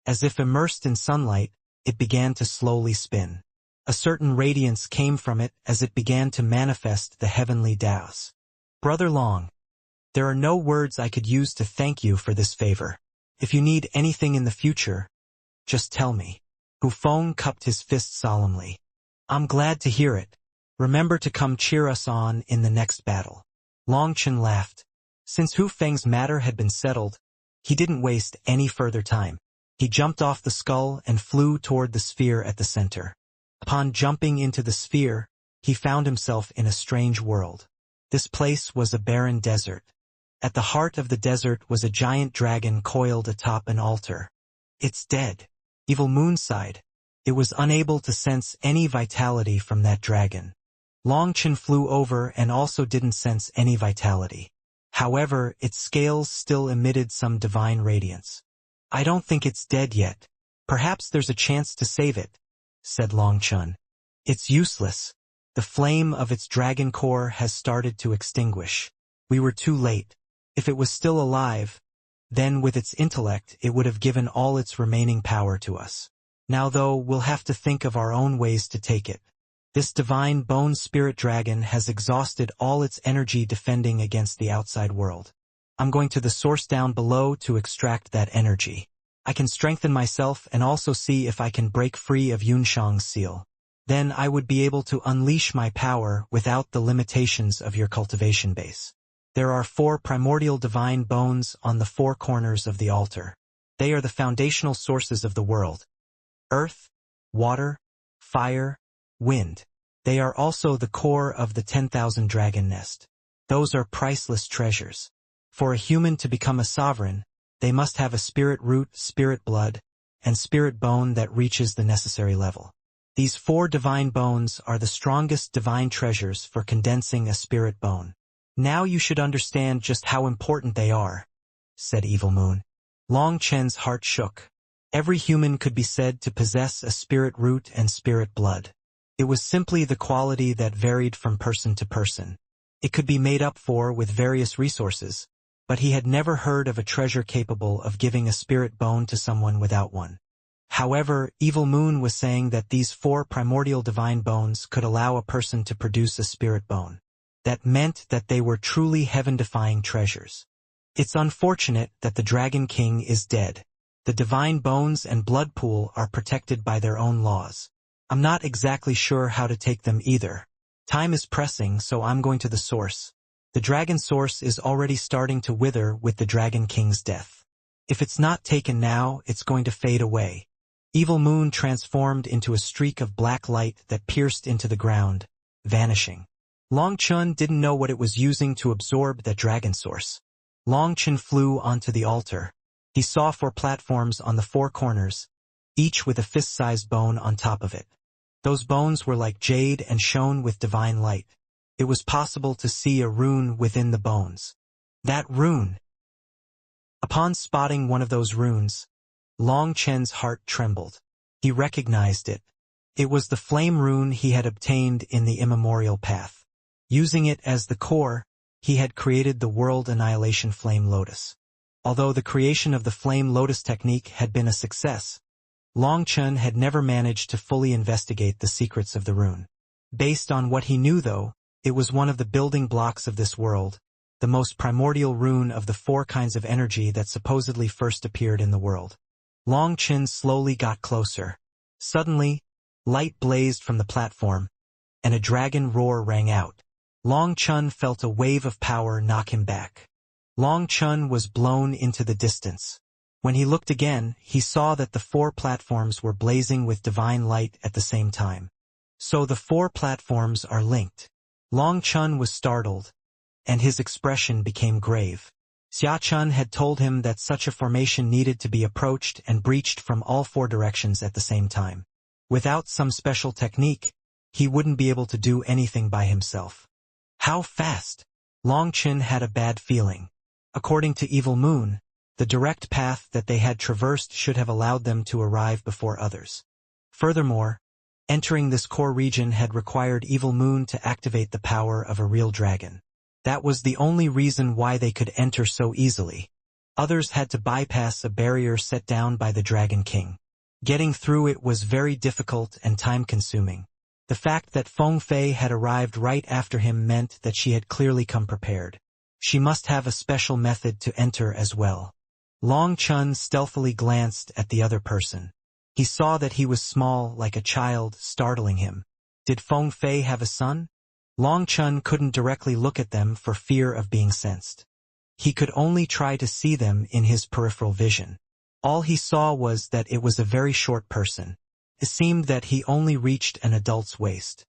As if immersed in sunlight, it began to slowly spin. A certain radiance came from it as it began to manifest the heavenly Daos. Brother Long, there are no words I could use to thank you for this favor. If you need anything in the future, just tell me. Hu Feng cupped his fist solemnly. I'm glad to hear it. Remember to come cheer us on in the next battle. Long Chen laughed. Since Hu Feng's matter had been settled, he didn't waste any further time. He jumped off the skull and flew toward the sphere at the center. Upon jumping into the sphere, he found himself in a strange world. This place was a barren desert. At the heart of the desert was a giant dragon coiled atop an altar. It's dead. Evil Moon sighed. It was unable to sense any vitality from that dragon. Long Chen flew over and also didn't sense any vitality. However, its scales still emitted some divine radiance. I don't think it's dead yet. Perhaps there's a chance to save it, said Long Chen. It's useless. The flame of its dragon core has started to extinguish. We were too late. If it was still alive, then with its intellect it would have given all its remaining power to us. Now though, we'll have to think of our own ways to take it. This divine bone spirit dragon has exhausted all its energy defending against the outside world. I'm going to the source down below to extract that energy. I can strengthen myself and also see if I can break free of Yunshang's seal. Then I would be able to unleash my power without the limitations of your cultivation base. There are 4 primordial divine bones on the 4 corners of the altar. They are the foundational sources of the world. Earth, water, fire, wind. They are also the core of the 10,000 dragon nest. Those are priceless treasures. For a human to become a sovereign, they must have a spirit root, spirit blood, and spirit bone that reaches the necessary level. These 4 divine bones are the strongest divine treasures for condensing a spirit bone. Now you should understand just how important they are, said Evil Moon. Long Chen's heart shook. Every human could be said to possess a spirit root and spirit blood. It was simply the quality that varied from person to person. It could be made up for with various resources, but he had never heard of a treasure capable of giving a spirit bone to someone without one. However, Evil Moon was saying that these 4 primordial divine bones could allow a person to produce a spirit bone. That meant that they were truly heaven-defying treasures. It's unfortunate that the Dragon King is dead. The divine bones and blood pool are protected by their own laws. I'm not exactly sure how to take them either. Time is pressing, so I'm going to the source. The dragon source is already starting to wither with the Dragon King's death. If it's not taken now, it's going to fade away. Evil Moon transformed into a streak of black light that pierced into the ground, vanishing. Long Chun didn't know what it was using to absorb that dragon source. Long Chun flew onto the altar. He saw 4 platforms on the 4 corners, each with a fist-sized bone on top of it. Those bones were like jade and shone with divine light. It was possible to see a rune within the bones. That rune! Upon spotting one of those runes, Long Chen's heart trembled. He recognized it. It was the flame rune he had obtained in the immemorial path. Using it as the core, he had created the world annihilation flame lotus. Although the creation of the flame lotus technique had been a success, Long Chun had never managed to fully investigate the secrets of the rune. Based on what he knew though, it was one of the building blocks of this world, the most primordial rune of the 4 kinds of energy that supposedly first appeared in the world. Long Chun slowly got closer. Suddenly, light blazed from the platform, and a dragon roar rang out. Long Chun felt a wave of power knock him back. Long Chun was blown into the distance. When he looked again, he saw that the 4 platforms were blazing with divine light at the same time. So the 4 platforms are linked. Long Chun was startled, and his expression became grave. Xia Chun had told him that such a formation needed to be approached and breached from all 4 directions at the same time. Without some special technique, he wouldn't be able to do anything by himself. How fast? Long Chun had a bad feeling. According to Evil Moon, the direct path that they had traversed should have allowed them to arrive before others. Furthermore, entering this core region had required Evil Moon to activate the power of a real dragon. That was the only reason why they could enter so easily. Others had to bypass a barrier set down by the Dragon King. Getting through it was very difficult and time-consuming. The fact that Feng Fei had arrived right after him meant that she had clearly come prepared. She must have a special method to enter as well. Long Chun stealthily glanced at the other person. He saw that he was small like a child, startling him. Did Feng Fei have a son? Long Chun couldn't directly look at them for fear of being sensed. He could only try to see them in his peripheral vision. All he saw was that it was a very short person. It seemed that he only reached an adult's waist.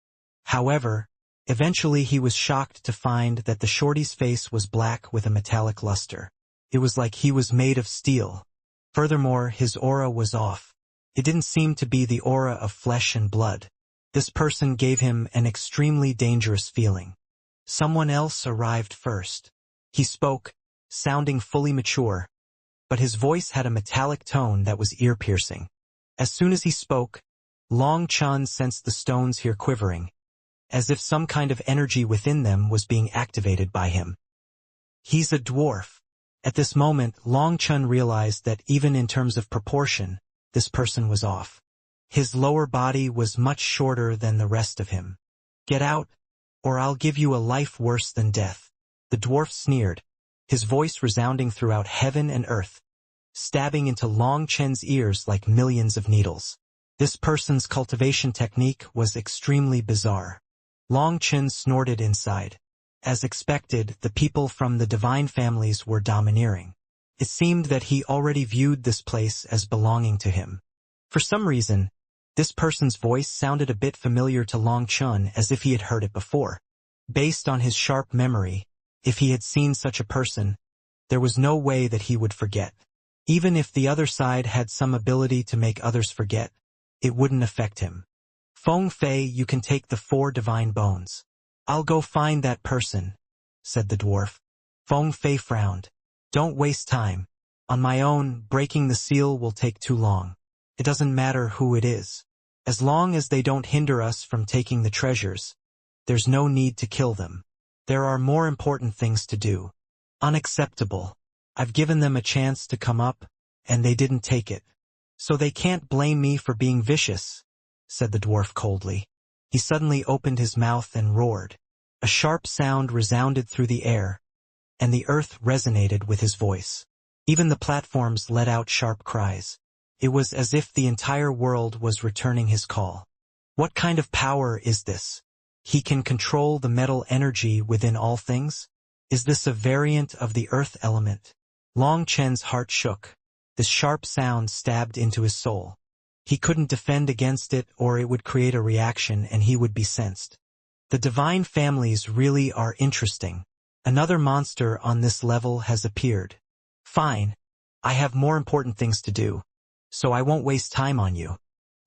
However, eventually he was shocked to find that the shorty's face was black with a metallic luster. It was like he was made of steel. Furthermore, his aura was off. It didn't seem to be the aura of flesh and blood. This person gave him an extremely dangerous feeling. Someone else arrived first. He spoke, sounding fully mature, but his voice had a metallic tone that was ear-piercing. As soon as he spoke, Long Chun sensed the stones here quivering, as if some kind of energy within them was being activated by him. He's a dwarf. At this moment, Long Chun realized that even in terms of proportion, this person was off. His lower body was much shorter than the rest of him. Get out, or I'll give you a life worse than death. The dwarf sneered, his voice resounding throughout heaven and earth, stabbing into Long Chen's ears like millions of needles. This person's cultivation technique was extremely bizarre. Long Chen snorted inside. As expected, the people from the divine families were domineering. It seemed that he already viewed this place as belonging to him. For some reason, this person's voice sounded a bit familiar to Long Chun, as if he had heard it before. Based on his sharp memory, if he had seen such a person, there was no way that he would forget. Even if the other side had some ability to make others forget, it wouldn't affect him. Feng Fei, you can take the 4 divine bones. I'll go find that person, said the dwarf. Feng Fei frowned. Don't waste time. On my own, breaking the seal will take too long. It doesn't matter who it is. As long as they don't hinder us from taking the treasures, there's no need to kill them. There are more important things to do. Unacceptable. I've given them a chance to come up, and they didn't take it. So they can't blame me for being vicious, said the dwarf coldly. He suddenly opened his mouth and roared. A sharp sound resounded through the air, and the earth resonated with his voice. Even the platforms let out sharp cries. It was as if the entire world was returning his call. What kind of power is this? He can control the metal energy within all things? Is this a variant of the earth element? Long Chen's heart shook. This sharp sound stabbed into his soul. He couldn't defend against it, or it would create a reaction and he would be sensed. The divine families really are interesting. Another monster on this level has appeared. Fine. I have more important things to do, so I won't waste time on you.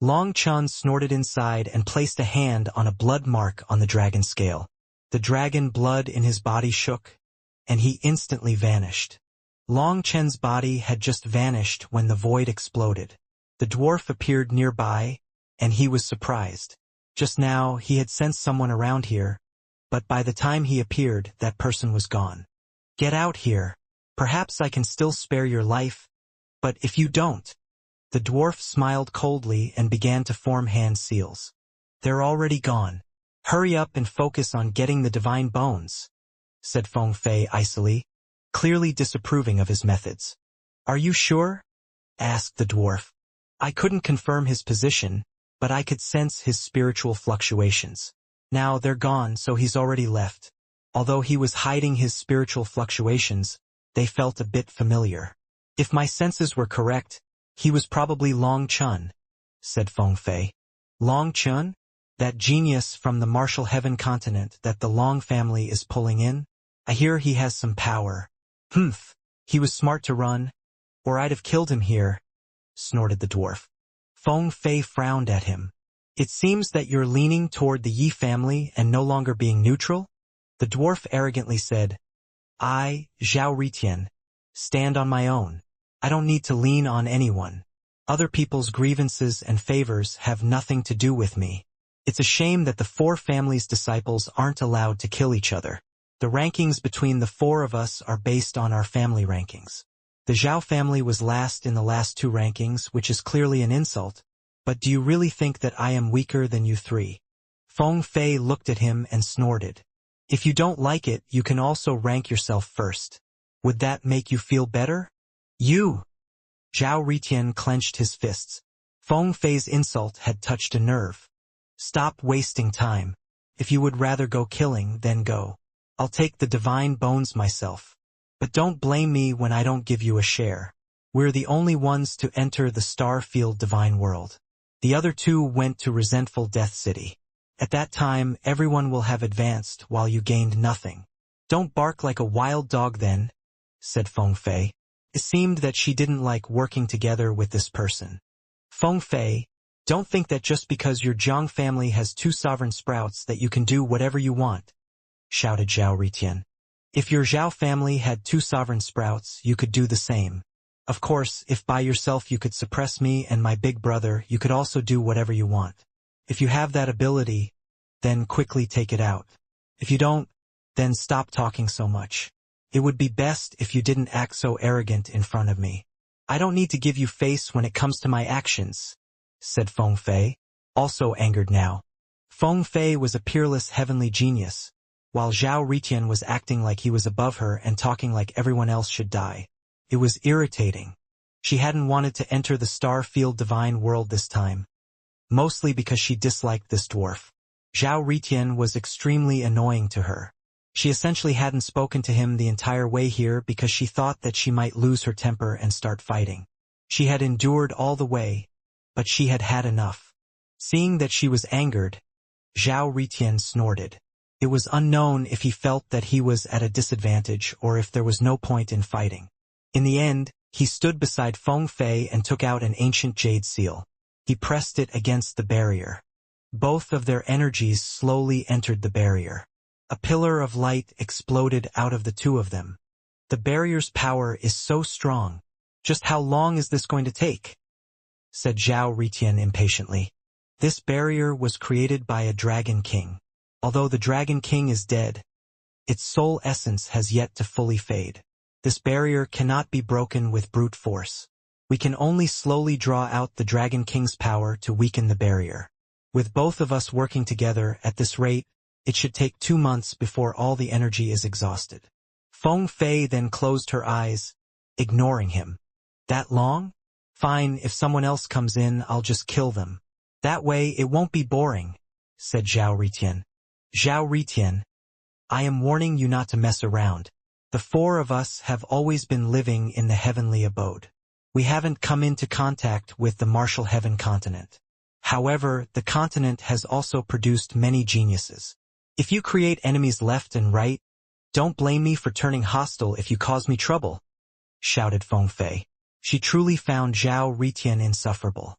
Long Chen snorted inside and placed a hand on a blood mark on the dragon scale. The dragon blood in his body shook, and he instantly vanished. Long Chen's body had just vanished when the void exploded. The dwarf appeared nearby, and he was surprised. Just now, he had sensed someone around here, but by the time he appeared, that person was gone. Get out here. Perhaps I can still spare your life, but if you don't. The dwarf smiled coldly and began to form hand seals. They're already gone. Hurry up and focus on getting the divine bones, said Feng Fei icily, clearly disapproving of his methods. Are you sure? Asked the dwarf. I couldn't confirm his position, but I could sense his spiritual fluctuations. Now they're gone, so he's already left. Although he was hiding his spiritual fluctuations, they felt a bit familiar. If my senses were correct, he was probably Long Chun, said Feng Fei. Long Chun? That genius from the Martial Heaven continent that the Long family is pulling in? I hear he has some power. Humph, he was smart to run, or I'd have killed him here, snorted the dwarf. Feng Fei frowned at him. It seems that you're leaning toward the Yi family and no longer being neutral? The dwarf arrogantly said, I, Zhao Ritian, stand on my own. I don't need to lean on anyone. Other people's grievances and favors have nothing to do with me. It's a shame that the 4 families' disciples aren't allowed to kill each other. The rankings between the 4 of us are based on our family rankings. The Zhao family was last in the last 2 rankings, which is clearly an insult. But do you really think that I am weaker than you 3? Feng Fei looked at him and snorted. If you don't like it, you can also rank yourself first. Would that make you feel better? You! Zhao Ritian clenched his fists. Feng Fei's insult had touched a nerve. Stop wasting time. If you would rather go killing, then go. I'll take the divine bones myself. But don't blame me when I don't give you a share. We're the only ones to enter the Starfield divine world. The other 2 went to resentful Death City. At that time, everyone will have advanced while you gained nothing. Don't bark like a wild dog then, said Feng Fei. It seemed that she didn't like working together with this person. Feng Fei, don't think that just because your Jiang family has 2 sovereign sprouts that you can do whatever you want, shouted Zhao Ritian. If your Zhao family had 2 sovereign sprouts, you could do the same. Of course, if by yourself you could suppress me and my big brother, you could also do whatever you want. If you have that ability, then quickly take it out. If you don't, then stop talking so much. It would be best if you didn't act so arrogant in front of me. I don't need to give you face when it comes to my actions, said Feng Fei, also angered now. Feng Fei was a peerless heavenly genius, while Zhao Ritian was acting like he was above her and talking like everyone else should die. It was irritating. She hadn't wanted to enter the Starfield divine world this time, mostly because she disliked this dwarf. Zhao Ritian was extremely annoying to her. She essentially hadn't spoken to him the entire way here because she thought that she might lose her temper and start fighting. She had endured all the way, but she had had enough. Seeing that she was angered, Zhao Ritian snorted. It was unknown if he felt that he was at a disadvantage or if there was no point in fighting. In the end, he stood beside Feng Fei and took out an ancient jade seal. He pressed it against the barrier. Both of their energies slowly entered the barrier. A pillar of light exploded out of the two of them. The barrier's power is so strong. Just how long is this going to take? Said Zhao Ritian impatiently. This barrier was created by a Dragon King. Although the Dragon King is dead, its soul essence has yet to fully fade. This barrier cannot be broken with brute force. We can only slowly draw out the Dragon King's power to weaken the barrier. With both of us working together at this rate, it should take 2 months before all the energy is exhausted. Feng Fei then closed her eyes, ignoring him. That long? Fine, if someone else comes in, I'll just kill them. That way it won't be boring, said Zhao Ritian. Zhao Ritian, I am warning you not to mess around. The four of us have always been living in the heavenly abode. We haven't come into contact with the martial heaven continent. However, the continent has also produced many geniuses. If you create enemies left and right, don't blame me for turning hostile if you cause me trouble, shouted Feng Fei. She truly found Zhao Ritian insufferable.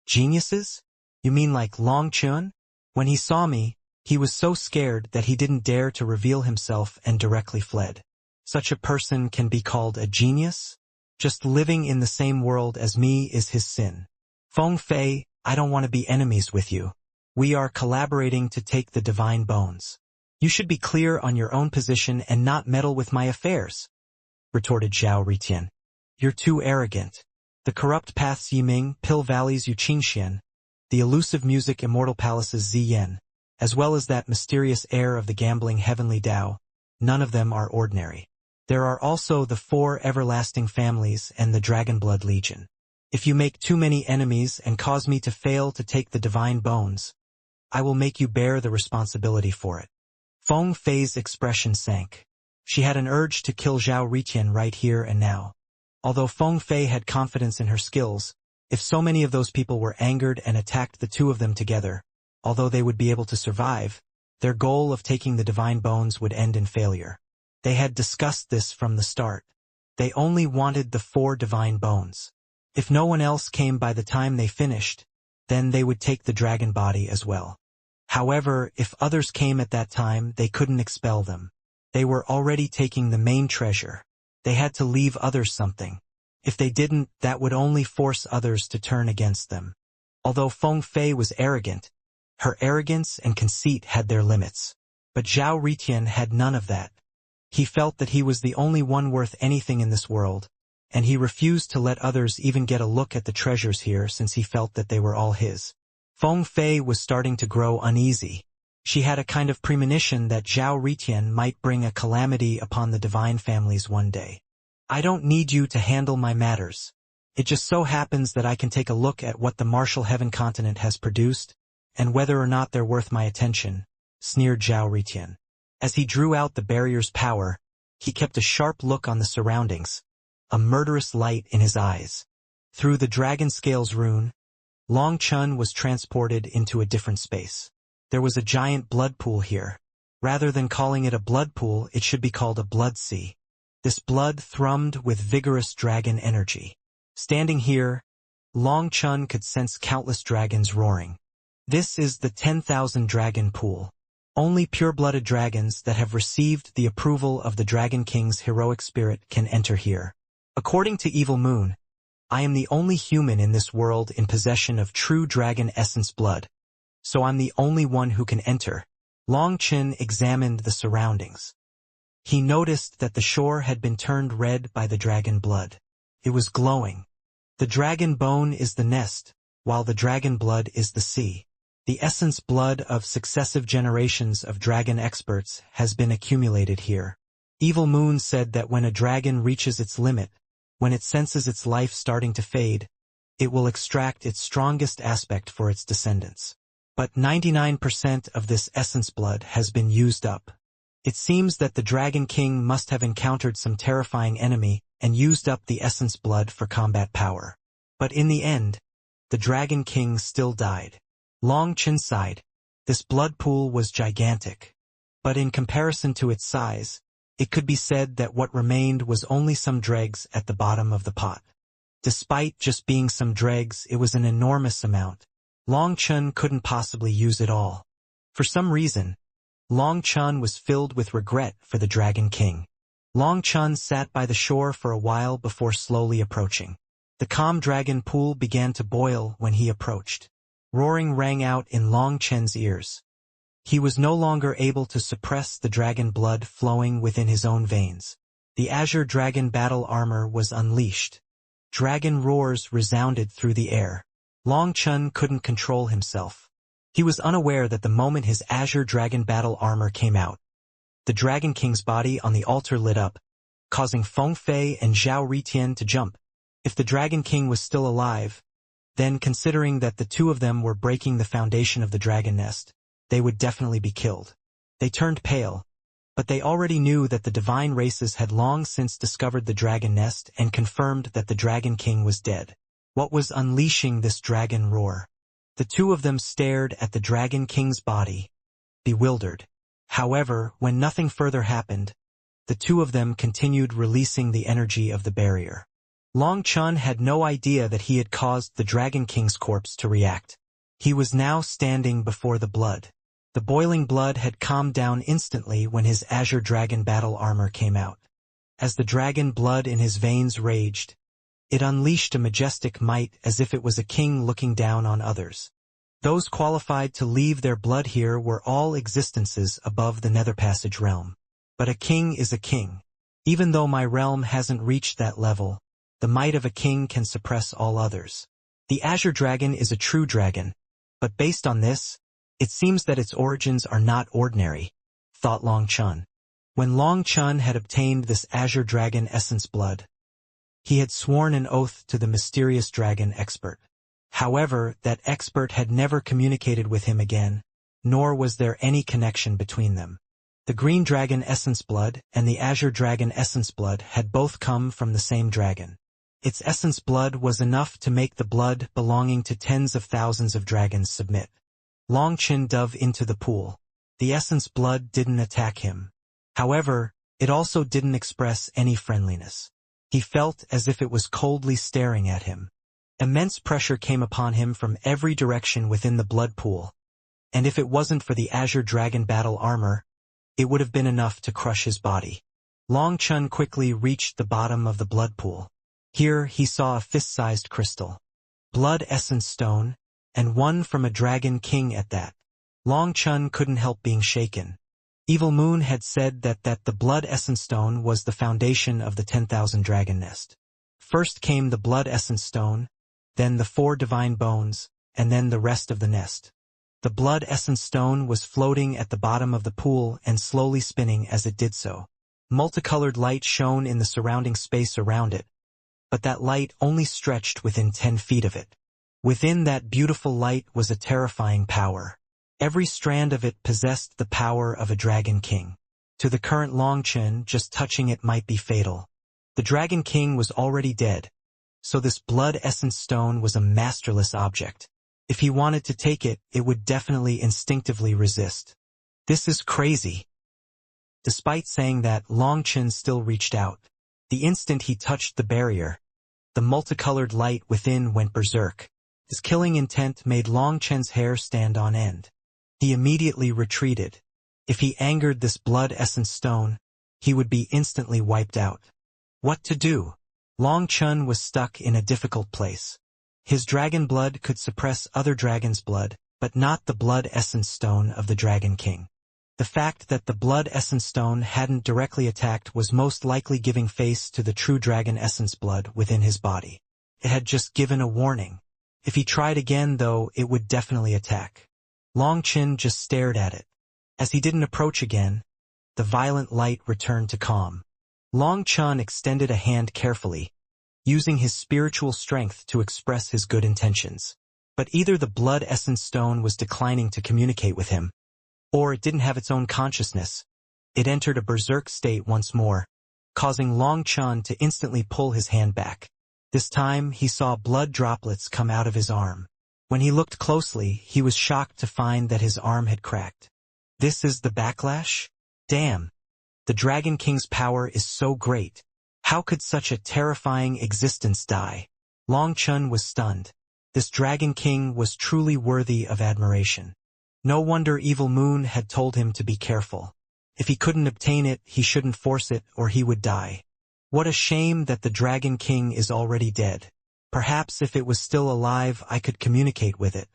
Geniuses? You mean like Long Chun? When he saw me, he was so scared that he didn't dare to reveal himself and directly fled. Such a person can be called a genius? Just living in the same world as me is his sin. Feng Fei, I don't want to be enemies with you. We are collaborating to take the divine bones. You should be clear on your own position and not meddle with my affairs, retorted Zhao Ritian. You're too arrogant. The corrupt paths Yiming, Pill Valley's Yuqingxian, the elusive music Immortal Palace's Ziyan, as well as that mysterious air of the gambling heavenly Tao, none of them are ordinary. There are also the 4 everlasting families and the Dragonblood Legion. If you make too many enemies and cause me to fail to take the divine bones, I will make you bear the responsibility for it. Feng Fei's expression sank. She had an urge to kill Zhao Ritian right here and now. Although Feng Fei had confidence in her skills, if so many of those people were angered and attacked the two of them together, although they would be able to survive, their goal of taking the divine bones would end in failure. They had discussed this from the start. They only wanted the 4 divine bones. If no one else came by the time they finished, then they would take the dragon body as well. However, if others came at that time, they couldn't expel them. They were already taking the main treasure. They had to leave others something. If they didn't, that would only force others to turn against them. Although Feng Fei was arrogant, her arrogance and conceit had their limits. But Zhao Ritian had none of that. He felt that he was the only one worth anything in this world, and he refused to let others even get a look at the treasures here since he felt that they were all his. Feng Fei was starting to grow uneasy. She had a kind of premonition that Zhao Ritian might bring a calamity upon the divine families one day. I don't need you to handle my matters. It just so happens that I can take a look at what the martial heaven continent has produced, and whether or not they're worth my attention, sneered Zhao Ritian. As he drew out the barrier's power, he kept a sharp look on the surroundings, a murderous light in his eyes. Through the dragon scales rune, Long Chun was transported into a different space. There was a giant blood pool here. Rather than calling it a blood pool, it should be called a blood sea. This blood thrummed with vigorous dragon energy. Standing here, Long Chun could sense countless dragons roaring. This is the 10,000 dragon pool. Only pure-blooded dragons that have received the approval of the Dragon King's heroic spirit can enter here. According to Evil Moon, I am the only human in this world in possession of true dragon essence blood, so I'm the only one who can enter. Long Chin examined the surroundings. He noticed that the shore had been turned red by the dragon blood. It was glowing. The dragon bone is the nest, while the dragon blood is the sea. The essence blood of successive generations of dragon experts has been accumulated here. Evil Moon said that when a dragon reaches its limit, when it senses its life starting to fade, it will extract its strongest aspect for its descendants. But 99% of this essence blood has been used up. It seems that the Dragon King must have encountered some terrifying enemy and used up the essence blood for combat power. But in the end, the Dragon King still died. Long Chin sighed. This blood pool was gigantic. But in comparison to its size, it could be said that what remained was only some dregs at the bottom of the pot. Despite just being some dregs, it was an enormous amount. Long Chun couldn't possibly use it all. For some reason, Long Chun was filled with regret for the Dragon King. Long Chun sat by the shore for a while before slowly approaching. The calm dragon pool began to boil when he approached. Roaring rang out in Long Chun's ears. He was no longer able to suppress the dragon blood flowing within his own veins. The Azure Dragon battle armor was unleashed. Dragon roars resounded through the air. Long Chun couldn't control himself. He was unaware that the moment his Azure Dragon battle armor came out, the Dragon King's body on the altar lit up, causing Feng Fei and Zhao Ritian to jump. If the Dragon King was still alive, then considering that the two of them were breaking the foundation of the dragon nest, they would definitely be killed. They turned pale, but they already knew that the divine races had long since discovered the dragon nest and confirmed that the Dragon King was dead. What was unleashing this dragon roar? The two of them stared at the Dragon King's body, bewildered. However, when nothing further happened, the two of them continued releasing the energy of the barrier. Long Chun had no idea that he had caused the Dragon King's corpse to react. He was now standing before the blood. The boiling blood had calmed down instantly when his Azure Dragon battle armor came out. As the dragon blood in his veins raged, it unleashed a majestic might as if it was a king looking down on others. Those qualified to leave their blood here were all existences above the Nether Passage realm. But a king is a king. Even though my realm hasn't reached that level, the might of a king can suppress all others. The Azure Dragon is a true dragon, but based on this, it seems that its origins are not ordinary, thought Long Chun. When Long Chun had obtained this Azure Dragon essence blood, he had sworn an oath to the mysterious dragon expert. However, that expert had never communicated with him again, nor was there any connection between them. The Green Dragon essence blood and the Azure Dragon essence blood had both come from the same dragon. Its essence blood was enough to make the blood belonging to tens of thousands of dragons submit. Long Chun dove into the pool. The essence blood didn't attack him. However, it also didn't express any friendliness. He felt as if it was coldly staring at him. Immense pressure came upon him from every direction within the blood pool, and if it wasn't for the Azure Dragon battle armor, it would have been enough to crush his body. Long Chun quickly reached the bottom of the blood pool. Here he saw a fist-sized crystal, blood essence stone, and one from a Dragon King at that. Long Chun couldn't help being shaken. Evil Moon had said that the blood essence stone was the foundation of the 10,000 dragon nest. First came the blood essence stone, then the 4 divine bones, and then the rest of the nest. The blood essence stone was floating at the bottom of the pool and slowly spinning as it did so. Multicolored light shone in the surrounding space around it, but that light only stretched within 10 feet of it. Within that beautiful light was a terrifying power. Every strand of it possessed the power of a Dragon King. To the current Long Chun, just touching it might be fatal. The Dragon King was already dead, so this blood essence stone was a masterless object. If he wanted to take it, it would definitely instinctively resist. This is crazy. Despite saying that, Long Chun still reached out. The instant he touched the barrier, the multicolored light within went berserk. His killing intent made Long Chun's hair stand on end. He immediately retreated. If he angered this blood essence stone, he would be instantly wiped out. What to do? Long Chun was stuck in a difficult place. His dragon blood could suppress other dragons' blood, but not the blood essence stone of the Dragon King. The fact that the blood essence stone hadn't directly attacked was most likely giving face to the true dragon essence blood within his body. It had just given a warning. If he tried again, though, it would definitely attack. Long Chun just stared at it. As he didn't approach again, the violent light returned to calm. Long Chun extended a hand carefully, using his spiritual strength to express his good intentions. But either the blood essence stone was declining to communicate with him, or it didn't have its own consciousness. It entered a berserk state once more, causing Long Chun to instantly pull his hand back. This time, he saw blood droplets come out of his arm. When he looked closely, he was shocked to find that his arm had cracked. This is the backlash? Damn! The Dragon King's power is so great. How could such a terrifying existence die? Long Chun was stunned. This Dragon King was truly worthy of admiration. No wonder Evil Moon had told him to be careful. If he couldn't obtain it, he shouldn't force it, or he would die. What a shame that the Dragon King is already dead. Perhaps if it was still alive I could communicate with it.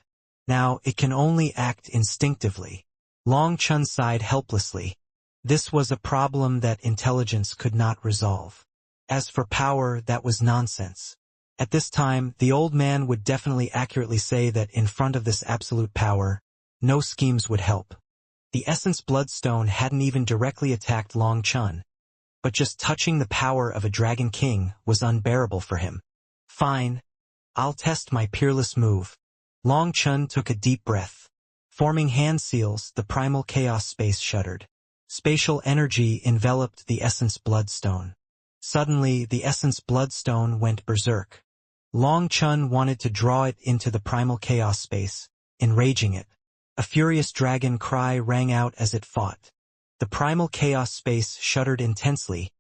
Now it can only act instinctively. Long Chun sighed helplessly. This was a problem that intelligence could not resolve. As for power, that was nonsense. At this time, the old man would definitely accurately say that in front of this absolute power, no schemes would help. The Essence Bloodstone hadn't even directly attacked Long Chun, but just touching the power of a Dragon King was unbearable for him. Fine. I'll test my peerless move. Long Chun took a deep breath. Forming hand seals, the primal chaos space shuddered. Spatial energy enveloped the Essence Bloodstone. Suddenly, the Essence Bloodstone went berserk. Long Chun wanted to draw it into the primal chaos space, enraging it. A furious dragon cry rang out as it fought. The primal chaos space shuddered intensely,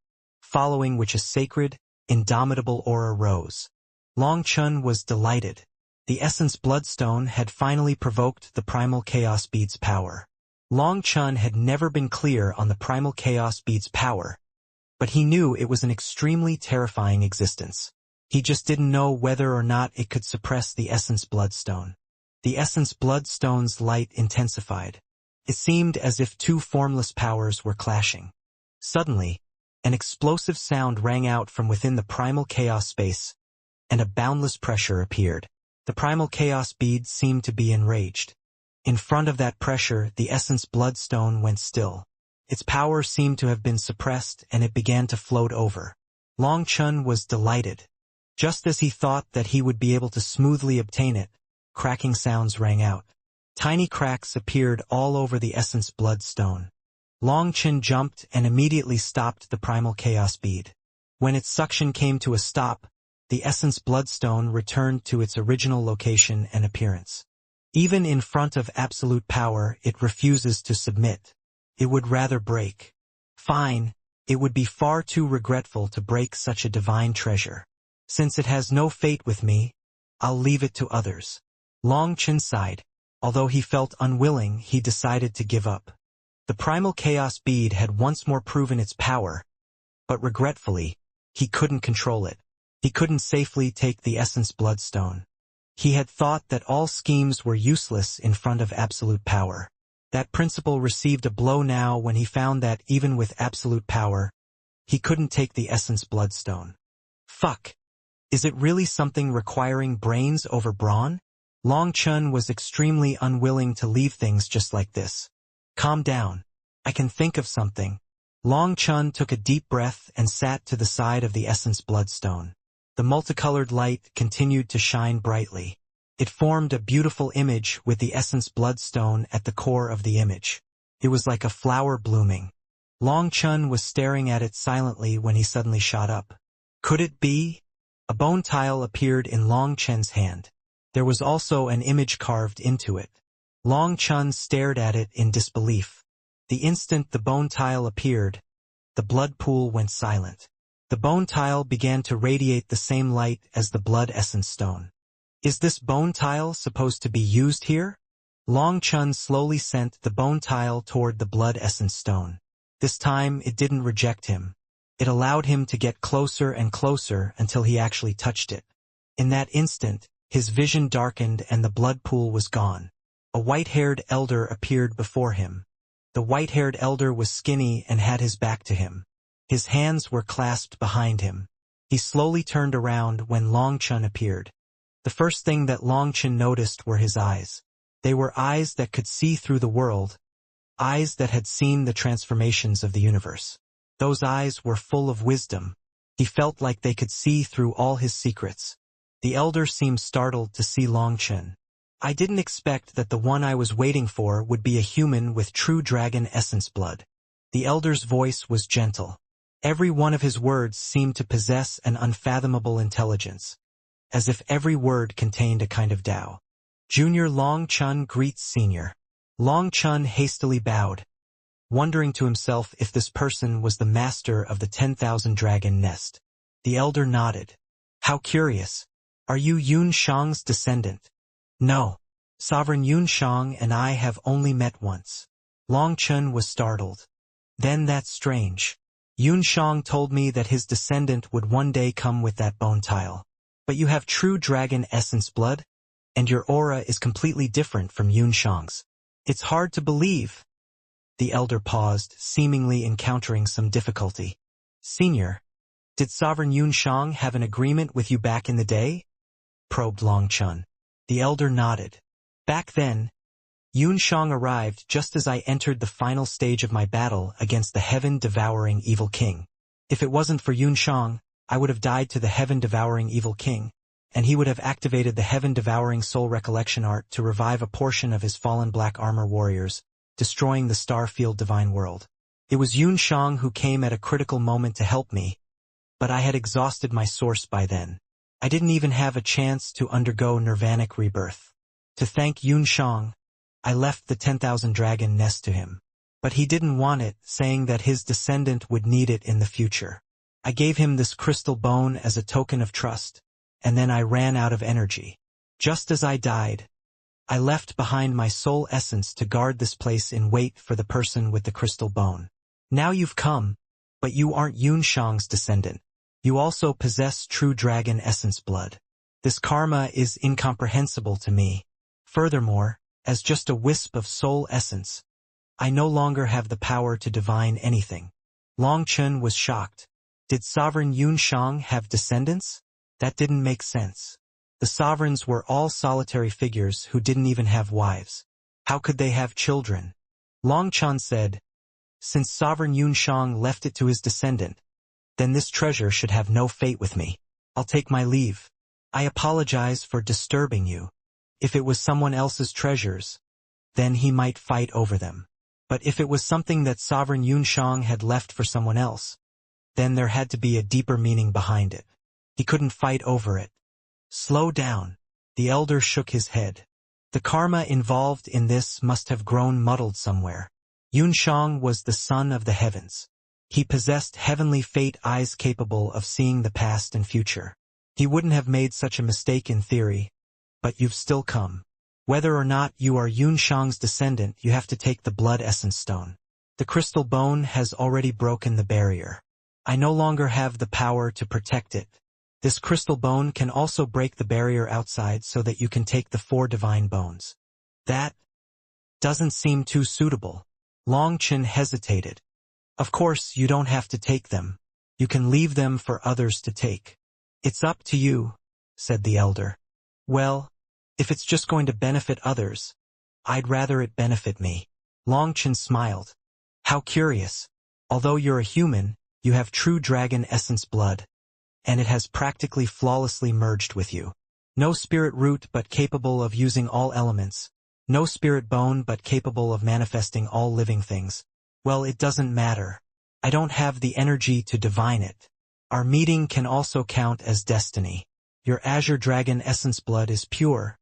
following which a sacred, indomitable aura rose. Long Chun was delighted. The Essence Bloodstone had finally provoked the primal chaos bead's power. Long Chun had never been clear on the primal chaos bead's power, but he knew it was an extremely terrifying existence. He just didn't know whether or not it could suppress the Essence Bloodstone. The Essence Bloodstone's light intensified. It seemed as if two formless powers were clashing. Suddenly, an explosive sound rang out from within the primal chaos space, and a boundless pressure appeared. The primal chaos bead seemed to be enraged. In front of that pressure, the Essence Bloodstone went still. Its power seemed to have been suppressed, and it began to float over. Long Chun was delighted. Just as he thought that he would be able to smoothly obtain it, cracking sounds rang out. Tiny cracks appeared all over the Essence Bloodstone. Long Chun jumped and immediately stopped the primal chaos bead. When its suction came to a stop, the Essence Bloodstone returned to its original location and appearance. Even in front of absolute power, it refuses to submit. It would rather break. Fine, it would be far too regretful to break such a divine treasure. Since it has no fate with me, I'll leave it to others. Long Chun sighed. Although he felt unwilling, he decided to give up. The primal chaos bead had once more proven its power, but regretfully, he couldn't control it. He couldn't safely take the Essence Bloodstone. He had thought that all schemes were useless in front of absolute power. That principle received a blow now when he found that even with absolute power, he couldn't take the Essence Bloodstone. Fuck. Is it really something requiring brains over brawn? Long Chun was extremely unwilling to leave things just like this. Calm down. I can think of something. Long Chun took a deep breath and sat to the side of the Essence Bloodstone. The multicolored light continued to shine brightly. It formed a beautiful image with the Essence Bloodstone at the core of the image. It was like a flower blooming. Long Chun was staring at it silently when he suddenly shot up. Could it be? A bone tile appeared in Long Chun's hand. There was also an image carved into it. Long Chun stared at it in disbelief. The instant the bone tile appeared, the blood pool went silent. The bone tile began to radiate the same light as the blood essence stone. Is this bone tile supposed to be used here? Long Chun slowly sent the bone tile toward the blood essence stone. This time it didn't reject him. It allowed him to get closer and closer until he actually touched it. In that instant, his vision darkened and the blood pool was gone. A white-haired elder appeared before him. The white-haired elder was skinny and had his back to him. His hands were clasped behind him. He slowly turned around when Long Chun appeared. The first thing that Long Chun noticed were his eyes. They were eyes that could see through the world, eyes that had seen the transformations of the universe. Those eyes were full of wisdom. He felt like they could see through all his secrets. The elder seemed startled to see Long Chun. I didn't expect that the one I was waiting for would be a human with true dragon essence blood. The elder's voice was gentle. Every one of his words seemed to possess an unfathomable intelligence, as if every word contained a kind of Tao. Junior Long Chun greets Senior. Long Chun hastily bowed, wondering to himself if this person was the master of the 10,000 dragon nest. The elder nodded. How curious. Are you Yun Shang's descendant? No. Sovereign Yun Shang and I have only met once. Long Chen was startled. Then that's strange. Yun Shang told me that his descendant would one day come with that bone tile. But you have true dragon essence blood, and your aura is completely different from Yun Shang's. It's hard to believe. The elder paused, seemingly encountering some difficulty. Senior, did Sovereign Yun Shang have an agreement with you back in the day? Probed Long Chen. The elder nodded. Back then, Yun Shang arrived just as I entered the final stage of my battle against the heaven-devouring evil king. If it wasn't for Yun Shang, I would have died to the heaven-devouring evil king, and he would have activated the heaven-devouring soul recollection art to revive a portion of his fallen black armor warriors, destroying the star-field divine world. It was Yun Shang who came at a critical moment to help me, but I had exhausted my source by then. I didn't even have a chance to undergo nirvanic rebirth. To thank Yun Shang, I left the 10,000 dragon nest to him. But he didn't want it, saying that his descendant would need it in the future. I gave him this crystal bone as a token of trust, and then I ran out of energy. Just as I died, I left behind my soul essence to guard this place in wait for the person with the crystal bone. Now you've come, but you aren't Yun Shang's descendant. You also possess true dragon essence blood. This karma is incomprehensible to me. Furthermore, as just a wisp of soul essence, I no longer have the power to divine anything. Long Chen was shocked. Did Sovereign Yun Shang have descendants? That didn't make sense. The sovereigns were all solitary figures who didn't even have wives. How could they have children? Long Chen said, since Sovereign Yun Shang left it to his descendant, then this treasure should have no fate with me. I'll take my leave. I apologize for disturbing you. If it was someone else's treasures, then he might fight over them. But if it was something that Sovereign Yun Shang had left for someone else, then there had to be a deeper meaning behind it. He couldn't fight over it. Slow down. The elder shook his head. The karma involved in this must have grown muddled somewhere. Yun Shang was the son of the heavens. He possessed heavenly fate eyes capable of seeing the past and future. He wouldn't have made such a mistake in theory, but you've still come. Whether or not you are Yun Shang's descendant, you have to take the blood essence stone. The crystal bone has already broken the barrier. I no longer have the power to protect it. This crystal bone can also break the barrier outside so that you can take the 4 divine bones. That doesn't seem too suitable. Long Chen hesitated. Of course, you don't have to take them. You can leave them for others to take. It's up to you, said the elder. Well, if it's just going to benefit others, I'd rather it benefit me. Long Chen smiled. How curious. Although you're a human, you have true dragon essence blood, and it has practically flawlessly merged with you. No spirit root but capable of using all elements. No spirit bone but capable of manifesting all living things. Well, it doesn't matter. I don't have the energy to divine it. Our meeting can also count as destiny. Your Azure Dragon essence blood is pure,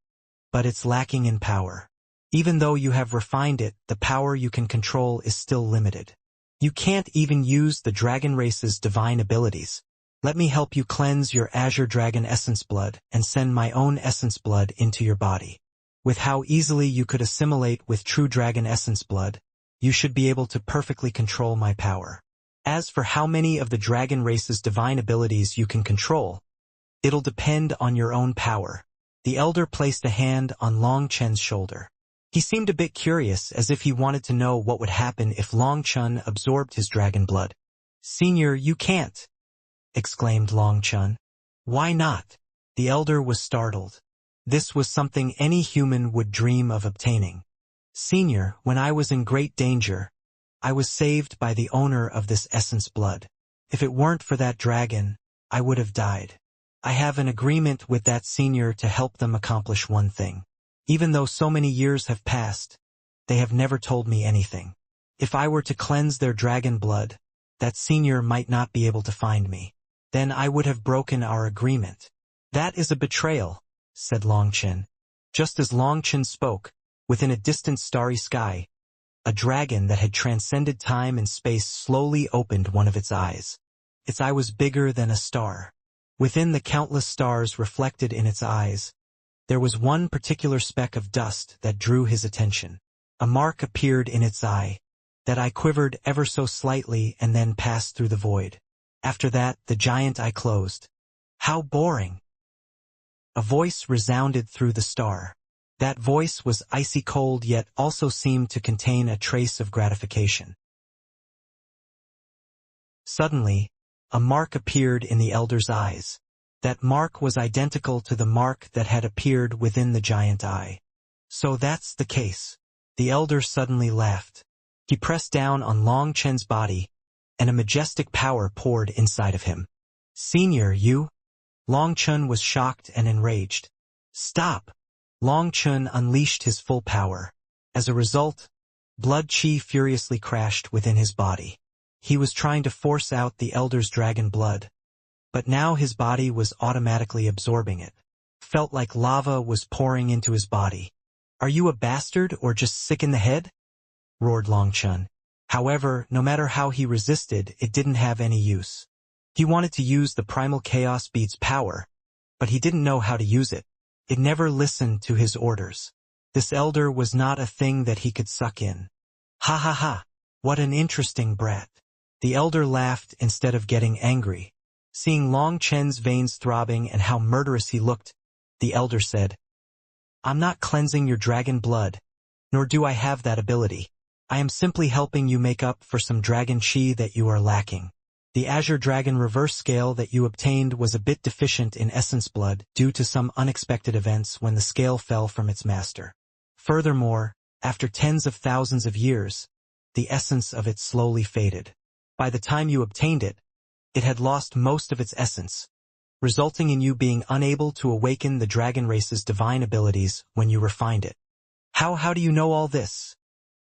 but it's lacking in power. Even though you have refined it, the power you can control is still limited. You can't even use the dragon race's divine abilities. Let me help you cleanse your Azure Dragon essence blood and send my own essence blood into your body. With how easily you could assimilate with true dragon essence blood, you should be able to perfectly control my power. As for how many of the dragon race's divine abilities you can control, it'll depend on your own power. The elder placed a hand on Long Chen's shoulder. He seemed a bit curious, as if he wanted to know what would happen if Long Chen absorbed his dragon blood. Senior, you can't, exclaimed Long Chen. Why not? The elder was startled. This was something any human would dream of obtaining. Senior, when I was in great danger, I was saved by the owner of this essence blood. If it weren't for that dragon, I would have died. I have an agreement with that senior to help them accomplish one thing. Even though so many years have passed, they have never told me anything. If I were to cleanse their dragon blood, that senior might not be able to find me. Then I would have broken our agreement. That is a betrayal, said Long Chen. Just as Long Chen spoke, within a distant starry sky, a dragon that had transcended time and space slowly opened one of its eyes. Its eye was bigger than a star. Within the countless stars reflected in its eyes, there was one particular speck of dust that drew his attention. A mark appeared in its eye. That eye quivered ever so slightly and then passed through the void. After that, the giant eye closed. How boring! A voice resounded through the star. That voice was icy cold yet also seemed to contain a trace of gratification. Suddenly, a mark appeared in the elder's eyes. That mark was identical to the mark that had appeared within the giant eye. So that's the case. The elder suddenly laughed. He pressed down on Long Chen's body, and a majestic power poured inside of him. "Senior, you?" Long Chen was shocked and enraged. "Stop!" Long Chen unleashed his full power. As a result, blood chi furiously crashed within his body. He was trying to force out the elder's dragon blood, but now his body was automatically absorbing it. Felt like lava was pouring into his body. "Are you a bastard or just sick in the head?" roared Long Chen. However, no matter how he resisted, it didn't have any use. He wanted to use the primal chaos bead's power, but he didn't know how to use it. It never listened to his orders. This elder was not a thing that he could suck in. Ha ha ha! What an interesting brat. The elder laughed instead of getting angry. Seeing Long Chen's veins throbbing and how murderous he looked, the elder said, "I'm not cleansing your dragon blood, nor do I have that ability. I am simply helping you make up for some dragon chi that you are lacking. The Azure Dragon reverse scale that you obtained was a bit deficient in essence blood due to some unexpected events when the scale fell from its master. Furthermore, after tens of thousands of years, the essence of it slowly faded. By the time you obtained it, it had lost most of its essence, resulting in you being unable to awaken the dragon race's divine abilities when you refined it." How do you know all this?"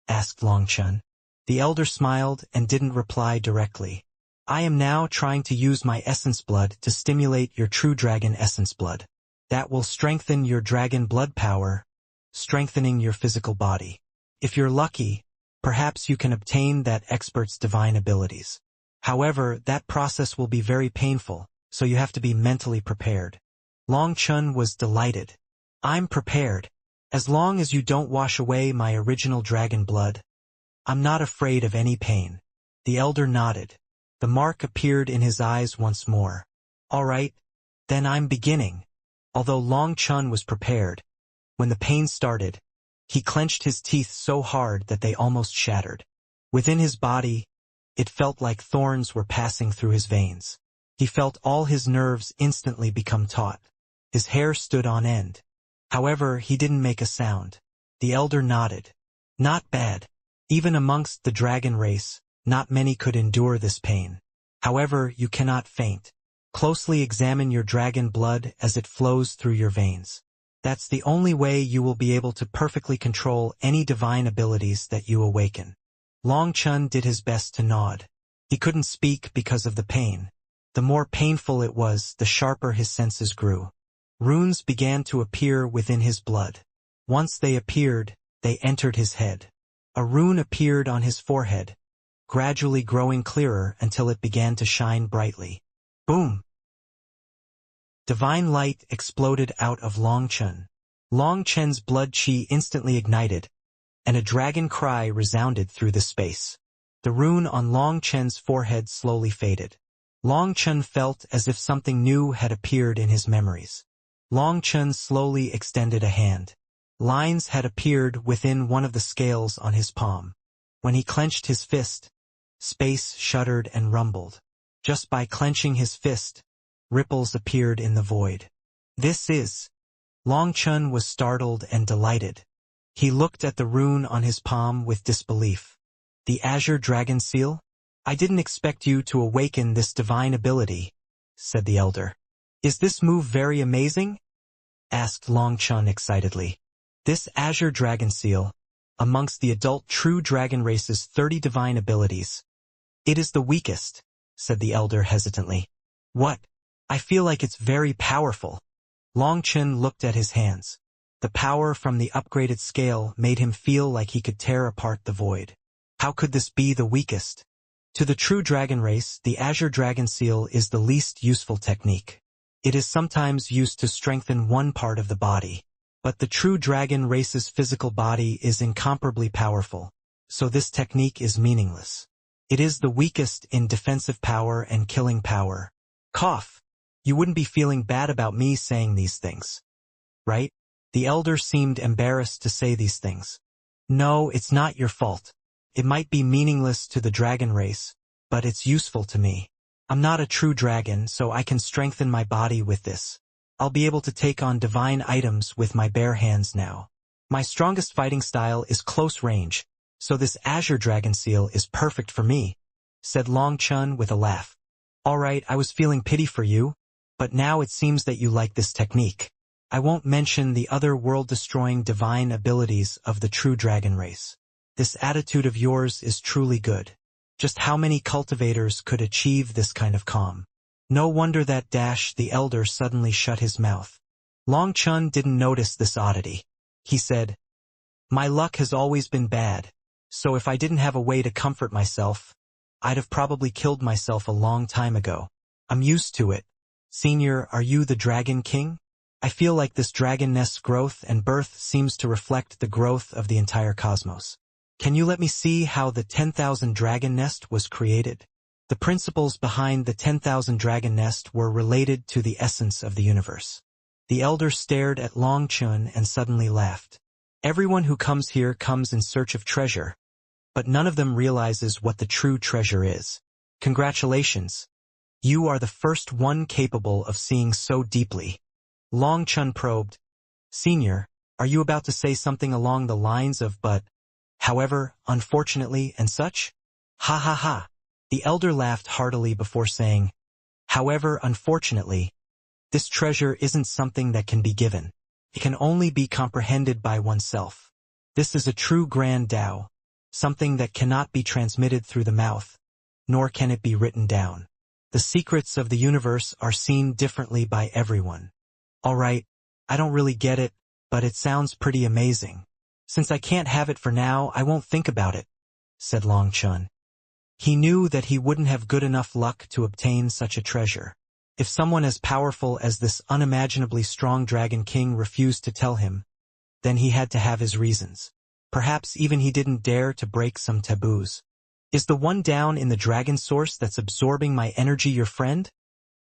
asked Long Chen. The elder smiled and didn't reply directly. "I am now trying to use my essence blood to stimulate your true dragon essence blood. That will strengthen your dragon blood power, strengthening your physical body. If you're lucky, perhaps you can obtain that expert's divine abilities. However, that process will be very painful, so you have to be mentally prepared." Long Chen was delighted. "I'm prepared. As long as you don't wash away my original dragon blood, I'm not afraid of any pain." The elder nodded. The mark appeared in his eyes once more. "All right, then I'm beginning." Although Long Chen was prepared, when the pain started, he clenched his teeth so hard that they almost shattered. Within his body, it felt like thorns were passing through his veins. He felt all his nerves instantly become taut. His hair stood on end. However, he didn't make a sound. The elder nodded. "Not bad. Even amongst the dragon race, not many could endure this pain. However, you cannot faint. Closely examine your dragon blood as it flows through your veins. That's the only way you will be able to perfectly control any divine abilities that you awaken." Long Chen did his best to nod. He couldn't speak because of the pain. The more painful it was, the sharper his senses grew. Runes began to appear within his blood. Once they appeared, they entered his head. A rune appeared on his forehead, gradually growing clearer until it began to shine brightly. Boom! Divine light exploded out of Long Chen. Long Chen's blood chi instantly ignited, and a dragon cry resounded through the space. The rune on Long Chen's forehead slowly faded. Long Chen felt as if something new had appeared in his memories. Long Chen slowly extended a hand. Lines had appeared within one of the scales on his palm. When he clenched his fist, space shuddered and rumbled. Just by clenching his fist, ripples appeared in the void. "This is..." Long Chen was startled and delighted. He looked at the rune on his palm with disbelief. "The Azure Dragon Seal? I didn't expect you to awaken this divine ability," said the elder. "Is this move very amazing?" asked Long Chen excitedly. "This Azure Dragon Seal, amongst the adult true dragon race's 30 divine abilities. It is the weakest," said the elder hesitantly. "What? I feel like it's very powerful." Long Chen looked at his hands. The power from the upgraded scale made him feel like he could tear apart the void. How could this be the weakest? To the true dragon race, the Azure Dragon Seal is the least useful technique. It is sometimes used to strengthen one part of the body. But the true dragon race's physical body is incomparably powerful, so this technique is meaningless. It is the weakest in defensive power and killing power. Cough. You wouldn't be feeling bad about me saying these things, right? The elder seemed embarrassed to say these things. No, it's not your fault. It might be meaningless to the dragon race, but it's useful to me. I'm not a true dragon, so I can strengthen my body with this. I'll be able to take on divine items with my bare hands now. My strongest fighting style is close range, so this azure dragon seal is perfect for me, said Long Chun with a laugh. All right, I was feeling pity for you, but now it seems that you like this technique. I won't mention the other world-destroying divine abilities of the true dragon race. This attitude of yours is truly good. Just how many cultivators could achieve this kind of calm? No wonder that the elder suddenly shut his mouth. Long Chun didn't notice this oddity. He said, My luck has always been bad, so if I didn't have a way to comfort myself, I'd have probably killed myself a long time ago. I'm used to it. Senior, are you the Dragon King? I feel like this dragon nest's growth and birth seems to reflect the growth of the entire cosmos. Can you let me see how the 10,000 dragon nest was created? The principles behind the 10,000 dragon nest were related to the essence of the universe. The elder stared at Long Chun and suddenly laughed. Everyone who comes here comes in search of treasure, but none of them realizes what the true treasure is. Congratulations. You are the first one capable of seeing so deeply. Long Chun probed. Senior, are you about to say something along the lines of but, however, unfortunately, and such? Ha ha ha. The elder laughed heartily before saying, However, unfortunately, this treasure isn't something that can be given. It can only be comprehended by oneself. This is a true grand Tao, something that cannot be transmitted through the mouth, nor can it be written down. The secrets of the universe are seen differently by everyone. All right, I don't really get it, but it sounds pretty amazing. Since I can't have it for now, I won't think about it, said Long Chun. He knew that he wouldn't have good enough luck to obtain such a treasure. If someone as powerful as this unimaginably strong Dragon King refused to tell him, then he had to have his reasons. Perhaps even he didn't dare to break some taboos. Is the one down in the dragon source that's absorbing my energy your friend?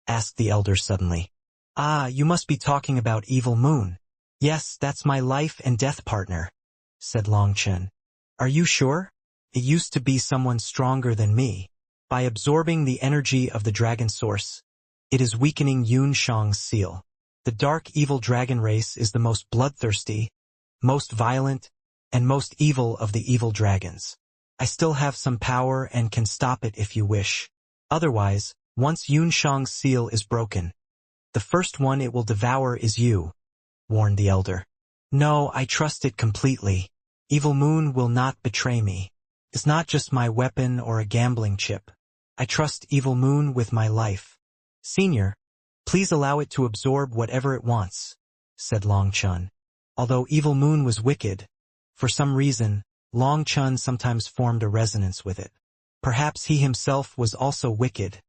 Asked the elder suddenly. Ah, you must be talking about Evil Moon. Yes, that's my life and death partner, said Long Chun. Are you sure? It used to be someone stronger than me. By absorbing the energy of the dragon source, it is weakening Yun Shang's seal. The dark evil dragon race is the most bloodthirsty, most violent, and most evil of the evil dragons. I still have some power and can stop it if you wish. Otherwise, once Yun Shang's seal is broken, the first one it will devour is you, warned the elder. No, I trust it completely. Evil Moon will not betray me. It's not just my weapon or a gambling chip. I trust Evil Moon with my life. Senior, please allow it to absorb whatever it wants, said Long Chun. Although Evil Moon was wicked, for some reason, Long Chun sometimes formed a resonance with it. Perhaps he himself was also wicked,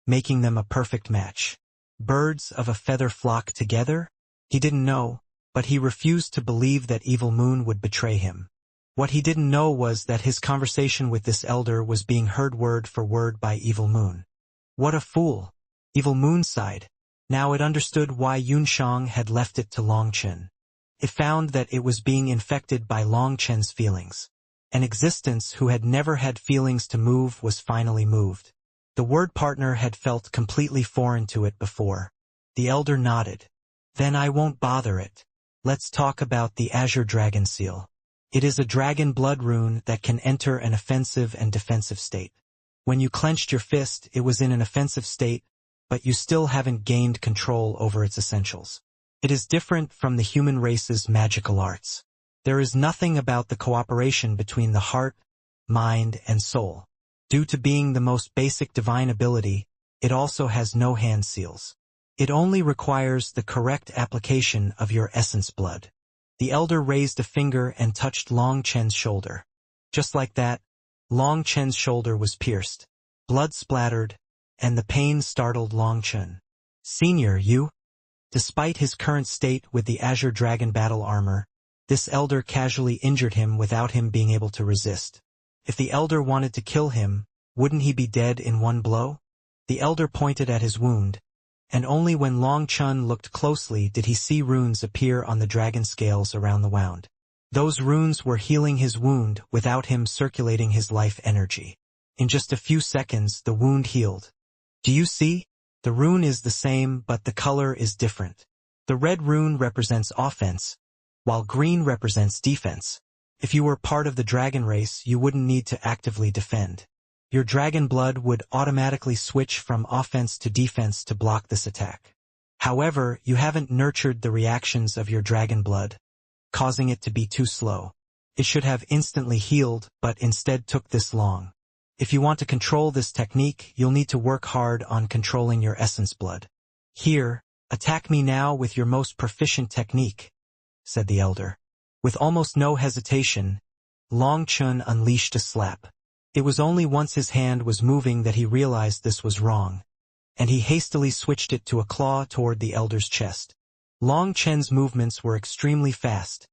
making them a perfect match. Birds of a feather flock together? He didn't know, but he refused to believe that Evil Moon would betray him. What he didn't know was that his conversation with this elder was being heard word for word by Evil Moon. What a fool! Evil Moon sighed. Now it understood why Yun Shang had left it to Long Chun. It found that it was being infected by Long Chun's feelings. An existence who had never had feelings to move was finally moved. The word partner had felt completely foreign to it before. The elder nodded. Then I won't bother it. Let's talk about the Azure Dragon Seal. It is a dragon blood rune that can enter an offensive and defensive state. When you clenched your fist, it was in an offensive state, but you still haven't gained control over its essentials. It is different from the human race's magical arts. There is nothing about the cooperation between the heart, mind, and soul. Due to being the most basic divine ability, it also has no hand seals. It only requires the correct application of your essence blood. The elder raised a finger and touched Long Chen's shoulder. Just like that, Long Chen's shoulder was pierced. Blood splattered, and the pain startled Long Chen. Senior, you? Despite his current state with the Azure Dragon battle armor, this elder casually injured him without him being able to resist. If the elder wanted to kill him, wouldn't he be dead in one blow? The elder pointed at his wound, and only when Long Chun looked closely did he see runes appear on the dragon scales around the wound. Those runes were healing his wound without him circulating his life energy. In just a few seconds, the wound healed. Do you see? The rune is the same, but the color is different. The red rune represents offense, while green represents defense. If you were part of the dragon race, you wouldn't need to actively defend. Your dragon blood would automatically switch from offense to defense to block this attack. However, you haven't nurtured the reactions of your dragon blood, causing it to be too slow. It should have instantly healed, but instead took this long. If you want to control this technique, you'll need to work hard on controlling your essence blood. Here, attack me now with your most proficient technique, said the elder. With almost no hesitation, Long Chun unleashed a slap. It was only once his hand was moving that he realized this was wrong, and he hastily switched it to a claw toward the elder's chest. Long Chen's movements were extremely fast,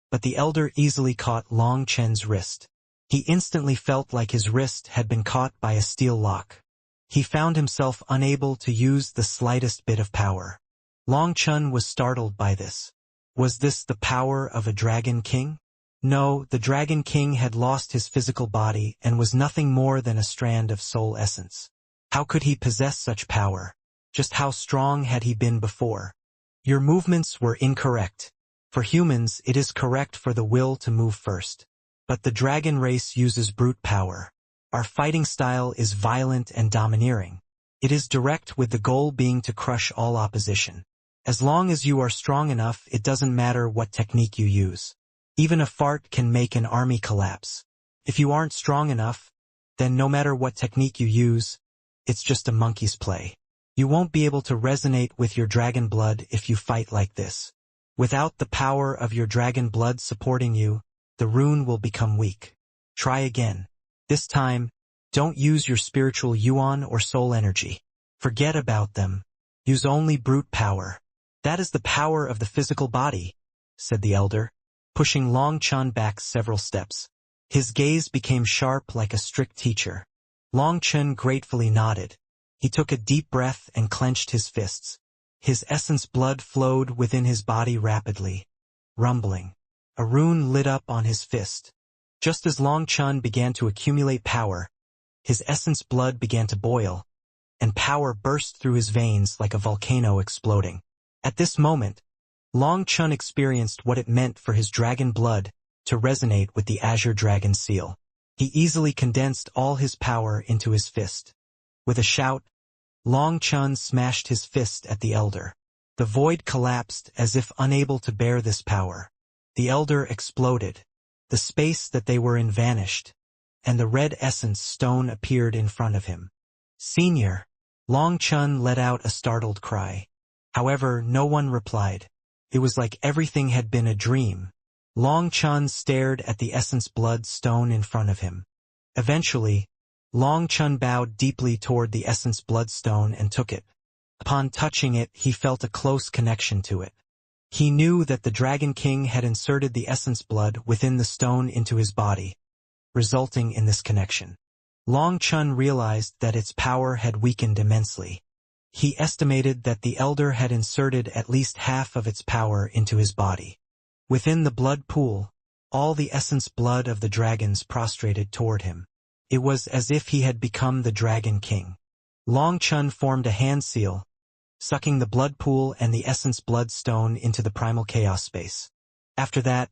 but the elder easily caught Long Chen's wrist. He instantly felt like his wrist had been caught by a steel lock. He found himself unable to use the slightest bit of power. Long Chun was startled by this. Was this the power of a Dragon King? No, the Dragon King had lost his physical body and was nothing more than a strand of soul essence. How could he possess such power? Just how strong had he been before? Your movements were incorrect. For humans, it is correct for the will to move first. But the dragon race uses brute power. Our fighting style is violent and domineering. It is direct, with the goal being to crush all opposition. As long as you are strong enough, it doesn't matter what technique you use. Even a fart can make an army collapse. If you aren't strong enough, then no matter what technique you use, it's just a monkey's play. You won't be able to resonate with your dragon blood if you fight like this. Without the power of your dragon blood supporting you, the rune will become weak. Try again. This time, don't use your spiritual yuan or soul energy. Forget about them. Use only brute power. That is the power of the physical body, said the elder, pushing Long Chun back several steps. His gaze became sharp like a strict teacher. Long Chun gratefully nodded. He took a deep breath and clenched his fists. His essence blood flowed within his body rapidly, rumbling. A rune lit up on his fist. Just as Long Chun began to accumulate power, his essence blood began to boil, and power burst through his veins like a volcano exploding. At this moment, Long Chun experienced what it meant for his dragon blood to resonate with the Azure Dragon seal. He easily condensed all his power into his fist. With a shout, Long Chun smashed his fist at the elder. The void collapsed as if unable to bear this power. The elder exploded. The space that they were in vanished, and the red essence stone appeared in front of him. Senior, Long Chun let out a startled cry. However, no one replied. It was like everything had been a dream. Long Chun stared at the essence blood stone in front of him. Eventually, Long Chun bowed deeply toward the essence bloodstone and took it. Upon touching it, he felt a close connection to it. He knew that the Dragon King had inserted the essence blood within the stone into his body, resulting in this connection. Long Chun realized that its power had weakened immensely. He estimated that the elder had inserted at least half of its power into his body. Within the blood pool, all the essence blood of the dragons prostrated toward him. It was as if he had become the Dragon King. Long Chun formed a hand seal, sucking the blood pool and the essence blood stone into the primal chaos space. After that,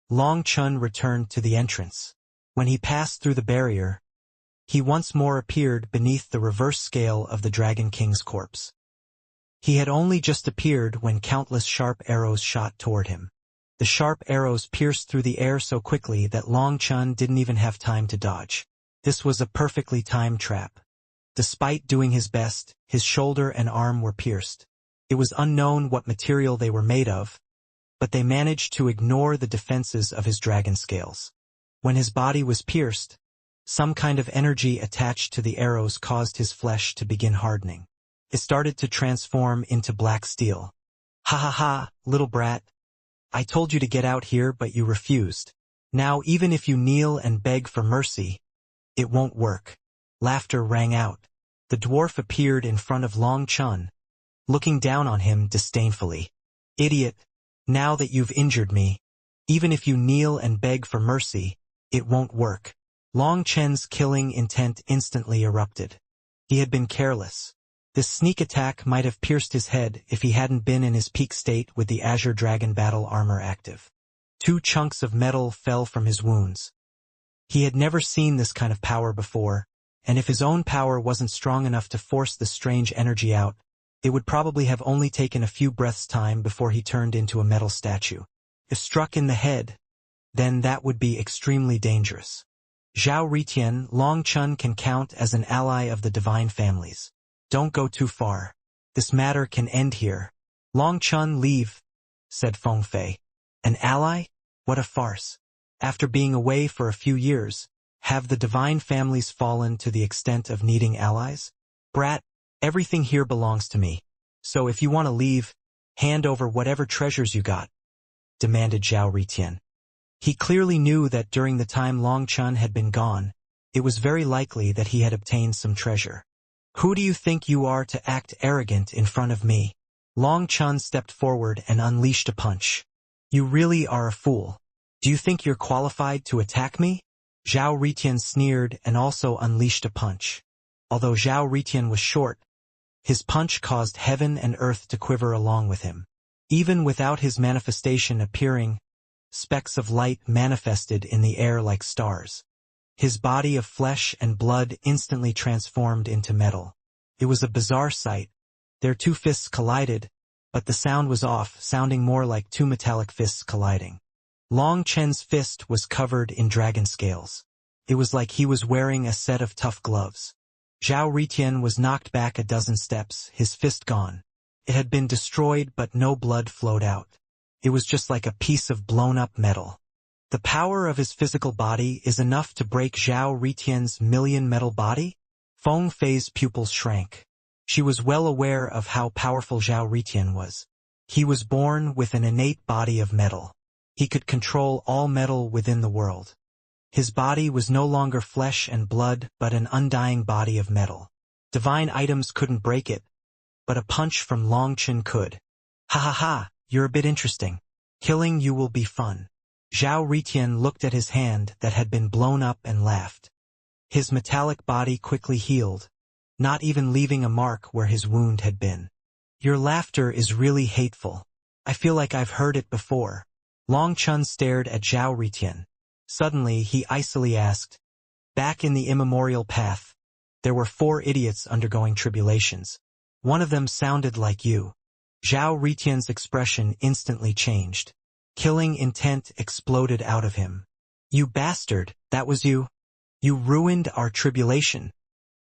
Long Chun returned to the entrance. When he passed through the barrier, he once more appeared beneath the reverse scale of the Dragon King's corpse. He had only just appeared when countless sharp arrows shot toward him. The sharp arrows pierced through the air so quickly that Long Chun didn't even have time to dodge. This was a perfectly timed trap. Despite doing his best, his shoulder and arm were pierced. It was unknown what material they were made of, but they managed to ignore the defenses of his dragon scales. When his body was pierced, some kind of energy attached to the arrows caused his flesh to begin hardening. It started to transform into black steel. Ha ha ha, little brat. I told you to get out here but you refused. Now even if you kneel and beg for mercy, it won't work. Laughter rang out. The dwarf appeared in front of Long Chun, looking down on him disdainfully. Idiot, now that you've injured me, even if you kneel and beg for mercy, it won't work. Long Chen's killing intent instantly erupted. He had been careless. This sneak attack might have pierced his head if he hadn't been in his peak state with the Azure Dragon battle armor active. 2 chunks of metal fell from his wounds. He had never seen this kind of power before, and if his own power wasn't strong enough to force the strange energy out, it would probably have only taken a few breaths' time before he turned into a metal statue. If struck in the head, then that would be extremely dangerous. Zhao Ritian, Long Chun can count as an ally of the divine families. Don't go too far. This matter can end here. Long Chun, leave, said Feng Fei. An ally? What a farce. After being away for a few years, have the divine families fallen to the extent of needing allies? Brat, everything here belongs to me. So if you want to leave, hand over whatever treasures you got, demanded Zhao Ritian. He clearly knew that during the time Long Chun had been gone, it was very likely that he had obtained some treasure. Who do you think you are to act arrogant in front of me? Long Chun stepped forward and unleashed a punch. You really are a fool. Do you think you're qualified to attack me? Zhao Ritian sneered and also unleashed a punch. Although Zhao Ritian was short, his punch caused heaven and earth to quiver along with him. Even without his manifestation appearing, specks of light manifested in the air like stars. His body of flesh and blood instantly transformed into metal. It was a bizarre sight. Their 2 fists collided, but the sound was off, sounding more like 2 metallic fists colliding. Long Chen's fist was covered in dragon scales. It was like he was wearing a set of tough gloves. Zhao Ritian was knocked back a dozen steps, his fist gone. It had been destroyed but no blood flowed out. It was just like a piece of blown-up metal. The power of his physical body is enough to break Zhao Ritian's million-metal body? Feng Fei's pupils shrank. She was well aware of how powerful Zhao Ritian was. He was born with an innate body of metal. He could control all metal within the world. His body was no longer flesh and blood but an undying body of metal. Divine items couldn't break it, but a punch from Long Chun could. Ha ha ha, you're a bit interesting. Killing you will be fun. Zhao Ritian looked at his hand that had been blown up and laughed. His metallic body quickly healed, not even leaving a mark where his wound had been. Your laughter is really hateful. I feel like I've heard it before. Long Chun stared at Zhao Ritian. Suddenly he icily asked, back in the immemorial path, there were 4 idiots undergoing tribulations. One of them sounded like you. Zhao Ritian's expression instantly changed. Killing intent exploded out of him. You bastard, that was you? You ruined our tribulation.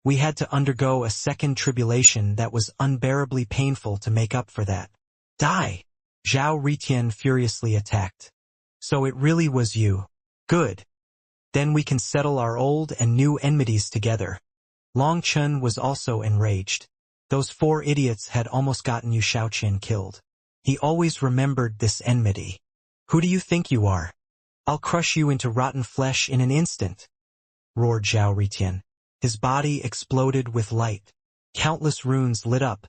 We had to undergo a second tribulation that was unbearably painful to make up for that. Die! Zhao Ritian furiously attacked. So it really was you. Good. Then we can settle our old and new enmities together. Long Chun was also enraged. Those 4 idiots had almost gotten Yu Shaoqian killed. He always remembered this enmity. Who do you think you are? I'll crush you into rotten flesh in an instant, roared Zhao Ritian. His body exploded with light. Countless runes lit up,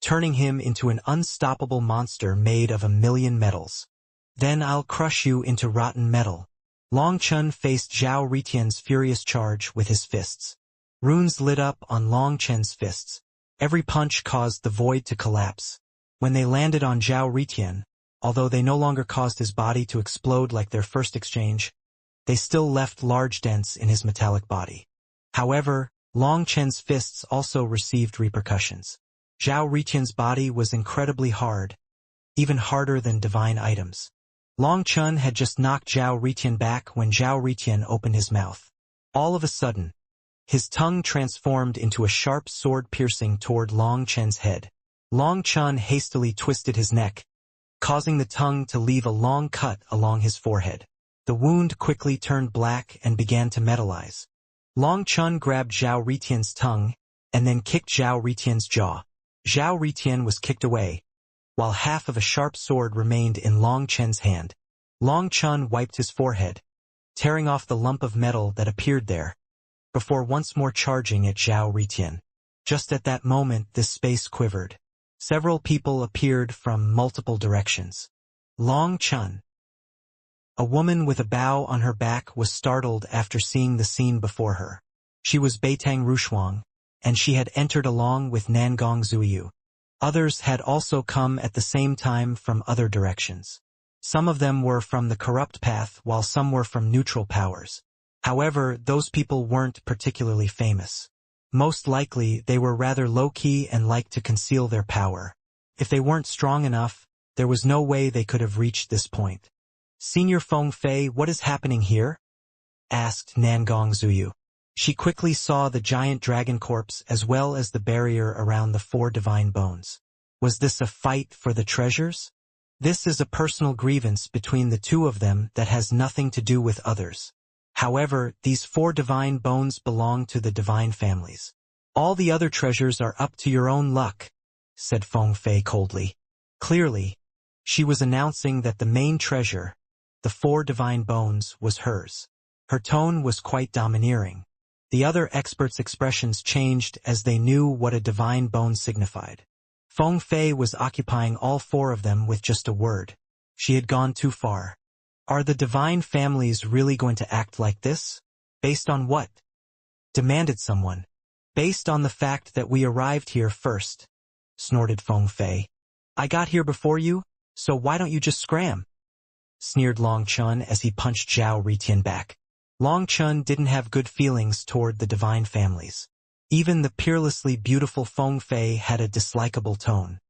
turning him into an unstoppable monster made of 1,000,000 metals. Then I'll crush you into rotten metal. Long Chun faced Zhao Ritian's furious charge with his fists. Runes lit up on Long Chen's fists. Every punch caused the void to collapse. When they landed on Zhao Ritian, although they no longer caused his body to explode like their first exchange, they still left large dents in his metallic body. However, Long Chen's fists also received repercussions. Zhao Ritian's body was incredibly hard, even harder than divine items. Long Chun had just knocked Zhao Ritian back when Zhao Ritian opened his mouth. All of a sudden, his tongue transformed into a sharp sword piercing toward Long Chen's head. Long Chun hastily twisted his neck, causing the tongue to leave a long cut along his forehead. The wound quickly turned black and began to metallize. Long Chun grabbed Zhao Ritian's tongue and then kicked Zhao Ritian's jaw. Zhao Ritian was kicked away, while half of a sharp sword remained in Long Chen's hand. Long Chen wiped his forehead, tearing off the lump of metal that appeared there, before once more charging at Zhao Ritian. Just at that moment this space quivered. Several people appeared from multiple directions. Long Chen. A woman with a bow on her back was startled after seeing the scene before her. She was Beitang Rushuang, and she had entered along with Nangong Zuyu. Others had also come at the same time from other directions. Some of them were from the corrupt path while some were from neutral powers. However, those people weren't particularly famous. Most likely, they were rather low-key and liked to conceal their power. If they weren't strong enough, there was no way they could have reached this point. "Senior Feng Fei, what is happening here?" asked Nangong Zuyu. She quickly saw the giant dragon corpse as well as the barrier around the 4 divine bones. Was this a fight for the treasures? This is a personal grievance between the two of them that has nothing to do with others. However, these 4 divine bones belong to the divine families. "All the other treasures are up to your own luck," said Feng Fei coldly. Clearly, she was announcing that the main treasure, the 4 divine bones, was hers. Her tone was quite domineering. The other experts' expressions changed as they knew what a divine bone signified. Feng Fei was occupying all 4 of them with just a word. She had gone too far. Are the divine families really going to act like this? Based on what? Demanded someone. Based on the fact that we arrived here first, snorted Feng Fei. I got here before you, so why don't you just scram? Sneered Long Chen as he punched Zhao Ritian back. Long Chen didn't have good feelings toward the divine families. Even the peerlessly beautiful Feng Fei had a dislikable tone.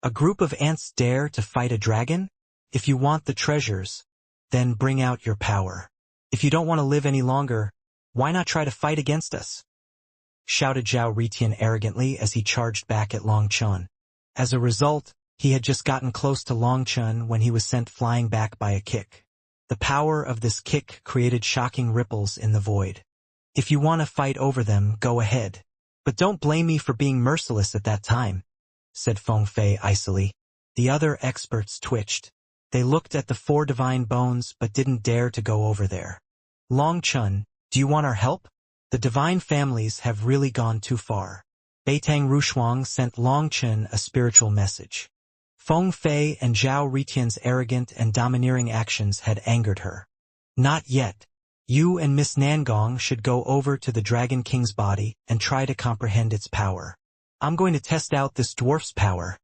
A group of ants dare to fight a dragon? If you want the treasures, then bring out your power. If you don't want to live any longer, why not try to fight against us? Shouted Zhao Ritian arrogantly as he charged back at Long Chen. As a result, he had just gotten close to Long Chen when he was sent flying back by a kick. The power of this kick created shocking ripples in the void. If you want to fight over them, go ahead. But don't blame me for being merciless at that time, said Feng Fei icily. The other experts twitched. They looked at the 4 divine bones but didn't dare to go over there. Long Chen, do you want our help? The divine families have really gone too far. Beitang Rushuang sent Long Chen a spiritual message. Feng Fei and Zhao Ritian's arrogant and domineering actions had angered her. Not yet. You and Miss Nangong should go over to the Dragon King's body and try to comprehend its power. I'm going to test out this dwarf's power,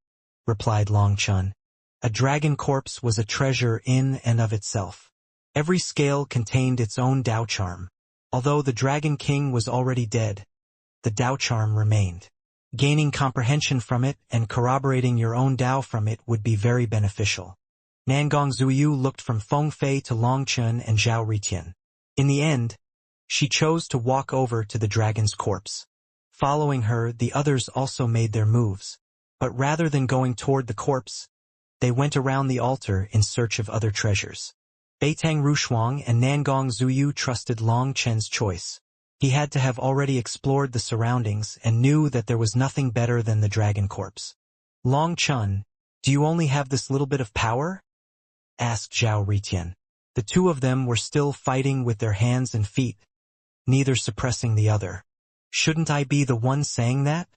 replied Long Chen. A dragon corpse was a treasure in and of itself. Every scale contained its own Dao charm. Although the Dragon King was already dead, the Dao charm remained. Gaining comprehension from it and corroborating your own Dao from it would be very beneficial. Nangong Zuyu looked from Feng Fei to Long Chen and Zhao Ritian. In the end, she chose to walk over to the dragon's corpse. Following her, the others also made their moves, but rather than going toward the corpse, they went around the altar in search of other treasures. Beitang Rushuang and Nangong Zuyu trusted Long Chen's choice. He had to have already explored the surroundings and knew that there was nothing better than the dragon corpse. Long Chen, do you only have this little bit of power? Asked Zhao Ritian. The 2 of them were still fighting with their hands and feet, neither suppressing the other. Shouldn't I be the one saying that?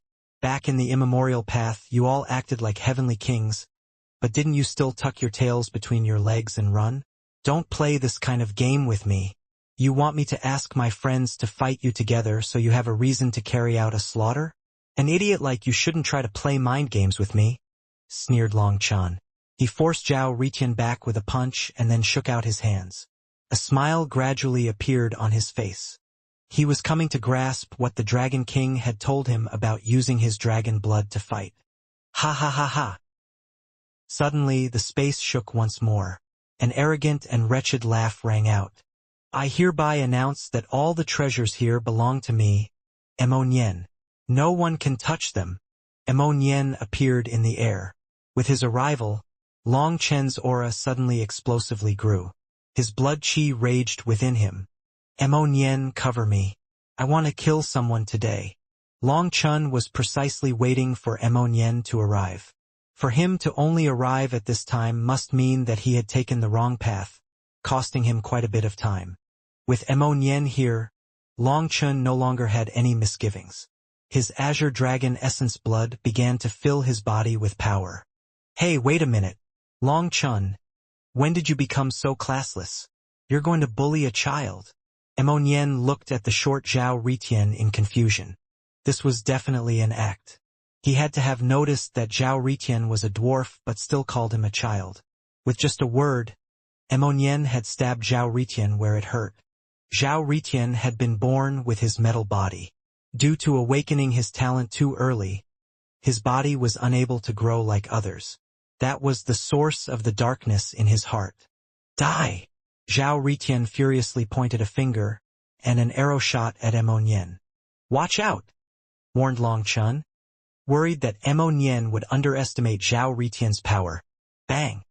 Back in the immemorial path, you all acted like heavenly kings, but didn't you still tuck your tails between your legs and run? Don't play this kind of game with me. You want me to ask my friends to fight you together so you have a reason to carry out a slaughter? An idiot like you shouldn't try to play mind games with me, sneered Long Chen. He forced Zhao Ritian back with a punch and then shook out his hands. A smile gradually appeared on his face. He was coming to grasp what the Dragon King had told him about using his dragon blood to fight. Ha ha ha ha. Suddenly the space shook once more. An arrogant and wretched laugh rang out. I hereby announce that all the treasures here belong to me, Nian. No one can touch them. Nian appeared in the air. With his arrival, Long Chen's aura suddenly explosively grew. His blood chi raged within him. Nian, cover me. I want to kill someone today. Long Chun was precisely waiting for Nian to arrive. For him to only arrive at this time must mean that he had taken the wrong path, costing him quite a bit of time. With Nian here, Long Chun no longer had any misgivings. His azure dragon essence blood began to fill his body with power. Hey, wait a minute. Long Chun, when did you become so classless? You're going to bully a child. Nian looked at the short Zhao Ritian in confusion. This was definitely an act. He had to have noticed that Zhao Ritian was a dwarf but still called him a child. With just a word, Nian had stabbed Zhao Ritian where it hurt. Zhao Ritian had been born with his metal body. Due to awakening his talent too early, his body was unable to grow like others. That was the source of the darkness in his heart. Die! Zhao Ritian furiously pointed a finger, and an arrow shot at Nian. Watch out! Warned Long Chun, worried that Nian would underestimate Zhao Ritian's power. Bang!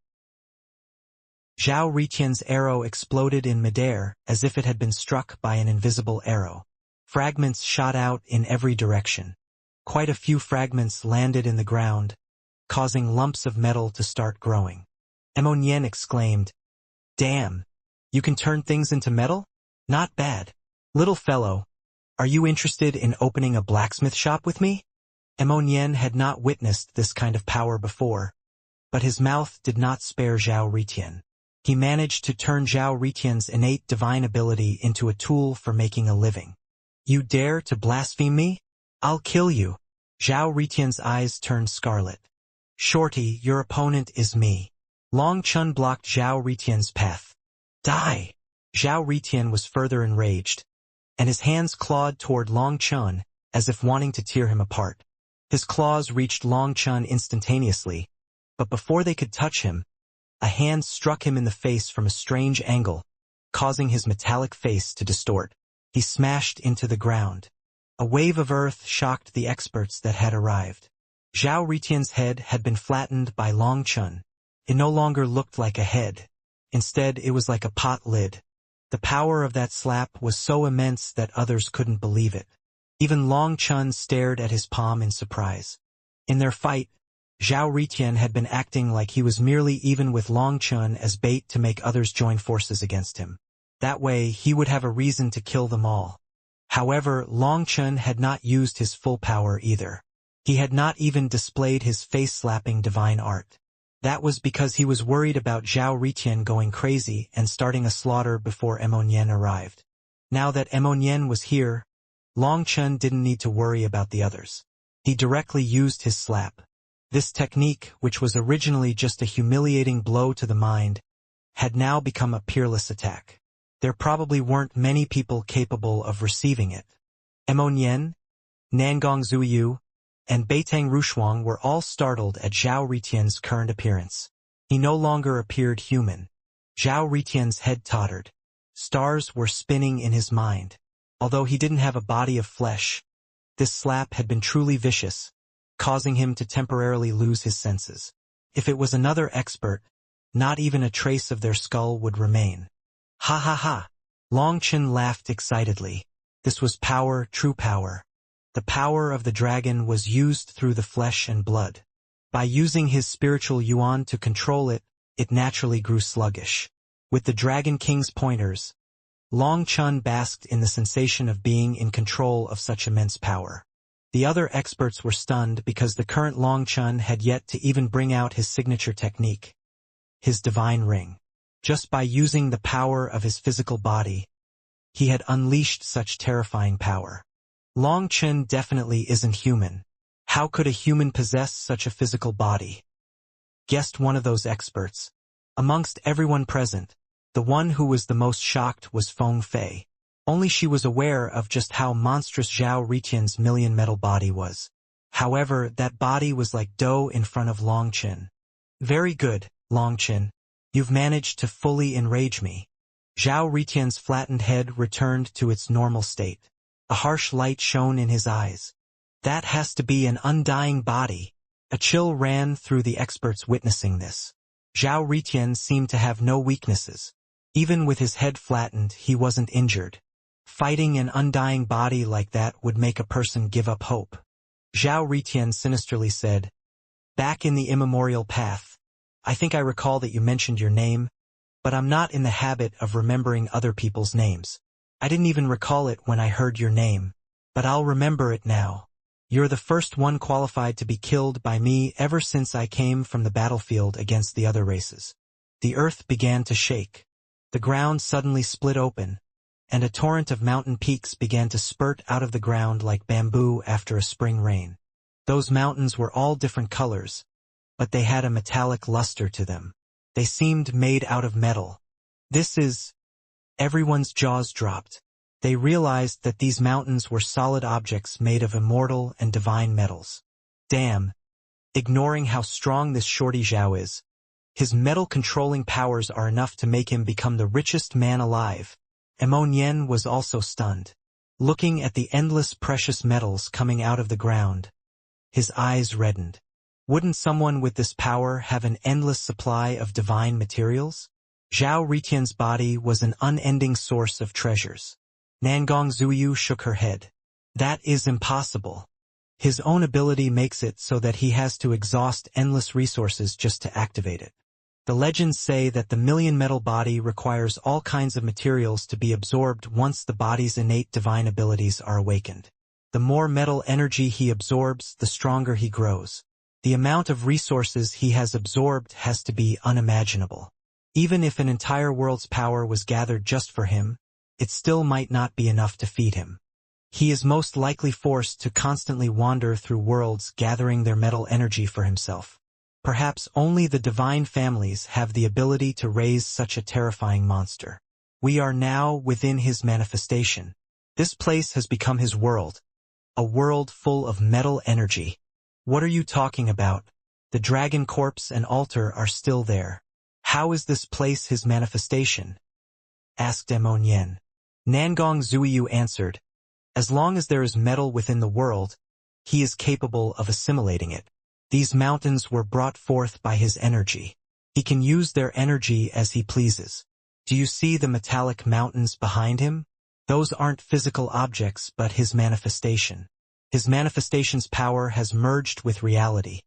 Zhao Ritian's arrow exploded in midair as if it had been struck by an invisible arrow. Fragments shot out in every direction. Quite a few fragments landed in the ground, causing lumps of metal to start growing. Nian exclaimed, "Damn! You can turn things into metal? Not bad. Little fellow, are you interested in opening a blacksmith shop with me?" Nian had not witnessed this kind of power before, but his mouth did not spare Zhao Ritian. He managed to turn Zhao Ritian's innate divine ability into a tool for making a living. You dare to blaspheme me? I'll kill you. Zhao Ritian's eyes turned scarlet. Shorty, your opponent is me. Long Chun blocked Zhao Ritian's path. Die! Zhao Ritian was further enraged, and his hands clawed toward Long Chun as if wanting to tear him apart. His claws reached Long Chun instantaneously, but before they could touch him, a hand struck him in the face from a strange angle, causing his metallic face to distort. He smashed into the ground. A wave of earth shocked the experts that had arrived. Zhao Ritian's head had been flattened by Long Chun. It no longer looked like a head. Instead, it was like a pot lid. The power of that slap was so immense that others couldn't believe it. Even Long Chun stared at his palm in surprise. In their fight, Zhao Ritian had been acting like he was merely even with Long Chun as bait to make others join forces against him. That way, he would have a reason to kill them all. However, Long Chun had not used his full power either. He had not even displayed his face-slapping divine art. That was because he was worried about Zhao Ritian going crazy and starting a slaughter before Nian arrived. Now that Nian was here, Long Chun didn't need to worry about the others. He directly used his slap. This technique, which was originally just a humiliating blow to the mind, had now become a peerless attack. There probably weren't many people capable of receiving it. Nian, Nangong Zuiyu, and Beitang Rushuang were all startled at Zhao Ritian's current appearance. He no longer appeared human. Zhao Ritian's head tottered. Stars were spinning in his mind. Although he didn't have a body of flesh, this slap had been truly vicious, causing him to temporarily lose his senses. If it was another expert, not even a trace of their skull would remain. Ha ha ha! Long Chun laughed excitedly. This was power, true power. The power of the dragon was used through the flesh and blood. By using his spiritual yuan to control it, it naturally grew sluggish. With the Dragon King's pointers, Long Chun basked in the sensation of being in control of such immense power. The other experts were stunned because the current Long Chun had yet to even bring out his signature technique, his divine ring. Just by using the power of his physical body, he had unleashed such terrifying power. Long Chun definitely isn't human. How could a human possess such a physical body? Guessed one of those experts. Amongst everyone present, the one who was the most shocked was Feng Fei. Only she was aware of just how monstrous Zhao Ritian's million metal body was. However, that body was like dough in front of Long Chun. Very good, Long Chun. You've managed to fully enrage me. Zhao Ritian's flattened head returned to its normal state. A harsh light shone in his eyes. That has to be an undying body. A chill ran through the experts witnessing this. Zhao Ritian seemed to have no weaknesses. Even with his head flattened, he wasn't injured. Fighting an undying body like that would make a person give up hope. Zhao Ritian sinisterly said, "Back in the immemorial path. I think I recall that you mentioned your name, but I'm not in the habit of remembering other people's names. I didn't even recall it when I heard your name, but I'll remember it now. You're the first one qualified to be killed by me ever since I came from the battlefield against the other races." The earth began to shake. The ground suddenly split open, and a torrent of mountain peaks began to spurt out of the ground like bamboo after a spring rain. Those mountains were all different colors, but they had a metallic luster to them. They seemed made out of metal. This is... Everyone's jaws dropped. They realized that these mountains were solid objects made of immortal and divine metals. Damn! Ignoring how strong this shorty Zhao is, his metal-controlling powers are enough to make him become the richest man alive. Yen was also stunned. Looking at the endless precious metals coming out of the ground, his eyes reddened. Wouldn't someone with this power have an endless supply of divine materials? Zhao Ritian's body was an unending source of treasures. Nangong Zuyu shook her head. That is impossible. His own ability makes it so that he has to exhaust endless resources just to activate it. The legends say that the million-metal body requires all kinds of materials to be absorbed once the body's innate divine abilities are awakened. The more metal energy he absorbs, the stronger he grows. The amount of resources he has absorbed has to be unimaginable. Even if an entire world's power was gathered just for him, it still might not be enough to feed him. He is most likely forced to constantly wander through worlds gathering their metal energy for himself. Perhaps only the divine families have the ability to raise such a terrifying monster. We are now within his manifestation. This place has become his world. A world full of metal energy. What are you talking about? The dragon corpse and altar are still there. How is this place his manifestation? Asked Yen. Nangong Zuiyu answered, as long as there is metal within the world, he is capable of assimilating it. These mountains were brought forth by his energy. He can use their energy as he pleases. Do you see the metallic mountains behind him? Those aren't physical objects but his manifestation. His manifestation's power has merged with reality,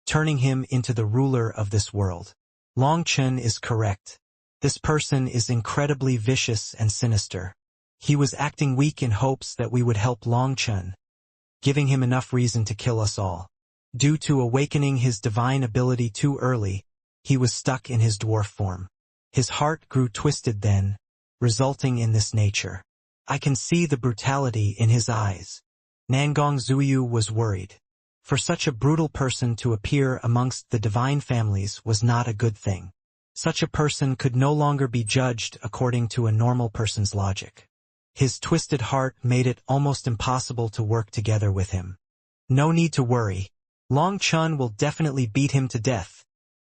turning him into the ruler of this world. Long Chen is correct. This person is incredibly vicious and sinister. He was acting weak in hopes that we would help Long Chen, giving him enough reason to kill us all. Due to awakening his divine ability too early, he was stuck in his dwarf form. His heart grew twisted then, resulting in this nature. I can see the brutality in his eyes. Nangong Zuiyu was worried. For such a brutal person to appear amongst the divine families was not a good thing. Such a person could no longer be judged according to a normal person's logic. His twisted heart made it almost impossible to work together with him. No need to worry. Long Chen will definitely beat him to death,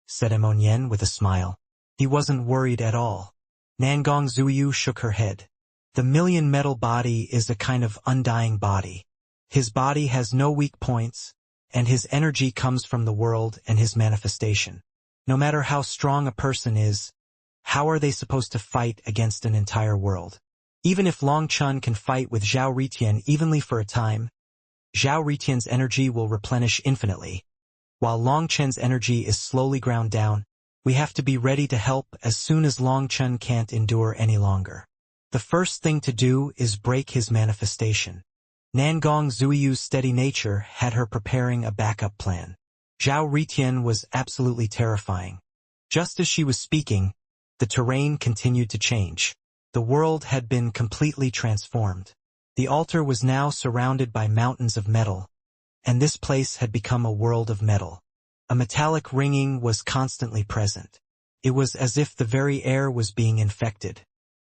said Yen with a smile. He wasn't worried at all. Nangong Zuiyu shook her head. The million-metal body is a kind of undying body. His body has no weak points, and his energy comes from the world and his manifestation. No matter how strong a person is, how are they supposed to fight against an entire world? Even if Long Chen can fight with Zhao Ritian evenly for a time, Zhao Ritian's energy will replenish infinitely. While Long Chen's energy is slowly ground down, we have to be ready to help as soon as Long Chen can't endure any longer. The first thing to do is break his manifestation. Nangong Zuiyu's steady nature had her preparing a backup plan. Zhao Ritian was absolutely terrifying. Just as she was speaking, the terrain continued to change. The world had been completely transformed. The altar was now surrounded by mountains of metal, and this place had become a world of metal. A metallic ringing was constantly present. It was as if the very air was being infected.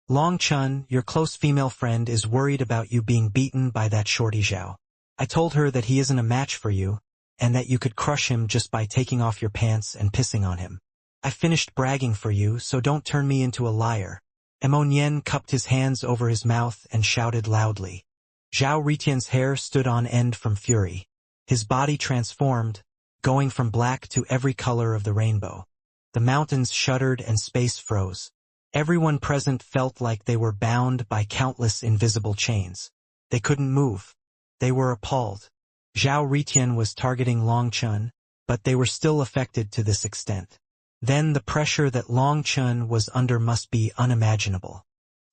Long Chen, your close female friend, is worried about you being beaten by that shorty Zhao. I told her that he isn't a match for you, and that you could crush him just by taking off your pants and pissing on him. I finished bragging for you, so don't turn me into a liar. Yen cupped his hands over his mouth and shouted loudly. Zhao Ritian's hair stood on end from fury. His body transformed, going from black to every color of the rainbow. The mountains shuddered and space froze. Everyone present felt like they were bound by countless invisible chains. They couldn't move. They were appalled. Zhao Ritian was targeting Long Chun, but they were still affected to this extent. Then the pressure that Long Chun was under must be unimaginable.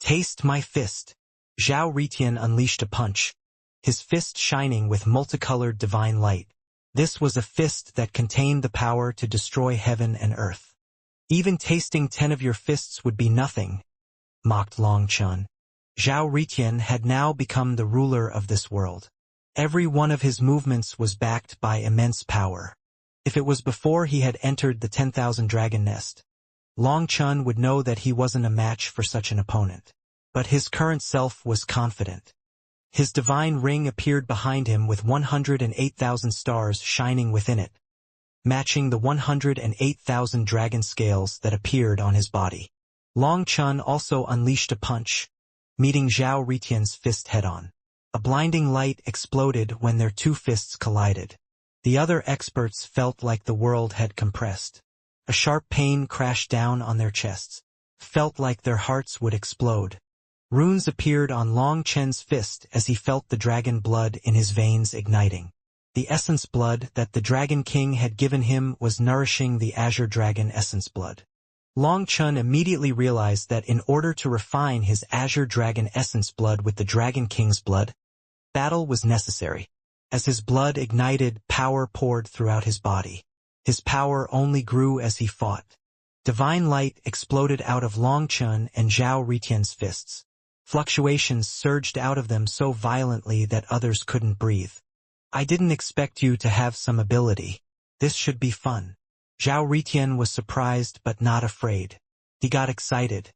Taste my fist. Zhao Ritian unleashed a punch, his fist shining with multicolored divine light. This was a fist that contained the power to destroy heaven and earth. Even tasting 10 of your fists would be nothing, mocked Long Chun. Zhao Ritian had now become the ruler of this world. Every one of his movements was backed by immense power. If it was before he had entered the 10,000 dragon nest, Long Chun would know that he wasn't a match for such an opponent. But his current self was confident. His divine ring appeared behind him with 108,000 stars shining within it, matching the 108,000 dragon scales that appeared on his body. Long Chun also unleashed a punch, meeting Zhao Ritian's fist head-on. A blinding light exploded when their two fists collided. The other experts felt like the world had compressed. A sharp pain crashed down on their chests. Felt like their hearts would explode. Runes appeared on Long Chen's fist as he felt the dragon blood in his veins igniting. The essence blood that the Dragon King had given him was nourishing the Azure Dragon essence blood. Long Chun immediately realized that in order to refine his Azure Dragon essence blood with the Dragon King's blood, battle was necessary. As his blood ignited, power poured throughout his body. His power only grew as he fought. Divine light exploded out of Long Chun and Zhao Ritian's fists. Fluctuations surged out of them so violently that others couldn't breathe. I didn't expect you to have some ability. This should be fun. Zhao Ritian was surprised but not afraid. He got excited.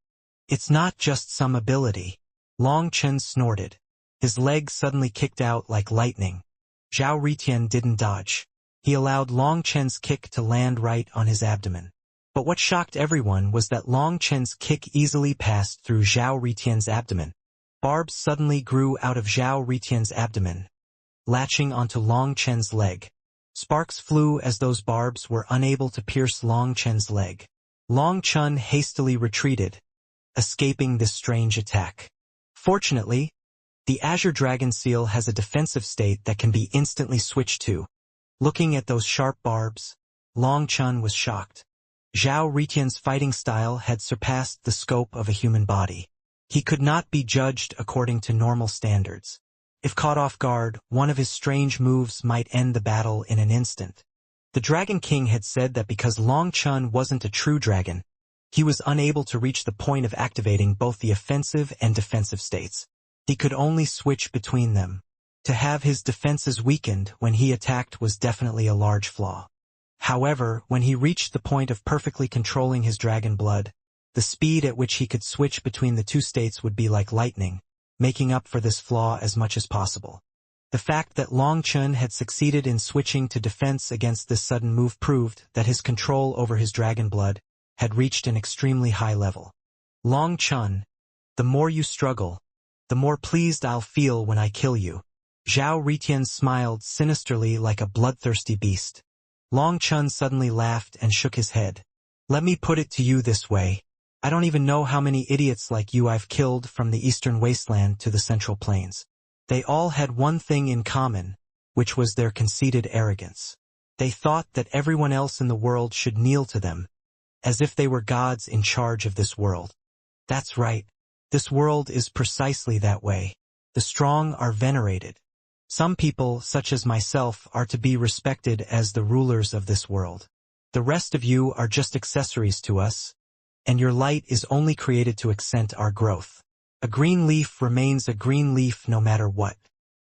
It's not just some ability. Long Chen snorted. His legs suddenly kicked out like lightning. Zhao Ritian didn't dodge. He allowed Long Chen's kick to land right on his abdomen. But what shocked everyone was that Long Chen's kick easily passed through Zhao Ritian's abdomen. Barbs suddenly grew out of Zhao Ritian's abdomen, latching onto Long Chen's leg. Sparks flew as those barbs were unable to pierce Long Chen's leg. Long Chun hastily retreated, escaping this strange attack. Fortunately, the Azure Dragon Seal has a defensive state that can be instantly switched to. Looking at those sharp barbs, Long Chun was shocked. Zhao Ritian's fighting style had surpassed the scope of a human body. He could not be judged according to normal standards. If caught off guard, one of his strange moves might end the battle in an instant. The Dragon King had said that because Long Chun wasn't a true dragon, he was unable to reach the point of activating both the offensive and defensive states. He could only switch between them. To have his defenses weakened when he attacked was definitely a large flaw. However, when he reached the point of perfectly controlling his dragon blood, the speed at which he could switch between the two states would be like lightning, making up for this flaw as much as possible. The fact that Long Chun had succeeded in switching to defense against this sudden move proved that his control over his dragon blood had reached an extremely high level. Long Chun, the more you struggle, the more pleased I'll feel when I kill you. Zhao Ritian smiled sinisterly like a bloodthirsty beast. Long Chun suddenly laughed and shook his head. Let me put it to you this way. I don't even know how many idiots like you I've killed from the eastern wasteland to the central plains. They all had one thing in common, which was their conceited arrogance. They thought that everyone else in the world should kneel to them, as if they were gods in charge of this world. That's right. This world is precisely that way. The strong are venerated. Some people, such as myself, are to be respected as the rulers of this world. The rest of you are just accessories to us, and your light is only created to accent our growth. A green leaf remains a green leaf no matter what.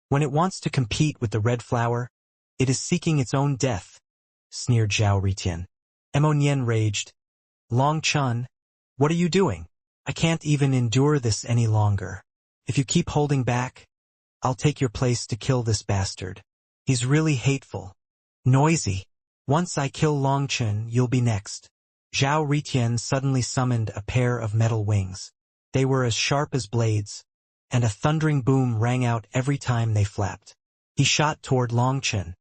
When it wants to compete with the red flower, it is seeking its own death, sneered Zhao Ritian. Mo Nian raged. Long Chun, what are you doing? I can't even endure this any longer. If you keep holding back, I'll take your place to kill this bastard. He's really hateful. Noisy. Once I kill Long Chun, you'll be next. Zhao Ritian suddenly summoned a pair of metal wings. They were as sharp as blades, and a thundering boom rang out every time they flapped. He shot toward Long Chun.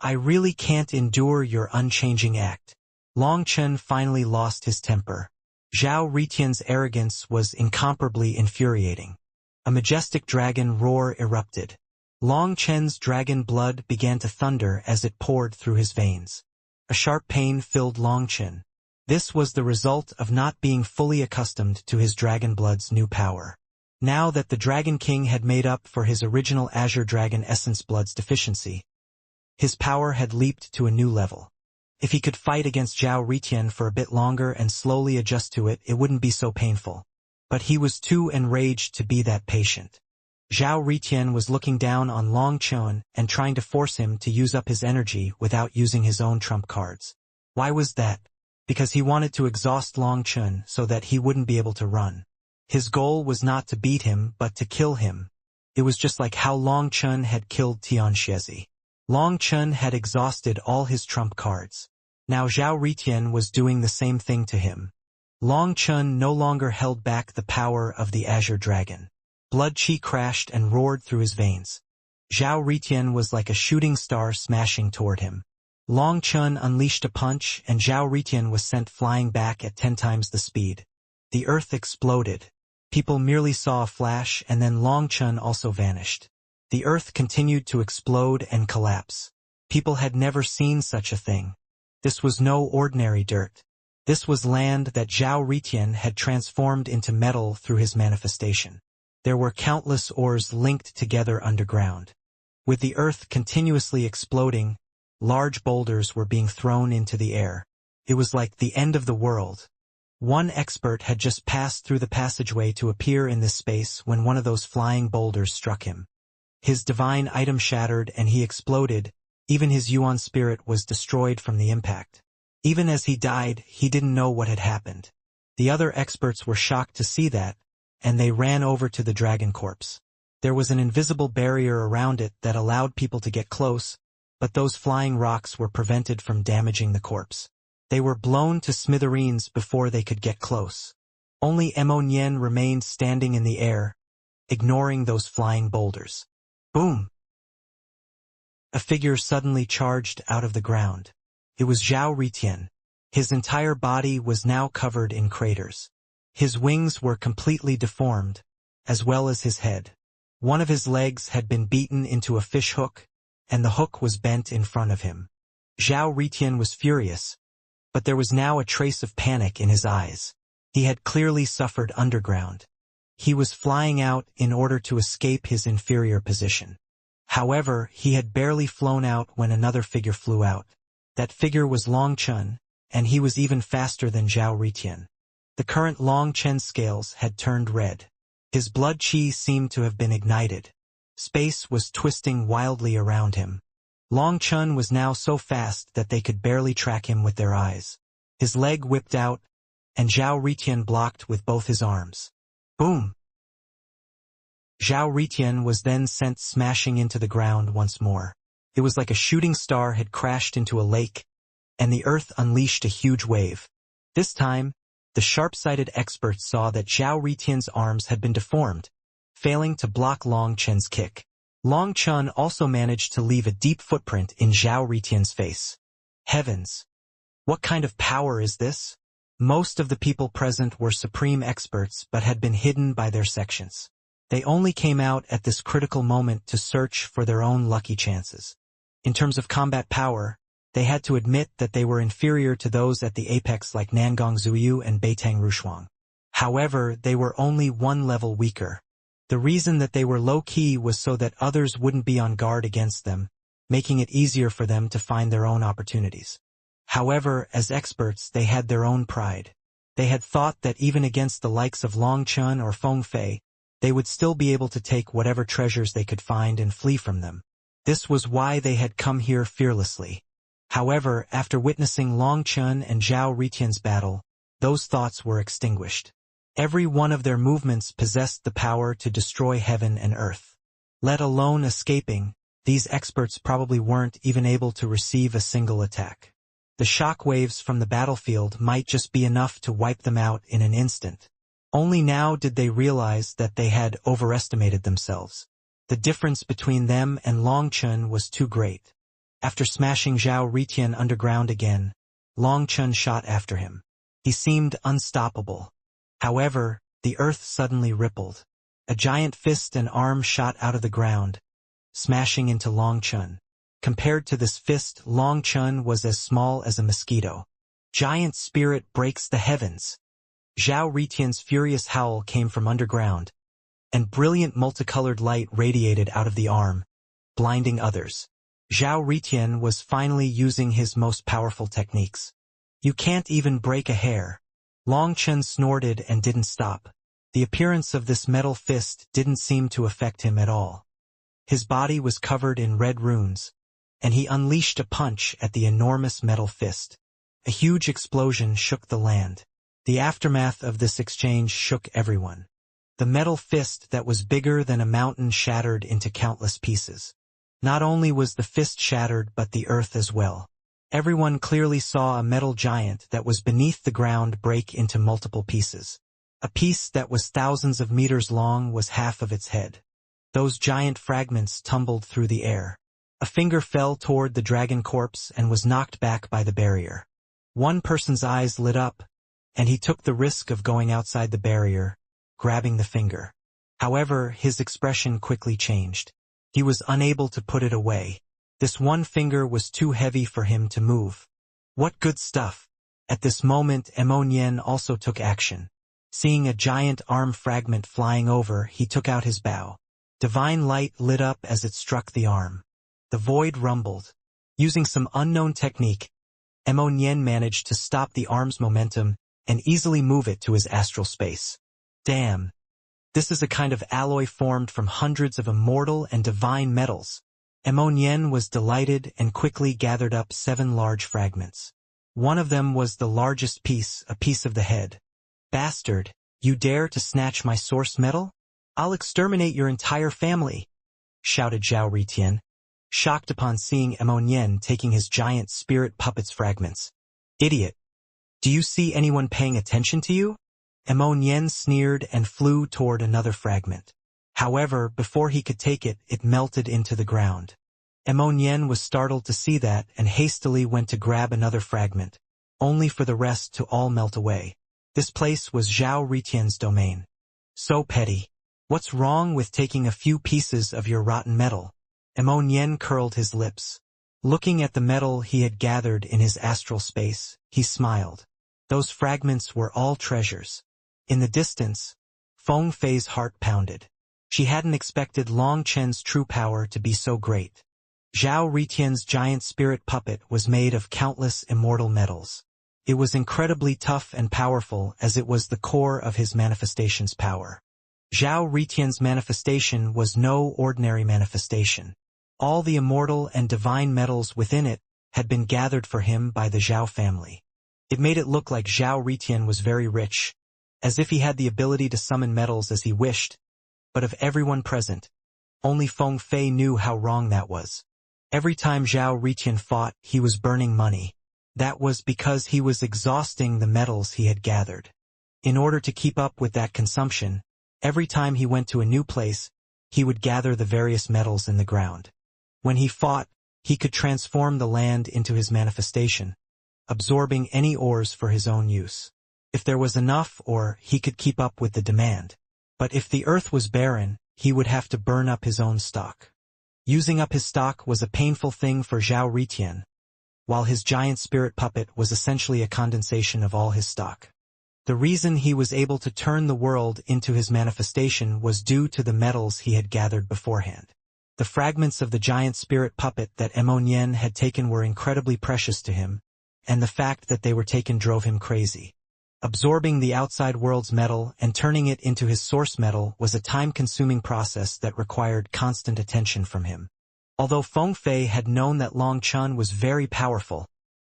I really can't endure your unchanging act. Long Chun finally lost his temper. Zhao Ritian's arrogance was incomparably infuriating. A majestic dragon roar erupted. Long Chen's dragon blood began to thunder as it poured through his veins. A sharp pain filled Long Chen. This was the result of not being fully accustomed to his dragon blood's new power. Now that the Dragon King had made up for his original Azure Dragon Essence blood's deficiency, his power had leaped to a new level. If he could fight against Zhao Ritian for a bit longer and slowly adjust to it, it wouldn't be so painful. But he was too enraged to be that patient. Zhao Ritian was looking down on Long Chen and trying to force him to use up his energy without using his own trump cards. Why was that? Because he wanted to exhaust Long Chen so that he wouldn't be able to run. His goal was not to beat him but to kill him. It was just like how Long Chen had killed Tian Xiezi. Long Chen had exhausted all his trump cards. Now Zhao Ritian was doing the same thing to him. Long Chen no longer held back the power of the Azure Dragon. Blood chi crashed and roared through his veins. Zhao Ritian was like a shooting star smashing toward him. Long Chen unleashed a punch and Zhao Ritian was sent flying back at 10 times the speed. The earth exploded. People merely saw a flash and then Long Chen also vanished. The earth continued to explode and collapse. People had never seen such a thing. This was no ordinary dirt. This was land that Zhao Ritian had transformed into metal through his manifestation. There were countless ores linked together underground. With the earth continuously exploding, large boulders were being thrown into the air. It was like the end of the world. One expert had just passed through the passageway to appear in this space when one of those flying boulders struck him. His divine item shattered and he exploded. Even his Yuan spirit was destroyed from the impact. Even as he died, he didn't know what had happened. The other experts were shocked to see that, and they ran over to the dragon corpse. There was an invisible barrier around it that allowed people to get close, but those flying rocks were prevented from damaging the corpse. They were blown to smithereens before they could get close. Only Mo Nian remained standing in the air, ignoring those flying boulders. Boom! A figure suddenly charged out of the ground. It was Zhao Ritian. His entire body was now covered in craters. His wings were completely deformed, as well as his head. One of his legs had been beaten into a fish hook, and the hook was bent in front of him. Zhao Ritian was furious, but there was now a trace of panic in his eyes. He had clearly suffered underground. He was flying out in order to escape his inferior position. However, he had barely flown out when another figure flew out. That figure was Long Chen, and he was even faster than Zhao Ritian. The current Long Chen scales had turned red. His blood chi seemed to have been ignited. Space was twisting wildly around him. Long Chen was now so fast that they could barely track him with their eyes. His leg whipped out, and Zhao Ritian blocked with both his arms. Boom! Zhao Ritian was then sent smashing into the ground once more. It was like a shooting star had crashed into a lake, and the earth unleashed a huge wave. This time, the sharp-sighted experts saw that Zhao Ritian's arms had been deformed, failing to block Long Chen's kick. Long Chen also managed to leave a deep footprint in Zhao Ritian's face. Heavens! What kind of power is this? Most of the people present were supreme experts but had been hidden by their sections. They only came out at this critical moment to search for their own lucky chances. In terms of combat power, they had to admit that they were inferior to those at the apex like Nangong Zuyu and Beitang Rushuang. However, they were only one level weaker. The reason that they were low-key was so that others wouldn't be on guard against them, making it easier for them to find their own opportunities. However, as experts, they had their own pride. They had thought that even against the likes of Long Chen or Feng Fei, they would still be able to take whatever treasures they could find and flee from them. This was why they had come here fearlessly. However, after witnessing Long Chen and Zhao Ritian's battle, those thoughts were extinguished. Every one of their movements possessed the power to destroy heaven and earth. Let alone escaping, these experts probably weren't even able to receive a single attack. The shock waves from the battlefield might just be enough to wipe them out in an instant. Only now did they realize that they had overestimated themselves. The difference between them and Long Chen was too great. After smashing Zhao Ritian underground again, Long Chen shot after him. He seemed unstoppable. However, the earth suddenly rippled. A giant fist and arm shot out of the ground, smashing into Long Chun. Compared to this fist, Long Chun was as small as a mosquito. Giant spirit breaks the heavens. Zhao Ritian's furious howl came from underground, and brilliant multicolored light radiated out of the arm, blinding others. Zhao Ritian was finally using his most powerful techniques. You can't even break a hair. Long Chun snorted and didn't stop. The appearance of this metal fist didn't seem to affect him at all. His body was covered in red runes, and he unleashed a punch at the enormous metal fist. A huge explosion shook the land. The aftermath of this exchange shook everyone. The metal fist that was bigger than a mountain shattered into countless pieces. Not only was the fist shattered but the earth as well. Everyone clearly saw a metal giant that was beneath the ground break into multiple pieces. A piece that was thousands of meters long was half of its head. Those giant fragments tumbled through the air. A finger fell toward the dragon corpse and was knocked back by the barrier. One person's eyes lit up, and he took the risk of going outside the barrier, grabbing the finger. However, his expression quickly changed. He was unable to put it away. This one finger was too heavy for him to move. What good stuff! At this moment, Nian also took action. Seeing a giant arm fragment flying over, he took out his bow. Divine light lit up as it struck the arm. The void rumbled. Using some unknown technique, Nian managed to stop the arm's momentum and easily move it to his astral space. Damn! This is a kind of alloy formed from hundreds of immortal and divine metals. Nian was delighted and quickly gathered up 7 large fragments. One of them was the largest piece, a piece of the head. Bastard, you dare to snatch my source metal? I'll exterminate your entire family, shouted Zhao Ritian, shocked upon seeing Nian taking his giant spirit puppet's fragments. Idiot! Do you see anyone paying attention to you? Nian sneered and flew toward another fragment. However, before he could take it, it melted into the ground. Nian was startled to see that and hastily went to grab another fragment, only for the rest to all melt away. This place was Zhao Ritian's domain. So petty. What's wrong with taking a few pieces of your rotten metal? Nian curled his lips. Looking at the metal he had gathered in his astral space, he smiled. Those fragments were all treasures. In the distance, Feng Fei's heart pounded. She hadn't expected Long Chen's true power to be so great. Zhao Ritian's giant spirit puppet was made of countless immortal metals. It was incredibly tough and powerful as it was the core of his manifestation's power. Zhao Ritian's manifestation was no ordinary manifestation. All the immortal and divine metals within it had been gathered for him by the Zhao family. It made it look like Zhao Ritian was very rich, as if he had the ability to summon metals as he wished. But of everyone present, only Feng Fei knew how wrong that was. Every time Zhao Ritian fought, he was burning money. That was because he was exhausting the metals he had gathered. In order to keep up with that consumption, every time he went to a new place, he would gather the various metals in the ground. When he fought, he could transform the land into his manifestation, absorbing any ores for his own use. If there was enough ore, he could keep up with the demand. But if the earth was barren, he would have to burn up his own stock. Using up his stock was a painful thing for Zhao Ritian, while his giant spirit puppet was essentially a condensation of all his stock. The reason he was able to turn the world into his manifestation was due to the metals he had gathered beforehand. The fragments of the giant spirit puppet that Nian had taken were incredibly precious to him, and the fact that they were taken drove him crazy. Absorbing the outside world's metal and turning it into his source metal was a time-consuming process that required constant attention from him. Although Feng Fei had known that Long Chun was very powerful,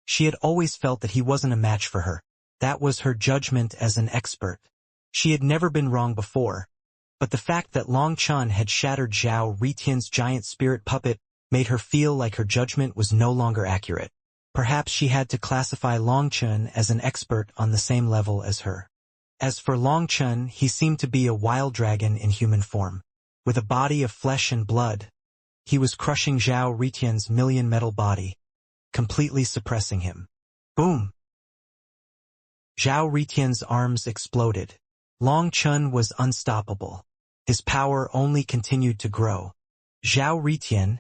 she had always felt that he wasn't a match for her. That was her judgment as an expert. She had never been wrong before, but the fact that Long Chun had shattered Zhao Ritian's giant spirit puppet made her feel like her judgment was no longer accurate. Perhaps she had to classify Long Chun as an expert on the same level as her. As for Long Chun, he seemed to be a wild dragon in human form. With a body of flesh and blood, he was crushing Zhao Ritian's million metal body, completely suppressing him. Boom! Zhao Ritian's arms exploded. Long Chun was unstoppable. His power only continued to grow. Zhao Ritian,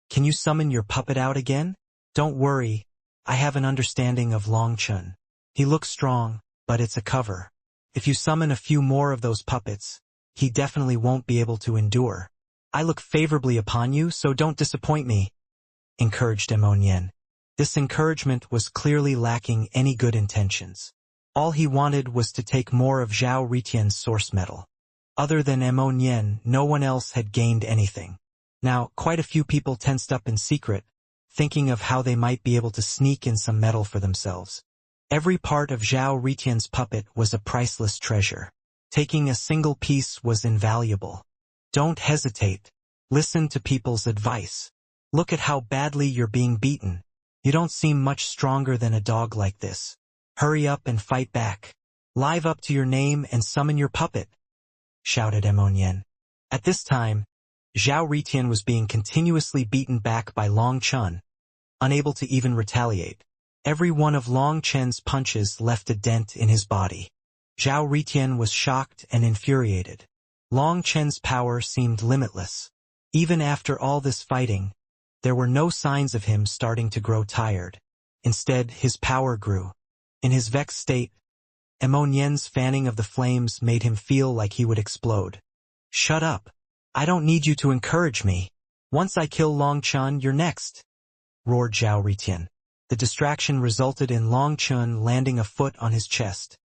can you summon your puppet out again? Don't worry, I have an understanding of Long Chun. He looks strong, but it's a cover. If you summon a few more of those puppets, he definitely won't be able to endure. I look favorably upon you, so don't disappoint me, encouraged Ammonian. This encouragement was clearly lacking any good intentions. All he wanted was to take more of Zhao Ritian's source metal. Other than Ammonian, no one else had gained anything. Now, quite a few people tensed up in secret, thinking of how they might be able to sneak in some metal for themselves. Every part of Zhao Ritian's puppet was a priceless treasure. Taking a single piece was invaluable. Don't hesitate. Listen to people's advice. Look at how badly you're being beaten. You don't seem much stronger than a dog like this. Hurry up and fight back. Live up to your name and summon your puppet, shouted Ammonian. At this time, Zhao Ritian was being continuously beaten back by Long Chun, unable to even retaliate. Every one of Long Chun's punches left a dent in his body. Zhao Ritian was shocked and infuriated. Long Chun's power seemed limitless. Even after all this fighting, there were no signs of him starting to grow tired. Instead, his power grew. In his vexed state, Ammonian's fanning of the flames made him feel like he would explode. Shut up. I don't need you to encourage me. Once I kill Long Chun, you're next, roared Zhao Ritian. The distraction resulted in Long Chun landing a foot on his chest,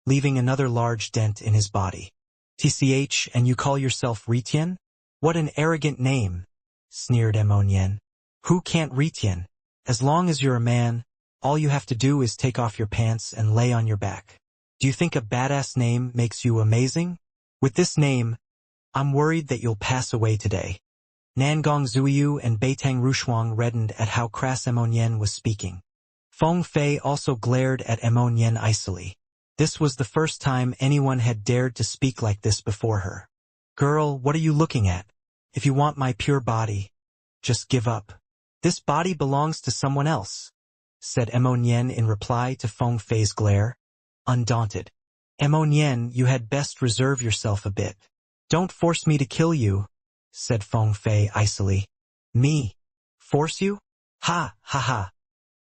leaving another large dent in his body. TCH, and you call yourself Ritian? What an arrogant name, sneered Ammonian. Who can't Ritian? As long as you're a man, all you have to do is take off your pants and lay on your back. Do you think a badass name makes you amazing? With this name, I'm worried that you'll pass away today. Nangong Zuiyu and Beitang Rushuang reddened at how crass Ammonian was speaking. Feng Fei also glared at Ammonian icily. This was the first time anyone had dared to speak like this before her. Girl, what are you looking at? If you want my pure body, just give up. This body belongs to someone else, said Ammonian in reply to Feng Fei's glare. Undaunted. Ammonian, you had best reserve yourself a bit. Don't force me to kill you, said Feng Fei icily. Me? Force you? Ha, ha, ha.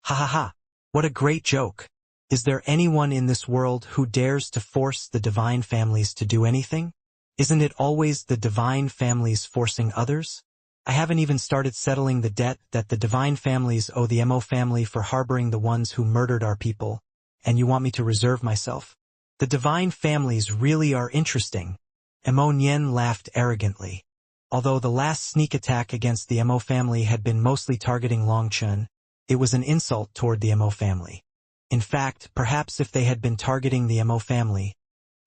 Ha, ha, ha. What a great joke. Is there anyone in this world who dares to force the divine families to do anything? Isn't it always the divine families forcing others? I haven't even started settling the debt that the divine families owe the Mo family for harboring the ones who murdered our people, and you want me to reserve myself? The divine families really are interesting. Ammonian laughed arrogantly. Although the last sneak attack against the Mo family had been mostly targeting Long Chun, it was an insult toward the Mo family. In fact, perhaps if they had been targeting the Mo family,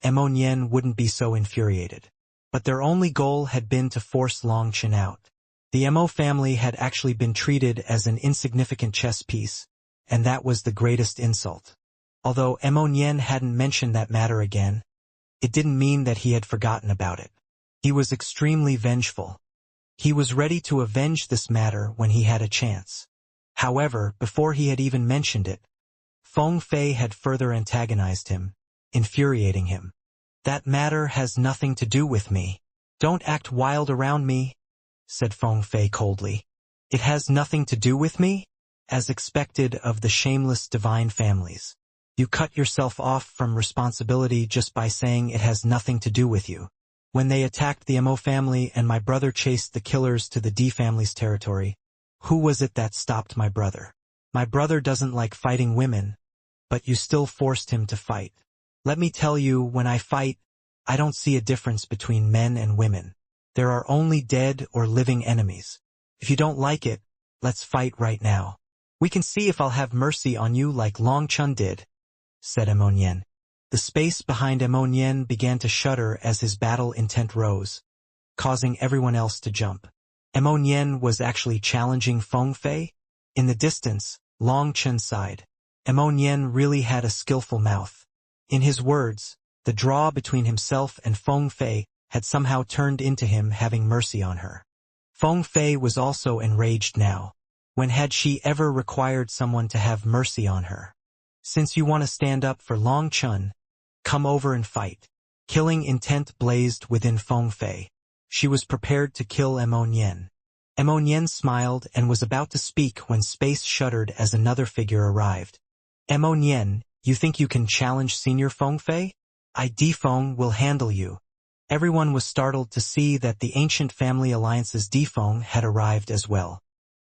Ammonian wouldn't be so infuriated. But their only goal had been to force Long Chun out. The Mo family had actually been treated as an insignificant chess piece, and that was the greatest insult. Although Ammonian hadn't mentioned that matter again, it didn't mean that he had forgotten about it. He was extremely vengeful. He was ready to avenge this matter when he had a chance. However, before he had even mentioned it, Feng Fei had further antagonized him, infuriating him. That matter has nothing to do with me. Don't act wild around me, said Feng Fei coldly. It has nothing to do with me? As expected of the shameless divine families. You cut yourself off from responsibility just by saying it has nothing to do with you. When they attacked the Mo family and my brother chased the killers to the D family's territory, who was it that stopped my brother? My brother doesn't like fighting women, but you still forced him to fight. Let me tell you, when I fight, I don't see a difference between men and women. There are only dead or living enemies. If you don't like it, let's fight right now. We can see if I'll have mercy on you like Long Chun did, said Ammonian. The space behind Ammonian began to shudder as his battle intent rose, causing everyone else to jump. Ammonian was actually challenging Feng Fei? In the distance, Long Chun sighed. Ammonian really had a skillful mouth. In his words, the draw between himself and Feng Fei had somehow turned into him having mercy on her. Feng Fei was also enraged now. When had she ever required someone to have mercy on her? Since you want to stand up for Long Chun, come over and fight. Killing intent blazed within Feng Fei. She was prepared to kill Mo Nian. Mo Nian smiled and was about to speak when space shuddered as another figure arrived. Mo Nian, you think you can challenge Senior Feng Fei? Defeng will handle you. Everyone was startled to see that the ancient family alliance's Defeng had arrived as well.